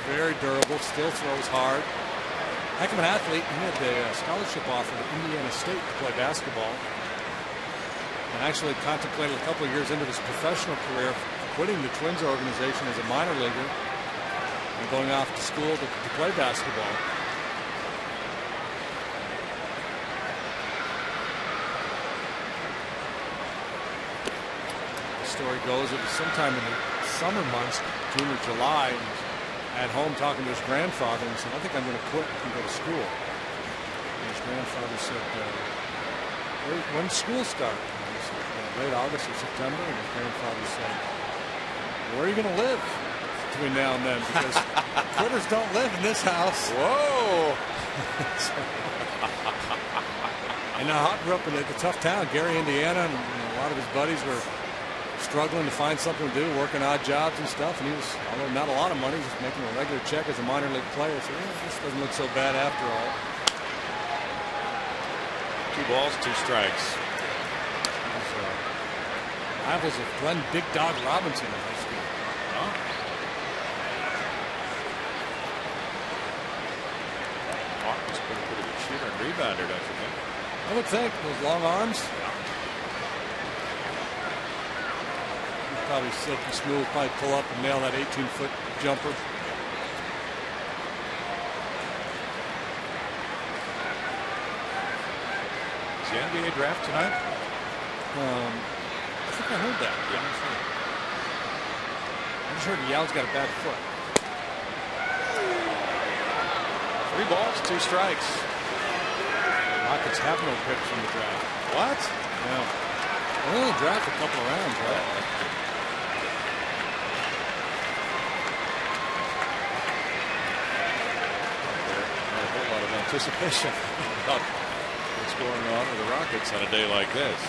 Very durable. Still throws hard. Heck of an athlete. He had a scholarship offer to Indiana State to play basketball. And actually contemplated a couple of years into his professional career quitting the Twins organization as a minor leaguer and going off to school to play basketball. The story goes it was sometime in the summer months, June or July, and he was at home talking to his grandfather and said, I think I'm going to quit and go to school. And his grandfather said, when's school start? And he said, late August or September. And his grandfather said, where are you going to live between now and then? Because quitters don't live in this house. Whoa! And Hawk grew up in a tough town, Gary, Indiana, and a lot of his buddies were struggling to find something to do, working odd jobs and stuff. And he was, although not a lot of money, just making a regular check as a minor league player. So this doesn't look so bad after all. 2 balls, 2 strikes. Rivals of Glenn Big Dog Robinson in high school. Huh? He's been a pretty good shooter and rebounder, don't you think? I would think those long arms. Probably silky smooth. Probably pull up and nail that 18-foot jumper. Is the NBA draft tonight? I think I heard that. Yeah. I just heard Yow's got a bad foot. 3 balls, 2 strikes. The Rockets have no pick from the draft. What? Yeah. Well, they only draft a couple of rounds, right? Not a whole lot of anticipation about what's going on with the Rockets on a day like this.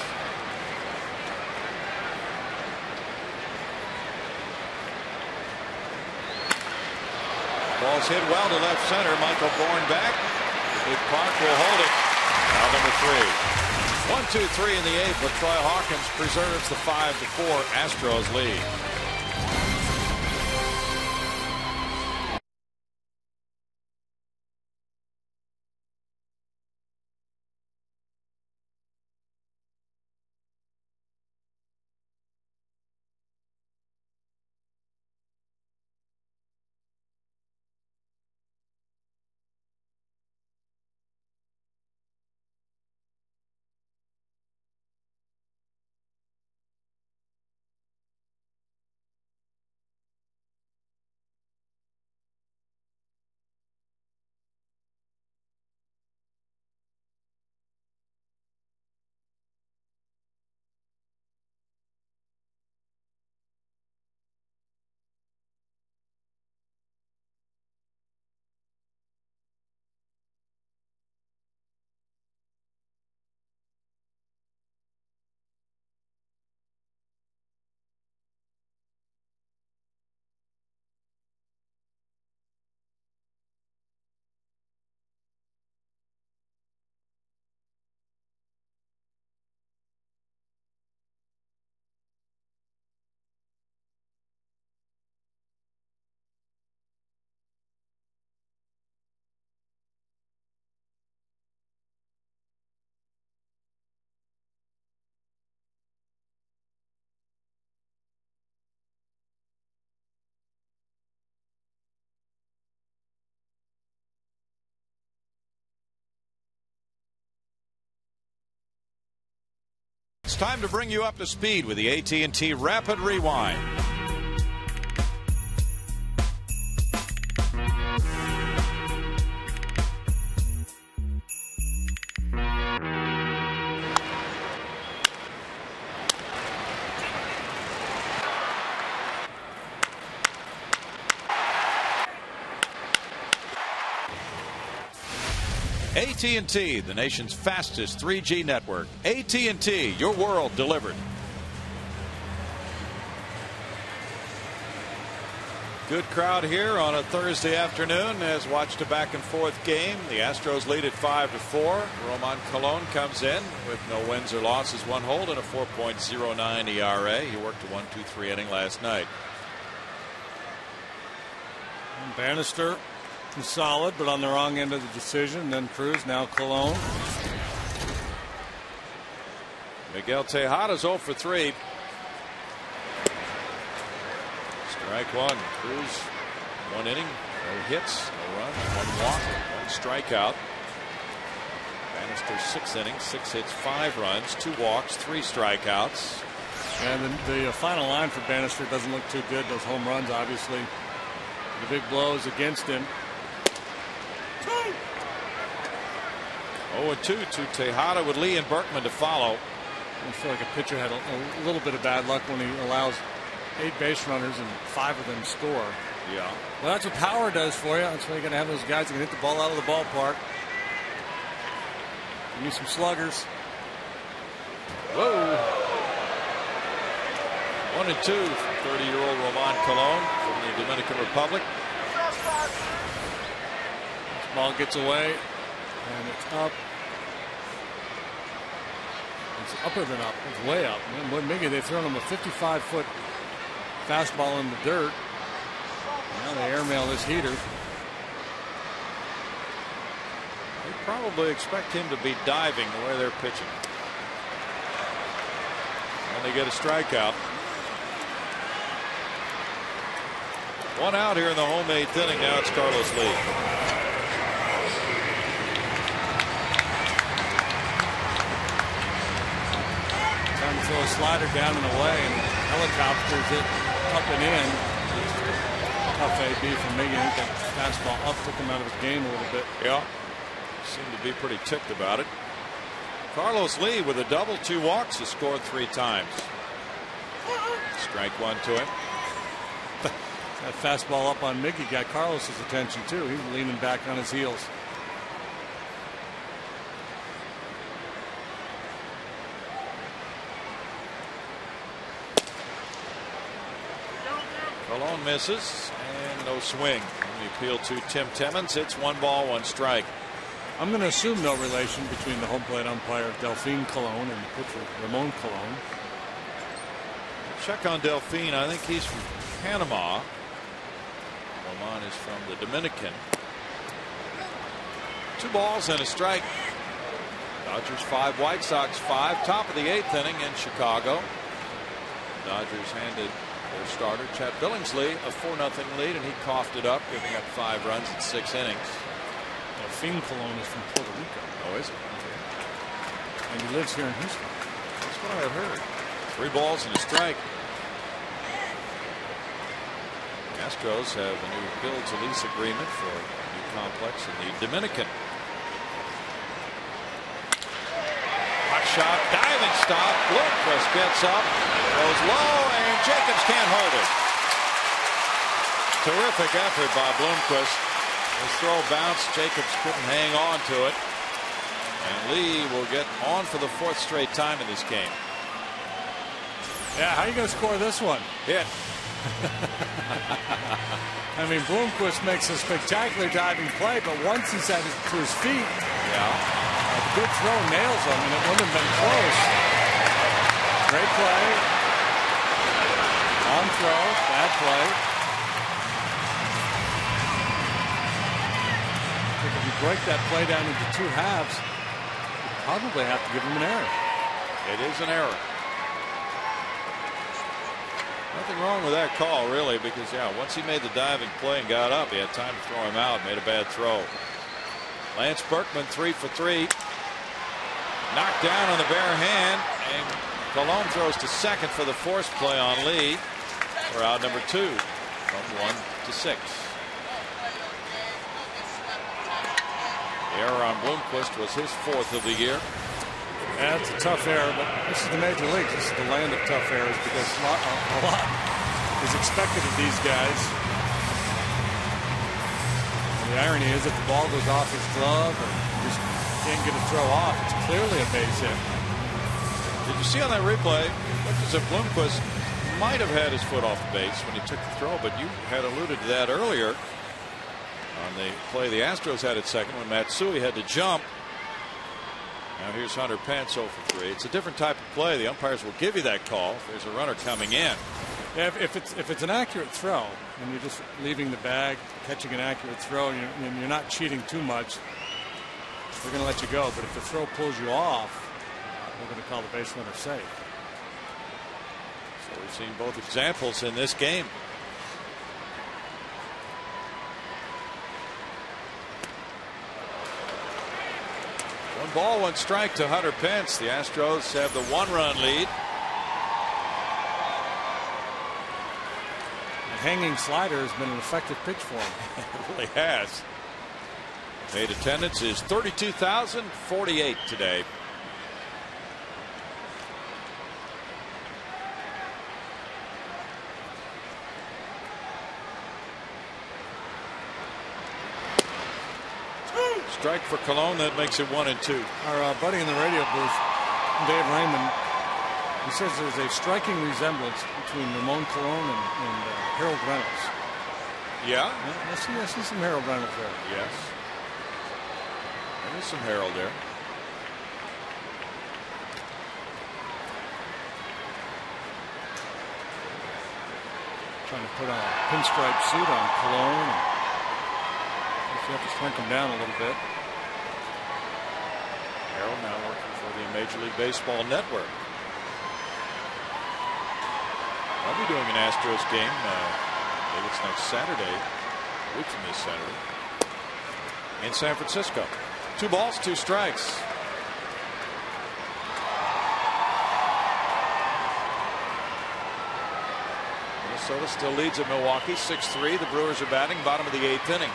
Ball's hit well to left center. Michael Bourne back. The big Park will hold it. Now number 3. 1-2-3 in the 8th, but Troy Hawkins preserves the 5-4 Astros lead. It's time to bring you up to speed with the AT&T Rapid Rewind. AT&T, the nation's fastest 3G network. AT&T, your world delivered. Good crowd here on a Thursday afternoon as watched a back and forth game. The Astros lead at 5-4. Roman Colon comes in with no wins or losses, 1 hold and a 4.09 ERA. He worked a 1-2-3 inning last night. Bannister solid, but on the wrong end of the decision. Then Cruz, now Colon. Miguel Tejada's 0 for 3. Strike 1. Cruz, 1 inning, no hits, no runs, 1 walk, 1 strikeout. Bannister 6 innings, 6 hits, 5 runs, 2 walks, 3 strikeouts. And the final line for Bannister doesn't look too good. Those home runs, obviously, the big blows against him. 0-2 to Tejada with Lee and Berkman to follow. I feel like a pitcher had a little bit of bad luck when he allows 8 base runners and 5 of them score. Yeah. Well, that's what power does for you. That's why you're going to have those guys who can hit the ball out of the ballpark. You need some sluggers. Whoa. 1-2 from 30-year-old Roman Colon from the Dominican Republic. This ball gets away, and it's up. It's upper than up. It's way up. And maybe they've thrown him a 55-foot fastball in the dirt. Now they airmail this heater. probably expect him to be diving the way they're pitching. And they get a strikeout. One out here in the home eighth inning. Now it's Carlos Lee. Trying to throw a slider down and away, and helicopters it up and in. Tough AB from Miggy. I think that fastball up took him out of his game a little bit. Yeah. Seemed to be pretty ticked about it. Carlos Lee with a double, 2 walks, has scored 3 times. Strike one to him. That fastball up on Miggy got Carlos's attention too. He was leaning back on his heels. Colon misses and no swing. The appeal to Tim Timmons. It's 1 ball, 1 strike. I'm going to assume no relation between the home plate umpire Delphine Colon and the pitcher Ramon Colon. Check on Delphine. I think he's from Panama. Ramon is from the Dominican. 2 balls and a strike. Dodgers 5, White Sox 5. Top of the 8th inning in Chicago. Dodgers handed their starter Chet Billingsley a 4-0 lead, and he coughed it up, giving up 5 runs in 6 innings. Delphine Colon is from Puerto Rico. Oh, is it? Okay. And he lives here in Houston. That's what I had heard. 3 balls and a strike. The Astros have a new build-to-lease agreement for a new complex in the Dominican. Hot shot, diving stop. Bloomquist gets up, goes low, and Jacobs can't hold it. Terrific effort by Bloomquist. His throw bounced. Jacobs couldn't hang on to it. And Lee will get on for the 4th straight time in this game. Yeah, how are you going to score this one? Hit. I mean, Bloomquist makes a spectacular diving play, but once he's to his feet, the good throw nails him, and it wouldn't have been close. Great play. On throw, bad play. I think if you break that play down into 2 halves, you probably have to give him an error. It is an error. Nothing wrong with that call, really, because, once he made the diving play and got up, he had time to throw him out, made a bad throw. Lance Berkman 3 for 3. Knocked down on the bare hand, and Colon throws to second for the forced play on Lee. We're out number 2 from 1 to 6. The error on Bloomquist was his 4th of the year. Yeah, it's a tough error, but this is the major leagues. This is the land of tough errors because a lot is expected of these guys. And the irony is, if the ball goes off his glove or just can't get a throw off, it's clearly a base hit. Did you see on that replay? It looked as if Bloomquist might have had his foot off the base when he took the throw, but you had alluded to that earlier on the play the Astros had at second when Matsui had to jump. Now here's Hunter Pence 0 for 3. It's a different type of play. The umpires will give you that call if there's a runner coming in. Yeah, if it's an accurate throw and you're just leaving the bag, catching an accurate throw, and you're not cheating too much, they're going to let you go. But if the throw pulls you off, they're going to call the base runner safe. So we've seen both examples in this game. One ball, 1 strike to Hunter Pence. The Astros have the 1-run lead. The hanging slider has been an effective pitch for him. It really has. Paid attendance is 32,048 today. Strike for Colon. That makes it 1-2. Our buddy in the radio booth, Dave Raymond, he says there's a striking resemblance between Ramon Colon and Harold Reynolds. Yeah? I see some Harold Reynolds there. Yes. There is some Harold there. Trying to put on a pinstripe suit on Colon. You have to shrink him down a little bit. Major League Baseball network. I'll be doing an Astros game. I think it's next Saturday, a week from this Saturday, in San Francisco. 2 balls, 2 strikes. Minnesota still leads at Milwaukee 6-3. The Brewers are batting bottom of the 8th inning.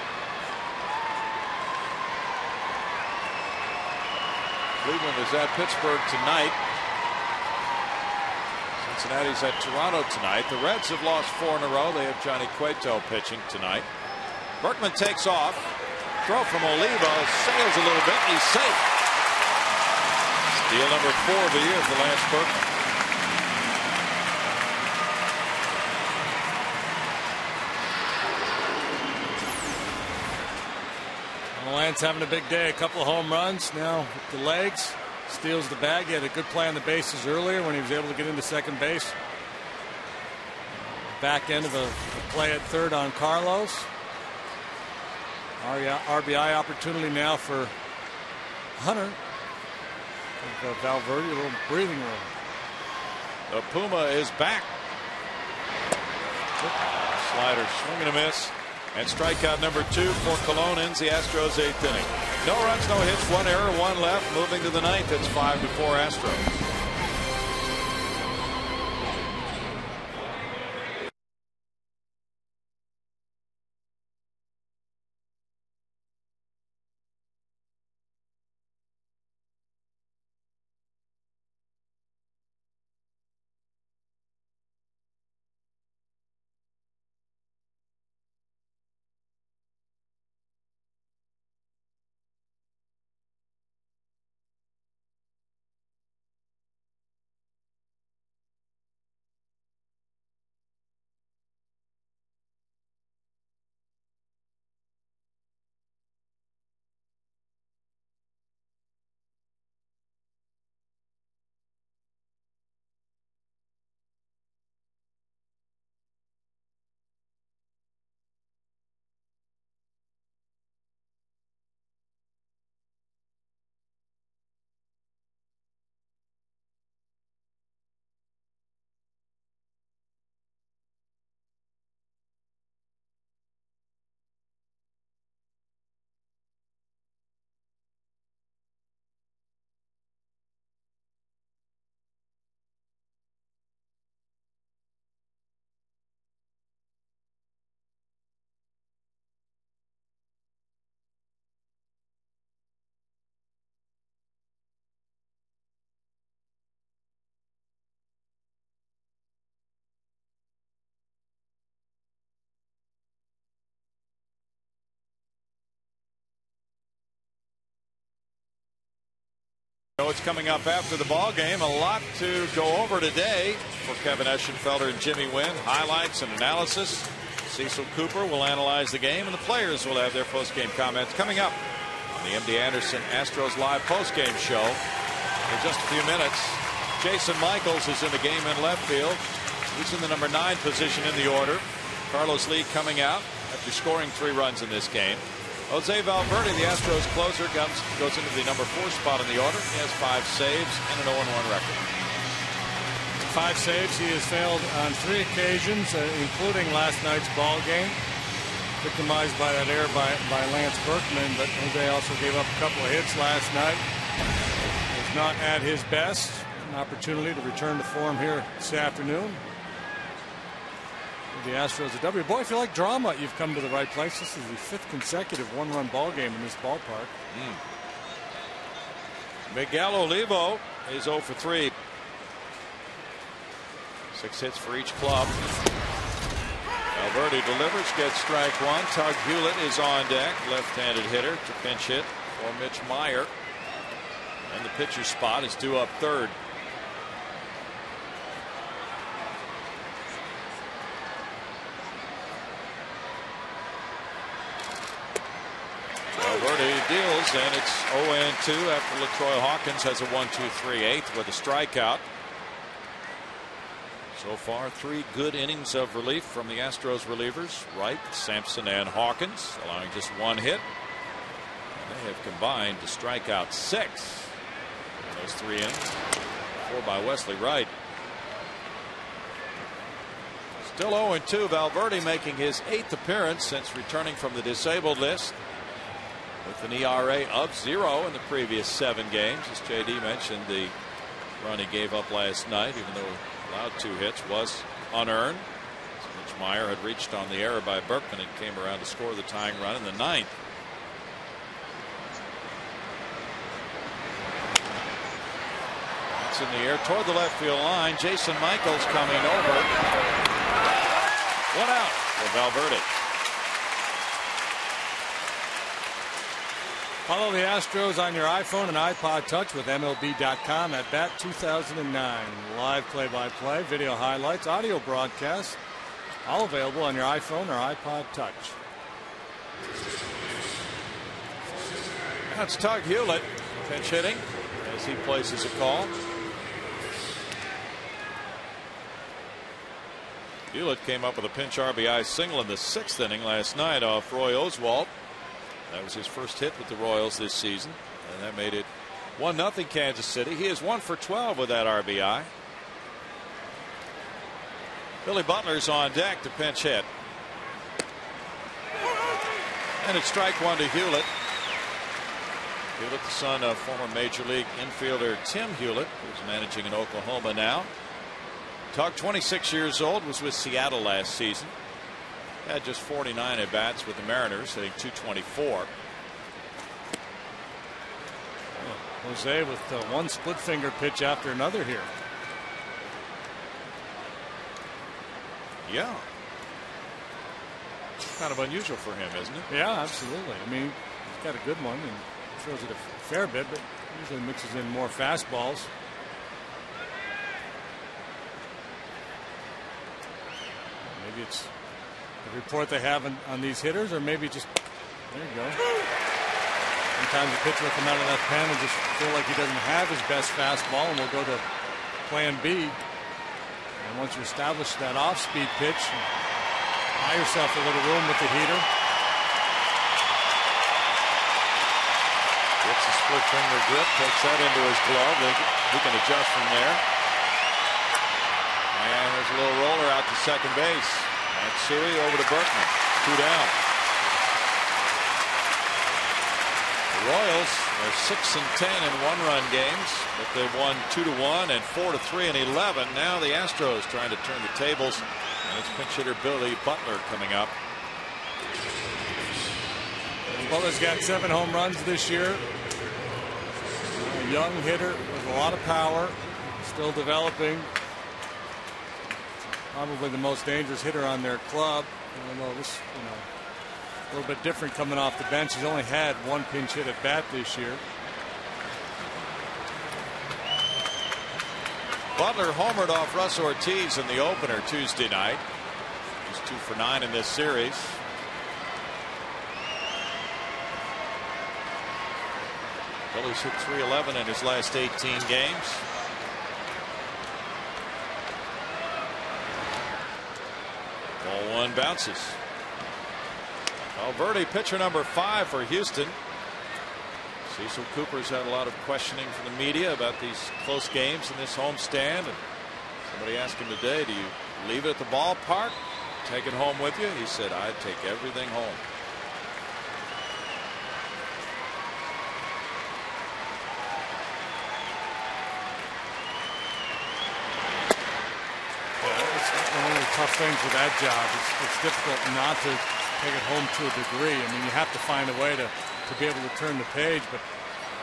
Cleveland is at Pittsburgh tonight. Cincinnati's at Toronto tonight. The Reds have lost 4 in a row. They have Johnny Cueto pitching tonight. Berkman takes off. Throw from Oliva. Sails a little bit. He's safe. Steal number 4 of the year for Lance Berkman. Lance having a big day. A couple of home runs now with the legs. Steals the bag. He had a good play on the bases earlier when he was able to get into second base. Back end of a play at third on Carlos. RBI opportunity now for Hunter. Valverde, a little breathing room. The Puma is back. Slider swing and a miss. And strikeout number 2 for Colon ends the Astros 8th inning. No runs, no hits, 1 error, 1 left. Moving to the 9th. It's 5-4 Astros. It's coming up after the ball game. A lot to go over today for Kevin Eschenfelder and Jimmy Wynn. Highlights and analysis. Cecil Cooper will analyze the game, and the players will have their post-game comments coming up on the MD Anderson Astros Live post-game show in just a few minutes. Jason Michaels is in the game in left field. He's in the number 9 position in the order. Carlos Lee coming out after scoring 3 runs in this game. Jose Valverde, the Astros closer, goes into the number 4 spot in the order. He has 5 saves and an 0-1 record. 5 saves. He has failed on 3 occasions, including last night's ball game. Victimized by that error by Lance Berkman, but Jose also gave up a couple of hits last night. Was not at his best. An opportunity to return to form here this afternoon. The Astros a W. Boy, if you like drama, you've come to the right place. This is the 5th consecutive 1-run ball game in this ballpark. Miguel Olivo is 0 for 3. 6 hits for each club. Valverde delivers, gets strike 1. Tug Hewlett is on deck, left-handed hitter to pinch hit for Mitch Meyer. And the pitcher spot is due up third. Valverde deals, and it's 0-2 after LaTroy Hawkins has a 1-2-3-8 with a strikeout. So far, 3 good innings of relief from the Astros relievers, Wright, Sampson, and Hawkins, allowing just 1 hit. And they have combined to strike out 6. Those 3 in. 4 by Wesley Wright. Still 0-2. Valverde making his 8th appearance since returning from the disabled list, with an ERA of 0 in the previous 7 games. As JD mentioned, the run he gave up last night, even though he allowed 2 hits, was unearned. Mitch Meyer had reached on the error by Berkman and came around to score the tying run in the 9th. That's in the air toward the left field line. Jason Michaels coming over. 1 out for Valverde. Follow the Astros on your iPhone and iPod Touch with MLB.com at Bat 2009. Live play-by-play, video highlights, audio broadcasts, all available on your iPhone or iPod Touch. That's Tug Hewlett pinch hitting as he places a call. Hewlett came up with a pinch RBI single in the 6th inning last night off Roy Oswalt. That was his first hit with the Royals this season, and that made it 1-0 Kansas City. He is 1 for 12 with that RBI. Billy Butler's on deck to pinch hit. And it's strike 1 to Hewlett. Hewlett, the son of former Major League infielder Tim Hewlett, who's managing in Oklahoma now. Tug, 26 years old, was with Seattle last season. Had just 49 at bats with the Mariners, hitting .224. Jose with one split finger pitch after another here. Yeah. Kind of unusual for him, isn't it? Yeah, absolutely. I mean, he's got a good one and throws it a fair bit, but usually mixes in more fastballs. Maybe it's the report they have on these hitters, or maybe just, there you go. Sometimes the pitcher will come out of that pen and just feel like he doesn't have his best fastball, and we'll go to plan B. And once you establish that off-speed pitch, buy yourself a little room with the heater. Gets a split finger grip, takes that into his glove. He can adjust from there. And there's a little roller out to second base. Matsui over to Berkman. 2 down. The Royals are 6-10 in 1-run games, but they've won 2-1 and 4-3 in 11. Now the Astros trying to turn the tables, and it's pinch hitter Billy Butler coming up. Butler's got 7 home runs this year. A young hitter with a lot of power, still developing. Probably the most dangerous hitter on their club. Although this, a little bit different coming off the bench. He's only had 1 pinch hit at bat this year. Butler homered off Russ Ortiz in the opener Tuesday night. He's 2 for 9 in this series. Billy's hit .311 in his last 18 games. Ball 1 bounces. Valverde, pitcher number 5 for Houston. Cecil Cooper's had a lot of questioning from the media about these close games in this homestand. And somebody asked him today, do you leave it at the ballpark, take it home with you? He said, I'd take everything home. One of the tough things with that job. It's difficult not to take it home to a degree. I mean, you have to find a way to be able to turn the page, but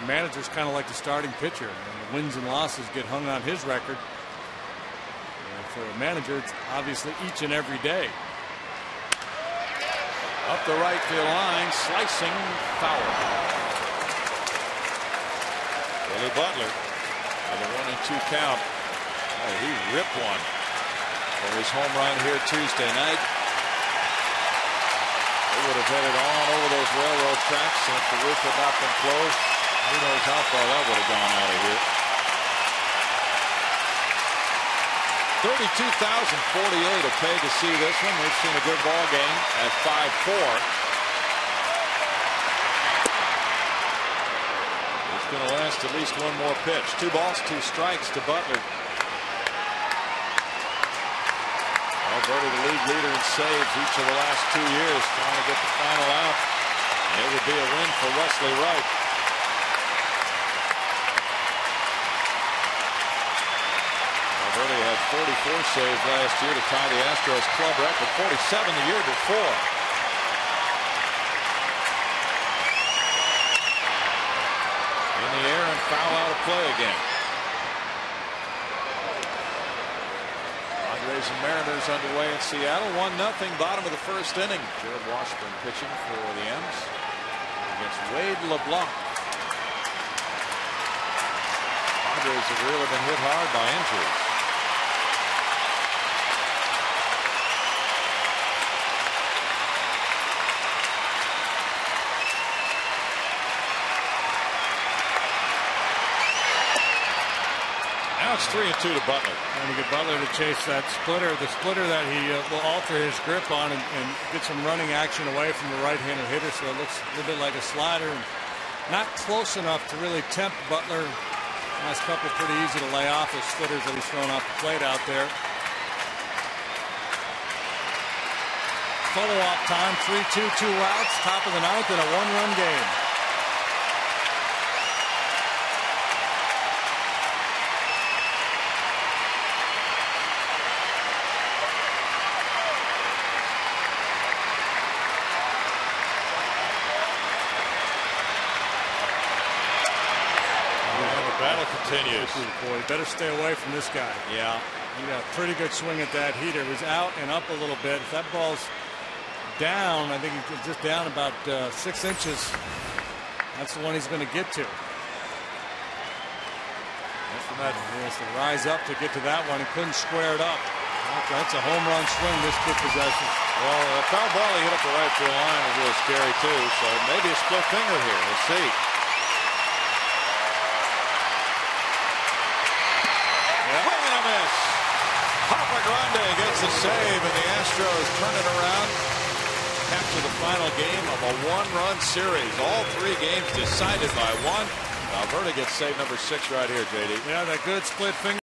managers kind of like the starting pitcher. And the wins and losses get hung on his record. And for a manager, it's obviously each and every day. Up the right field line, slicing foul. Billy Butler with a 1-2 count. Oh, he ripped one for his home run here Tuesday night. They would have headed on over those railroad tracks, and if the roof had not been closed, who knows how far that would have gone out of here. 32,048 to pay to see this one. We've seen a good ball game at 5-4. This going to last at least one more pitch. 2 balls, 2 strikes to Butler. Alberta, the league leader in saves each of the last 2 years, trying to get the final out. And it would be a win for Wesley Wright. Alberta had 44 saves last year to tie the Astros club record, 47 the year before. In the air and foul out of play again. Padres and Mariners underway in Seattle. 1-0, bottom of the first inning. Jared Washburn pitching for the M's against Wade LeBlanc. Padres have really been hit hard by injuries. Now it's 3-2 to Butler. Trying to get Butler to chase that splitter, the splitter that he will alter his grip on and get some running action away from the right-handed hitter, so it looks a little bit like a slider. And not close enough to really tempt Butler. Last couple pretty easy to lay off his splitters that he's thrown off the plate out there. Photo op time, 3-2, 2 outs, top of the 9th in a 1-run game. Battle continues. Boy, you better stay away from this guy. Yeah. He got a pretty good swing at that heater. It was out and up a little bit. If that ball's down, I think it's just down about 6 inches. That's the one he's going to get to. He has to rise up to get to that one. He couldn't square it up. That's a home run swing this kid possesses. Well, a foul ball he hit up the right field line is a little scary too. So maybe a split finger here. We'll see. Papa Grande gets the save, and the Astros turn it around. Capture the final game of a 1-run series. All 3 games decided by 1. Alberta gets save number 6 right here, JD. Yeah, that good split finger.